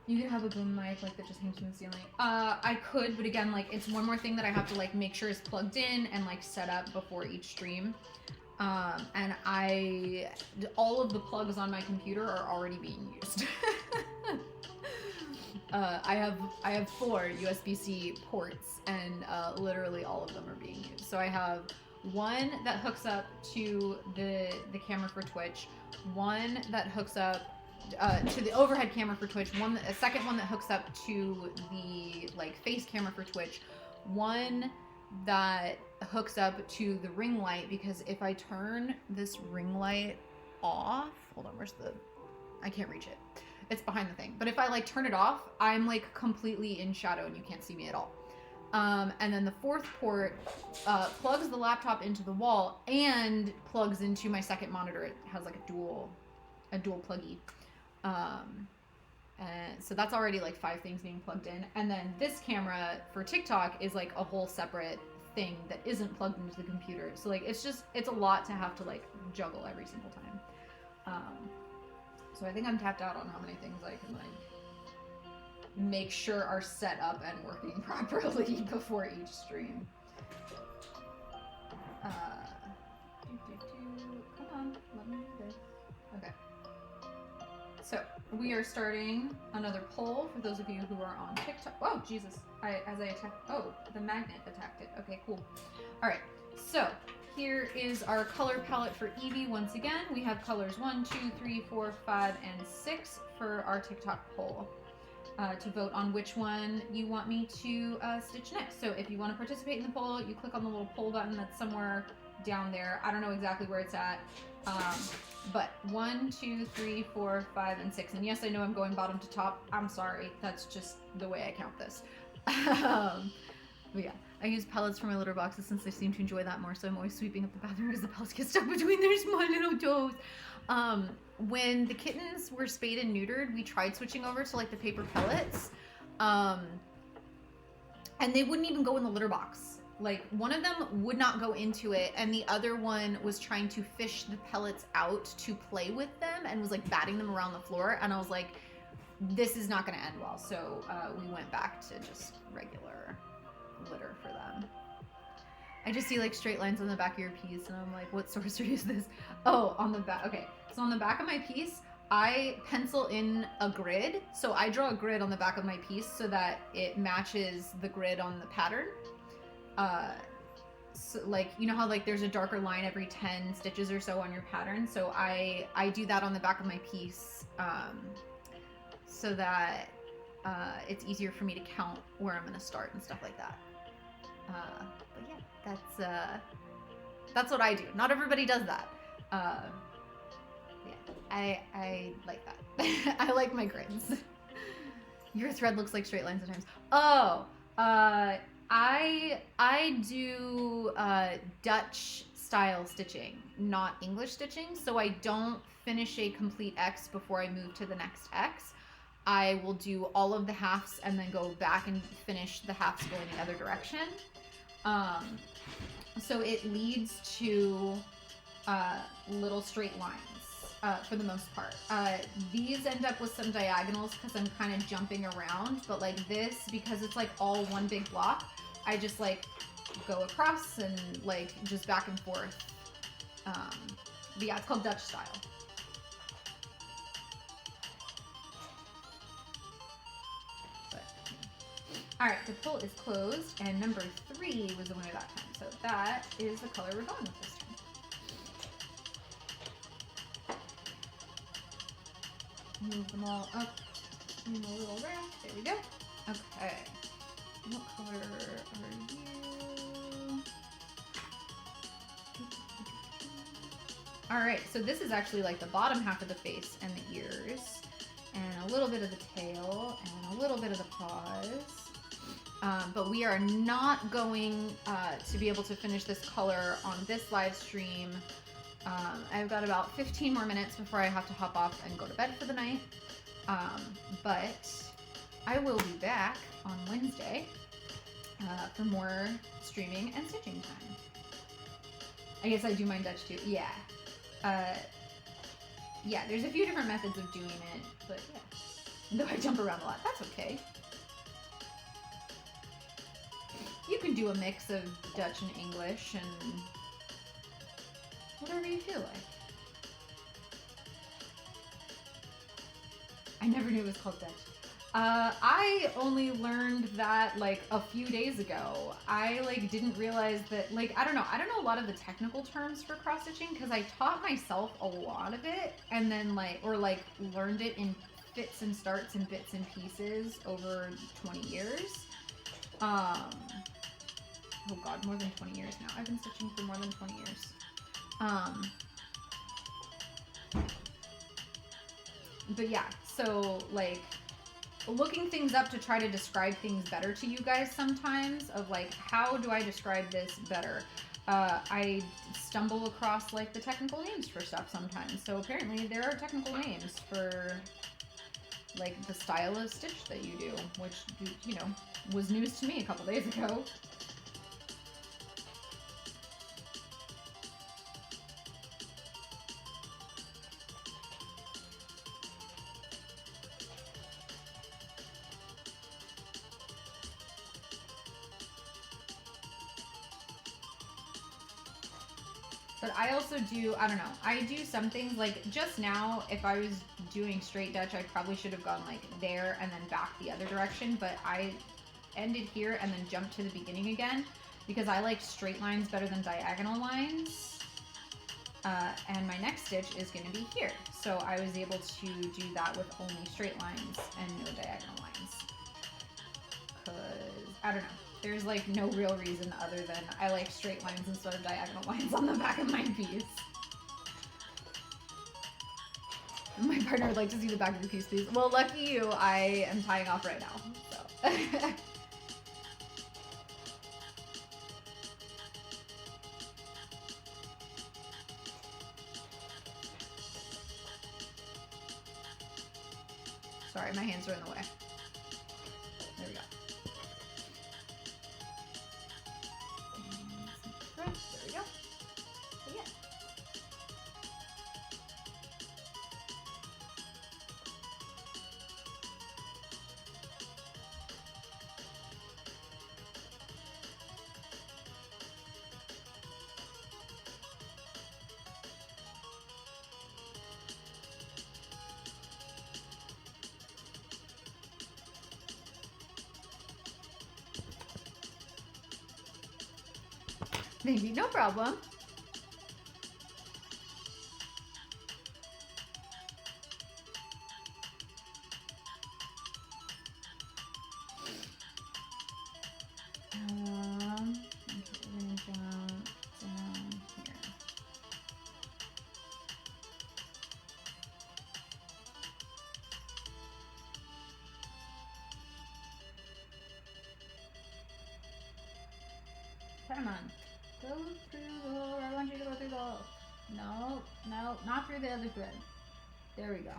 You could have a boom mic like that just hangs from the ceiling. I could, but again, like it's one more thing that I have to like make sure is plugged in and like set up before each stream. And all of the plugs on my computer are already being used. I have 4 USB-C ports, and literally all of them are being used. So I have one that hooks up to the camera for Twitch, one that hooks up to the overhead camera for Twitch, a second one that hooks up to the like face camera for Twitch, one that hooks up to the ring light, because if I turn this ring light off, hold on, I can't reach it. It's behind the thing. But if I like turn it off, I'm like completely in shadow and you can't see me at all. And then the 4th port plugs the laptop into the wall and plugs into my second monitor. It has like a dual pluggy. And so that's already like 5 things being plugged in. And then this camera for TikTok is like a whole separate thing that isn't plugged into the computer. So like it's a lot to have to like juggle every single time. So I think I'm tapped out on how many things I can like make sure are set up and working properly before each stream. Come on, let me do this. Okay. So we are starting another poll for those of you who are on TikTok. Oh, Jesus. The magnet attacked it. Okay, cool. All right. So here is our color palette for Eevee. Once again, we have colors 1, 2, 3, 4, 5, and 6 for our TikTok poll to vote on which one you want me to stitch next. So if you want to participate in the poll, you click on the little poll button that's somewhere down there. I don't know exactly where it's at. But 1, 2, 3, 4, 5, and 6. And yes, I know I'm going bottom to top. I'm sorry. That's just the way I count this. But yeah, I use pellets for my litter boxes since they seem to enjoy that more. So I'm always sweeping up the bathroom because the pellets get stuck between their small little toes. When the kittens were spayed and neutered, we tried switching over to like the paper pellets. And they wouldn't even go in the litter box. Like one of them would not go into it, and the other one was trying to fish the pellets out to play with them and was like batting them around the floor. And I was like, this is not going to end well. So we went back to just regular litter for them. I just see like straight lines on the back of your piece, and I'm like, what sorcery is this? Oh, on the back. Okay, so on the back of my piece, I pencil in a grid. So I draw a grid on the back of my piece so that it matches the grid on the pattern. so, like, you know how like there's a darker line every 10 stitches or so on your pattern, so I do that on the back of my piece, so that it's easier for me to count where I'm gonna start and stuff like that. But yeah, that's what I do. Not everybody does that. Yeah, I like that. I like my grids. Your thread looks like straight lines sometimes. Oh, I do Dutch style stitching, not English stitching. So I don't finish a complete X before I move to the next X. I will do all of the halves and then go back and finish the halves going the other direction. So it leads to little straight lines for the most part. These end up with some diagonals because I'm kind of jumping around, but like this, because it's like all one big block, I just like go across and like just back and forth. But yeah, it's called Dutch style. All right, the pull is closed, and number 3 was the winner that time. So that is the color we're going with this time. Move them all up in a little round. There we go. Okay. What color are you? All right, so this is actually like the bottom half of the face and the ears, and a little bit of the tail, and a little bit of the paws. But we are not going to be able to finish this color on this live stream. I've got about 15 more minutes before I have to hop off and go to bed for the night. But I will be back on Wednesday for more streaming and stitching time. I guess I do mine Dutch too. Yeah. Yeah, there's a few different methods of doing it, but yeah. Though I jump around a lot, that's okay. You can do a mix of Dutch and English and whatever you feel like. I never knew it was called Dutch. I only learned that like a few days ago. I like didn't realize that, like, I don't know a lot of the technical terms for cross stitching because I taught myself a lot of it and then learned it in fits and starts and bits and pieces over 20 years. Oh god, more than 20 years now. I've been stitching for more than 20 years. But yeah, so like looking things up to try to describe things better to you guys sometimes of like, how do I describe this better? I stumble across like the technical names for stuff sometimes. So apparently there are technical names for like the style of stitch that you do, which, you know, was news to me a couple days ago. But I also do, I don't know, I do some things like just now, if I was doing straight Dutch, I probably should have gone like there and then back the other direction, but I ended here and then jumped to the beginning again because I like straight lines better than diagonal lines. And my next stitch is going to be here. So I was able to do that with only straight lines and no diagonal lines. Because, I don't know. There's like no real reason other than I like straight lines instead of diagonal lines on the back of my piece. My partner would like to see the back of the piece, please. Well, lucky you, I am tying off right now. So. Sorry, my hands are in the way. There we go. There we go. So yeah. Maybe, no problem. Okay, we're gonna jump down here. Come on. Go through the hole. I want you to go through the hole. No, no, not through the other thread. There we go.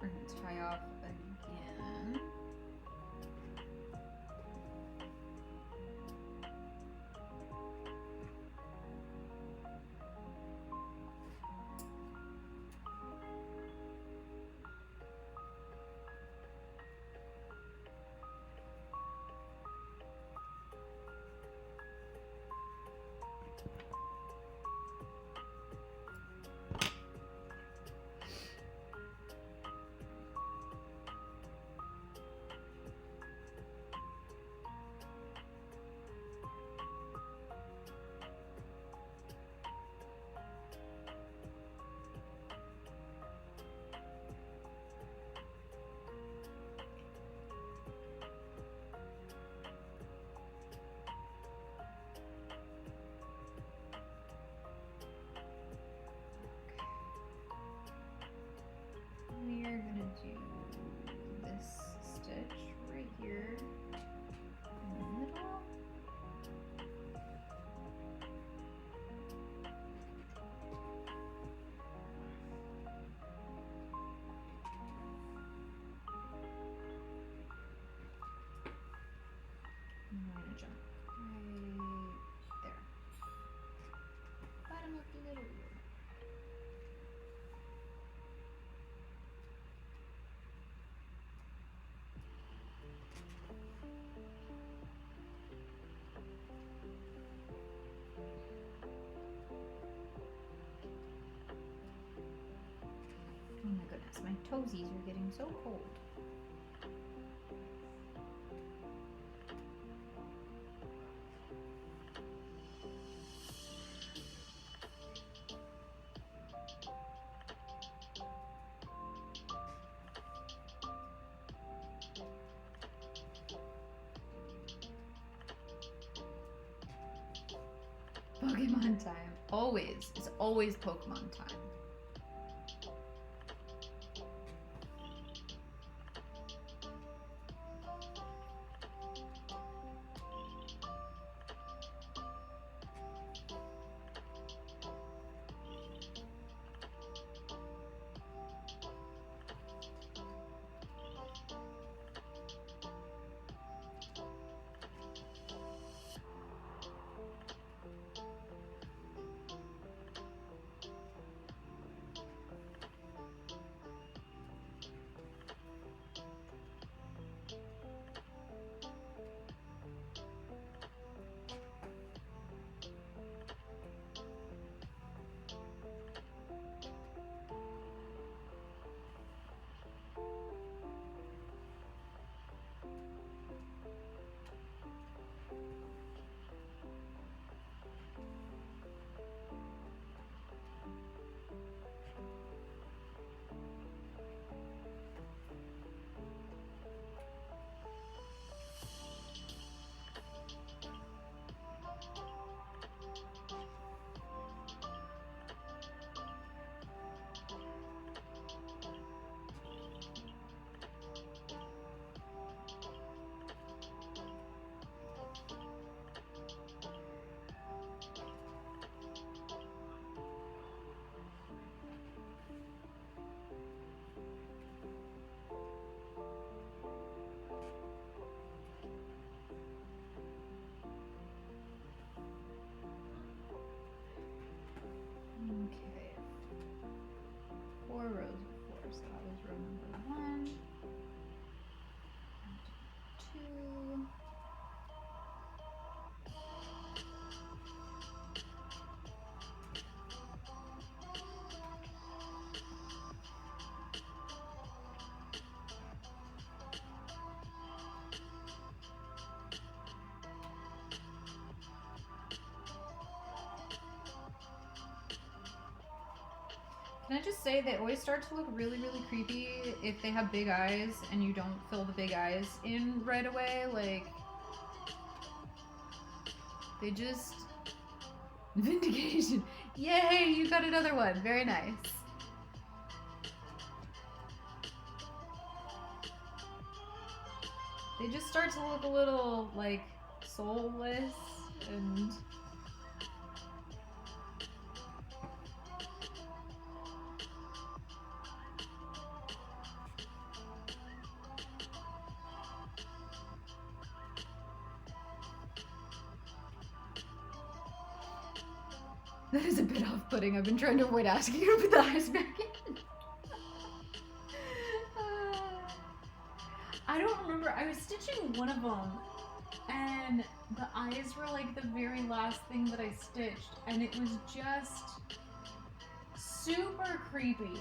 We're gonna tie off again. We are gonna do this stitch right here in the middle. And we're gonna jump right there. Bottom of the little ear. Oh my goodness, my toesies are getting so cold. Pokemon time. Always. It's always Pokemon time. Can I just say they always start to look really, really creepy if they have big eyes and you don't fill the big eyes in right away? Like, they just... Vindication. Yay, you got another one. Very nice. They just start to look a little, like, soulless and... That is a bit off-putting. I've been trying to avoid asking you to put the eyes back in. I don't remember. I was stitching one of them, and the eyes were like the very last thing that I stitched, and it was just super creepy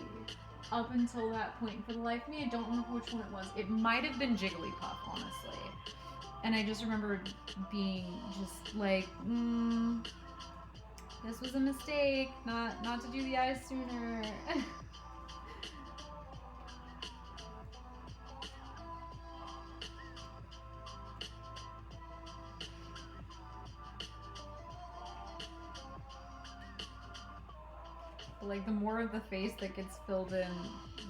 up until that point. For the life of me, I don't remember which one it was. It might have been Jigglypuff, honestly. And I just remember being just like, this was a mistake, not to do the eyes sooner. But like the more of the face that gets filled in,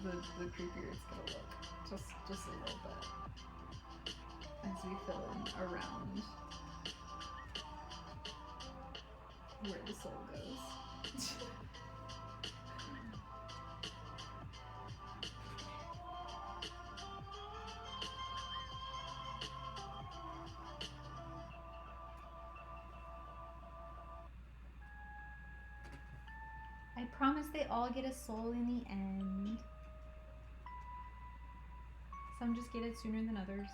the creepier it's gonna look. Just a little bit. As we fill in around where the soul goes. I promise they all get a soul in the end. Some just get it sooner than others.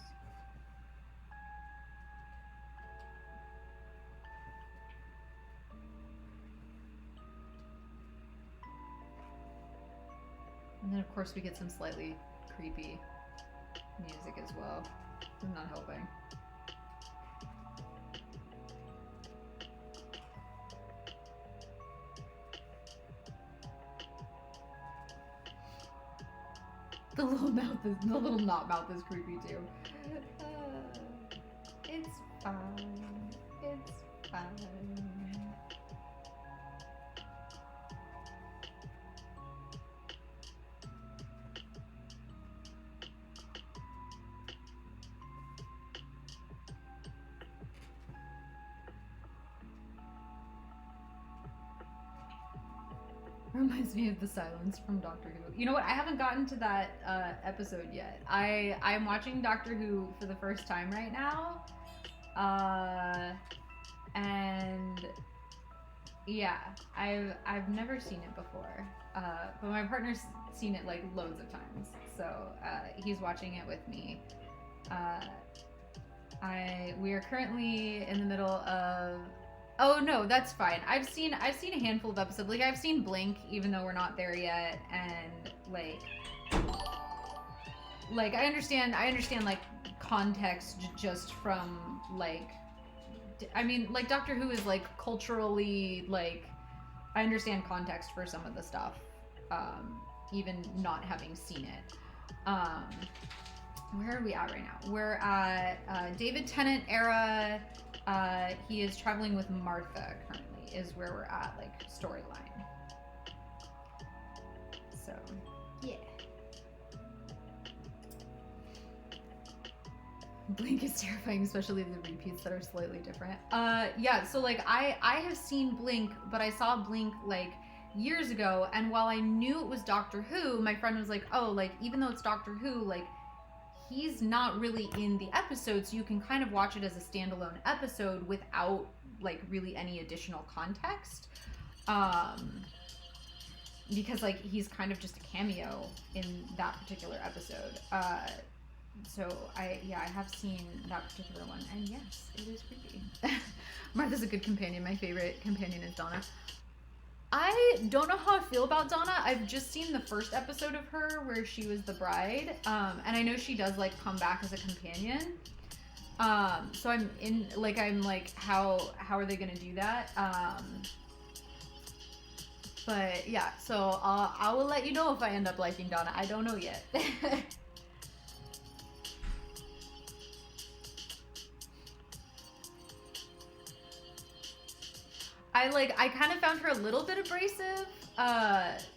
And then of course we get some slightly creepy music as well. I'm not helping. The little knot mouth is creepy too. It's fine. It's fine. Reminds me of the silence from Doctor Who. You know what? I haven't gotten to that episode yet. I'm watching Doctor Who for the first time right now, and yeah, I've never seen it before. But my partner's seen it like loads of times, so he's watching it with me. We are currently in the middle of. Oh no, that's fine. I've seen a handful of episodes. Like I've seen Blink, even though we're not there yet, and like I understand like context just from like, I mean like Doctor Who is like culturally like, I understand context for some of the stuff, even not having seen it. Where are we at right now? We're at David Tennant era. He is traveling with Martha currently, is where we're at, like, storyline. So, yeah. Blink is terrifying, especially the repeats that are slightly different. Yeah, so, like, I have seen Blink, but I saw Blink, like, years ago, and while I knew it was Doctor Who, my friend was like, oh, like, even though it's Doctor Who, like, he's not really in the episode, so you can kind of watch it as a standalone episode without like really any additional context, because like he's kind of just a cameo in that particular episode. So I have seen that particular one, and yes, it is creepy. Martha's a good companion. My favorite companion is Donna. I don't know how I feel about Donna. I've just seen the first episode of her where she was the bride. And I know she does like come back as a companion. So I'm like, how are they gonna do that? But yeah, so I will let you know if I end up liking Donna. I don't know yet. I kind of found her a little bit abrasive,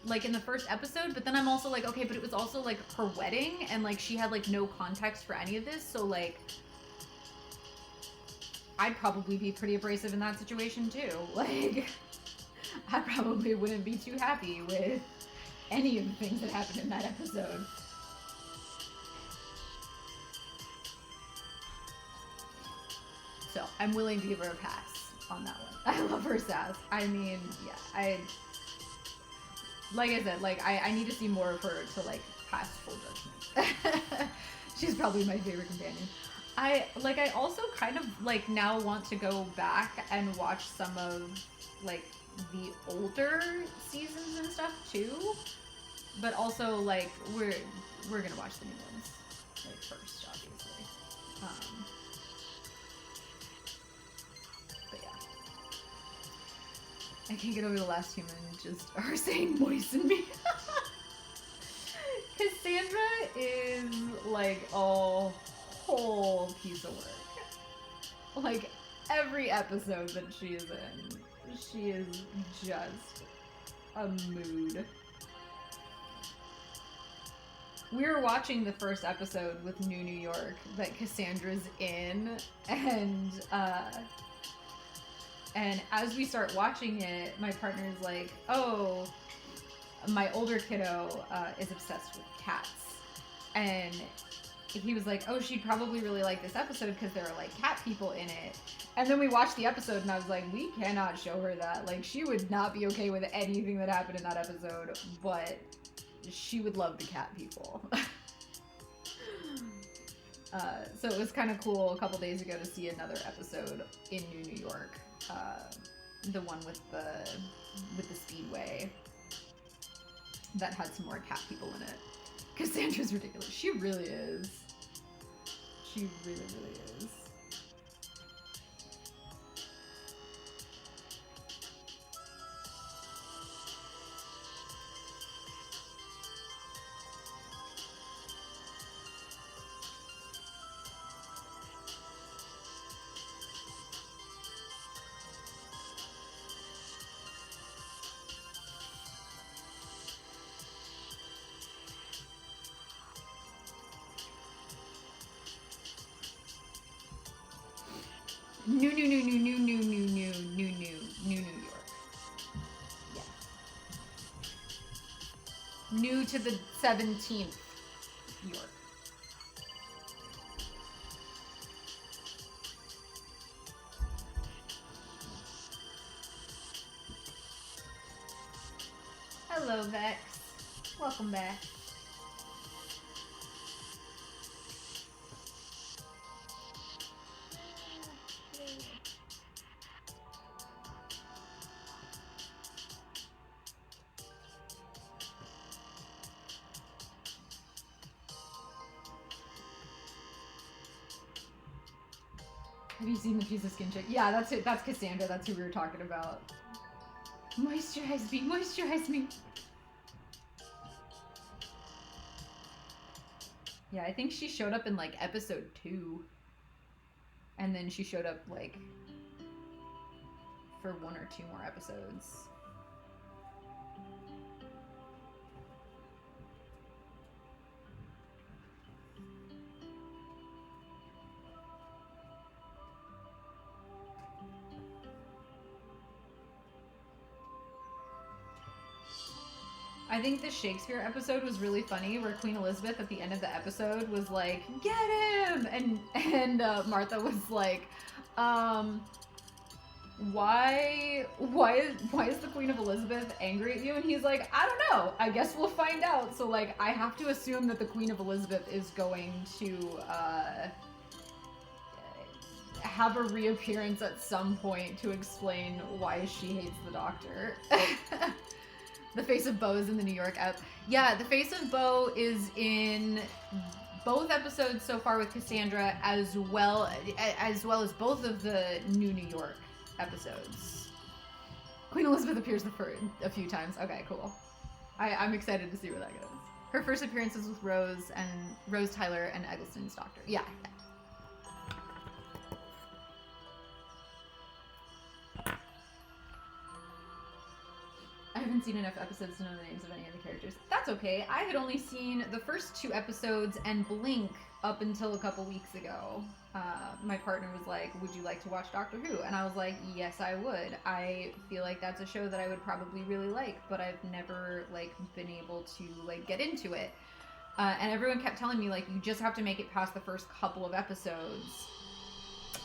like in the first episode, but then I'm also like, okay, but it was also like her wedding, and like she had like no context for any of this, so like I'd probably be pretty abrasive in that situation too. Like, I probably wouldn't be too happy with any of the things that happened in that episode. So I'm willing to give her a pass on that one. I love her sass. I mean, yeah, like I said, like I need to see more of her to like pass full judgment. She's probably my favorite companion. I also kind of like now want to go back and watch some of like the older seasons and stuff too. But also like we're gonna watch the new ones like first, obviously. But yeah. I can't get over the last human just her saying moisten me. Cassandra is like a whole piece of work. Like every episode that she is in, she is just a mood. We were watching the first episode with New York that Cassandra's in, and as we start watching it, my partner's like, oh, my older kiddo is obsessed with cats. And he was like, oh, she'd probably really like this episode because there are like cat people in it. And then we watched the episode and I was like, we cannot show her that. Like, she would not be okay with anything that happened in that episode, but she would love the cat people. So it was kind of cool a couple days ago to see another episode in New York. The one with the speedway that had some more cat people in it. Cassandra's ridiculous. She really is. She really, really is. New York. Yeah. New to the 17th York. Hello, Vex. Welcome back. Have you seen the piece of skin chick? Yeah, that's it. That's Cassandra. That's who we were talking about. Moisturize me. Moisturize me. Yeah, I think she showed up in like episode 2. And then she showed up like for 1 or 2 more episodes. I think the Shakespeare episode was really funny, where Queen Elizabeth at the end of the episode was like, "Get him!" and Martha was like, why is the Queen of Elizabeth angry at you? And he's like, I don't know. I guess we'll find out. So like, I have to assume that the Queen of Elizabeth is going to have a reappearance at some point to explain why she hates the Doctor. The Face of Beau is in the New York app. Yeah, The Face of Beau is in both episodes so far with Cassandra, as well as both of the New York episodes. Queen Elizabeth appears a few times. Okay, cool. I'm excited to see where that goes. Her first appearances with Rose Tyler and Eggleston's doctor. Yeah. I haven't seen enough episodes to know the names of any of the characters. That's okay. I had only seen the first 2 episodes and Blink up until a couple weeks ago. My partner was like, would you like to watch Doctor Who? And I was like, yes, I would. I feel like that's a show that I would probably really like, but I've never, like, been able to, like, get into it. And everyone kept telling me, like, you just have to make it past the first couple of episodes.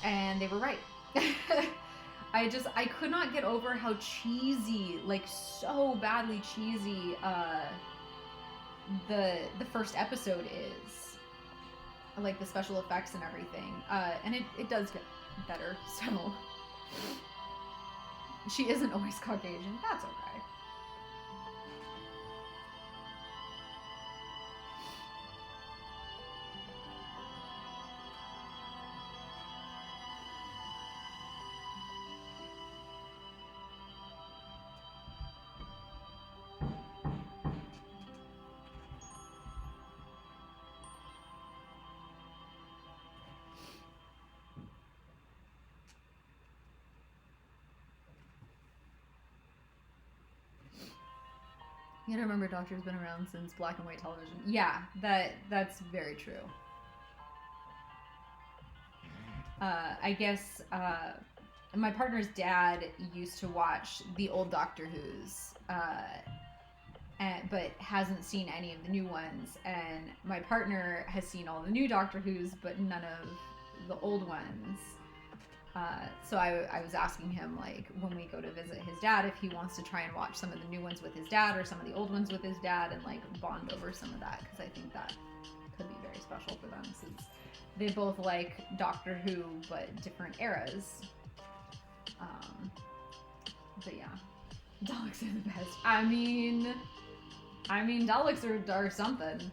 And they were right. I could not get over how cheesy, like, so badly cheesy, the first episode is. Like, the special effects and everything. And it does get better, so. She isn't always Caucasian. That's okay. You gotta remember Doctor's been around since black and white television. Yeah, that's very true. I guess my partner's dad used to watch the old Doctor Who's, but hasn't seen any of the new ones. And my partner has seen all the new Doctor Who's, but none of the old ones. So I was asking him, like, when we go to visit his dad, if he wants to try and watch some of the new ones with his dad or some of the old ones with his dad and, like, bond over some of that, because I think that could be very special for them since they both like Doctor Who, but different eras. But yeah, Daleks are the best. I mean, Daleks are something.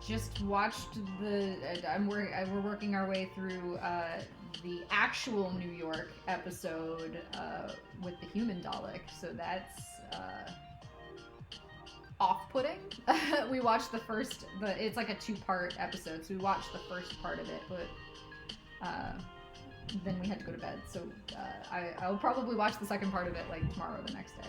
Just watched we're working our way through the actual New York episode with the human Dalek, so that's off-putting. We watched it's like a 2-part episode, so we watched the first part of it, but then we had to go to bed, so I'll probably watch the second part of it like tomorrow or the next day.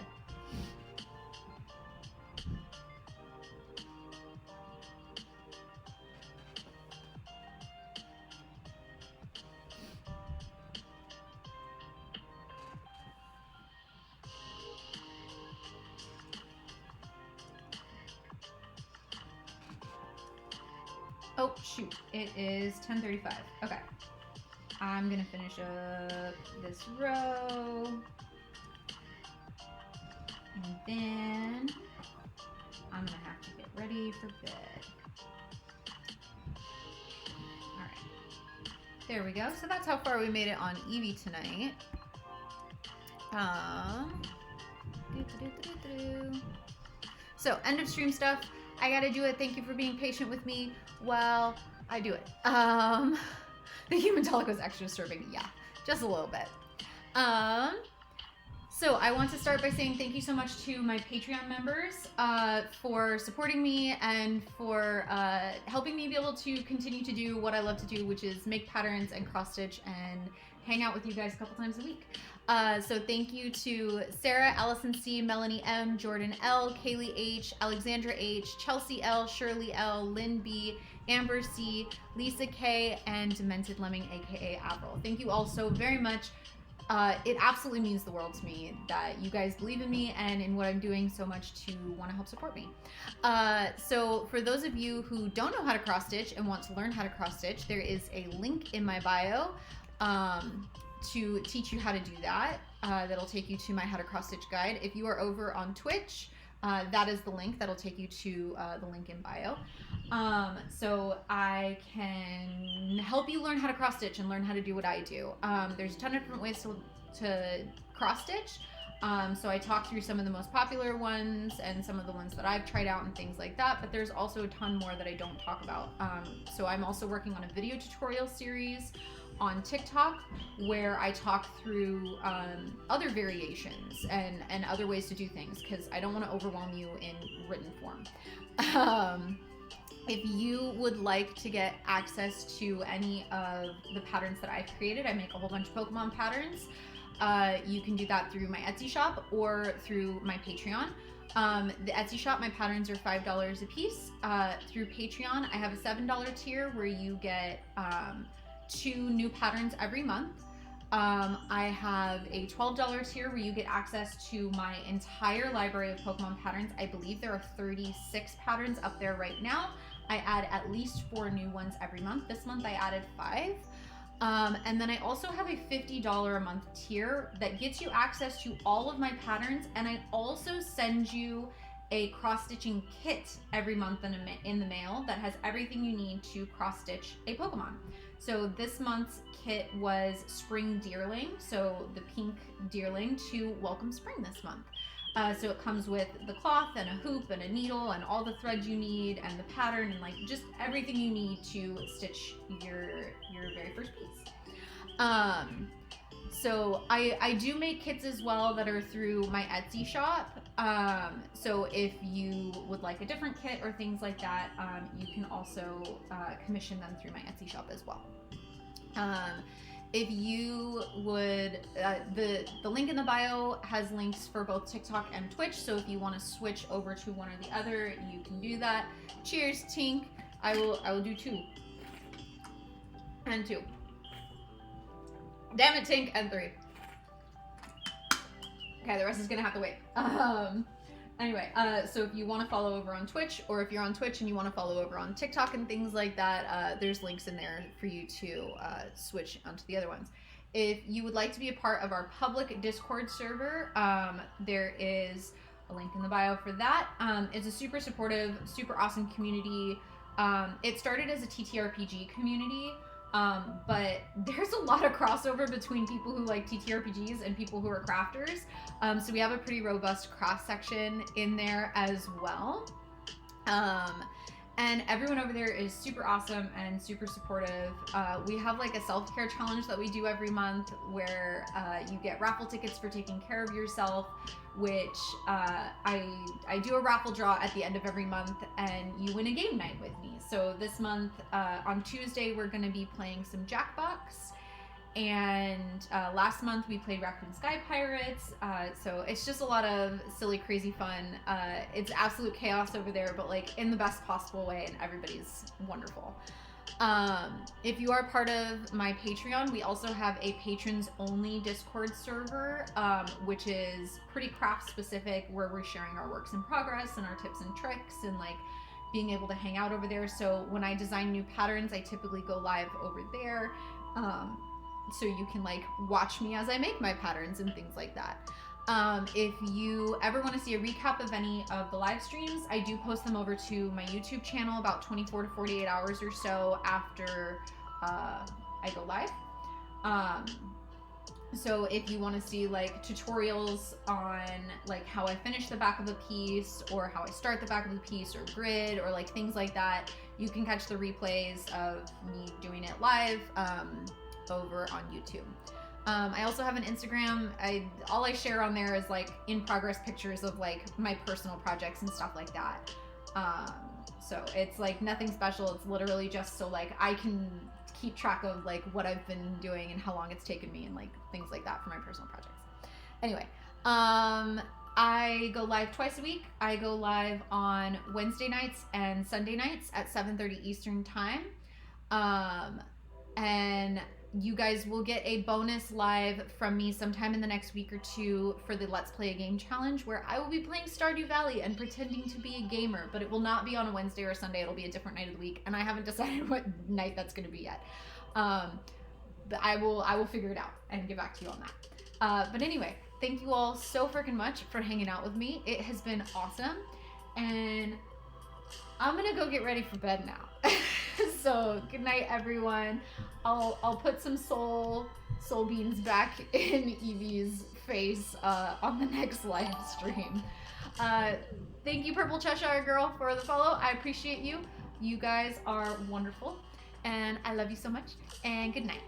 Oh, shoot. It is 10:35. Okay. I'm gonna finish up this row. And then I'm gonna have to get ready for bed. Alright. There we go. So that's how far we made it on Eevee tonight. So, end of stream stuff. I gotta do it. Thank you for being patient with me while I do it. The human Dalek was extra disturbing. Yeah, just a little bit. So I want to start by saying thank you so much to my Patreon members for supporting me and for helping me be able to continue to do what I love to do, which is make patterns and cross stitch and hang out with you guys a couple times a week. So thank you to Sarah, Allison C, Melanie M, Giordan L, Kaley H, Alexandra H, Chelsea L, Shirley L, Lynn B, Amber C, Lisa K, and Demented Lemming, aka Avril. Thank you all so very much. It absolutely means the world to me that you guys believe in me and in what I'm doing so much to want to help support me. So for those of you who don't know how to cross stitch and want to learn how to cross stitch, there is a link in my bio to teach you how to do that. That'll take you to my How to Cross Stitch guide. If you are over on Twitch, that is the link that'll take you to the link in bio. So I can help you learn how to cross stitch and learn how to do what I do. There's a ton of different ways to cross stitch. So I talk through some of the most popular ones and some of the ones that I've tried out and things like that, but there's also a ton more that I don't talk about. So I'm also working on a video tutorial series on TikTok where I talk through other variations and other ways to do things, because I don't want to overwhelm you in written form. If you would like to get access to any of the patterns that I've created, I make a whole bunch of Pokemon patterns. You can do that through my Etsy shop or through my Patreon. The Etsy shop, my patterns are $5 a piece. Through Patreon, I have a $7 tier where you get 2 new patterns every month. I have a $12 tier where you get access to my entire library of Pokemon patterns. I believe there are 36 patterns up there right now. I add at least 4 new ones every month. This month I added 5. And then I also have a $50 a month tier that gets you access to all of my patterns, and I also send you a cross-stitching kit every month in the mail that has everything you need to cross-stitch a Pokemon. So this month's kit was Spring Deerling, so the pink Deerling to welcome spring this month. So it comes with the cloth and a hoop and a needle and all the threads you need and the pattern and like just everything you need to stitch your very first piece. So I do make kits as well that are through my Etsy shop. So if you would like a different kit or things like that, you can also commission them through my Etsy shop as well. If you would, the link in the bio has links for both TikTok and Twitch, so if you want to switch over to one or the other, you can do that. Cheers, Tink. I will do 2. And 2. Damn it, Tink, and 3. Okay, the rest is gonna have to wait. Anyway, so if you want to follow over on Twitch, or if you're on Twitch and you want to follow over on TikTok and things like that, there's links in there for you to switch onto the other ones. If you would like to be a part of our public Discord server, there is a link in the bio for that. It's a super supportive, super awesome community. It started as a TTRPG community, but there's a lot of crossover between people who like TTRPGs and people who are crafters. So we have a pretty robust cross section in there as well. And everyone over there is super awesome and super supportive. We have like a self-care challenge that we do every month where you get raffle tickets for taking care of yourself, which I do a raffle draw at the end of every month, and you win a game night with me. So this month on Tuesday we're going to be playing some Jackbox, and last month we played Raccoon Sky Pirates. So it's just a lot of silly, crazy fun. It's absolute chaos over there, but like in the best possible way, and everybody's wonderful. If you are part of my Patreon, we also have a patrons only Discord server, which is pretty craft specific, where we're sharing our works in progress and our tips and tricks and like being able to hang out over there. So when I design new patterns, I typically go live over there. So you can like watch me as I make my patterns and things like that. If you ever want to see a recap of any of the live streams, I do post them over to my YouTube channel about 24 to 48 hours or so after I go live. So if you want to see like tutorials on like how I finish the back of a piece, or how I start the back of the piece, or grid, or like things like that, you can catch the replays of me doing it live over on YouTube. I also have an Instagram. All I share on there is like in progress pictures of like my personal projects and stuff like that. So it's like nothing special. It's literally just so like I can keep track of like what I've been doing and how long it's taken me and like things like that for my personal projects. Anyway, I go live twice a week. I go live on Wednesday nights and Sunday nights at 7:30 Eastern time. And you guys will get a bonus live from me sometime in the next week or 2 for the Let's Play a Game challenge, where I will be playing Stardew Valley and pretending to be a gamer, but it will not be on a Wednesday or a Sunday. It'll be a different night of the week, and I haven't decided what night that's going to be yet. But I will figure it out and get back to you on that. But anyway, thank you all so freaking much for hanging out with me. It has been awesome, and I'm gonna go get ready for bed now. So good night, everyone. I'll put some soul beans back in Eevee's face on the next live stream. Thank you, Purple Cheshire Girl, for the follow. I appreciate you. You guys are wonderful, and I love you so much. And good night.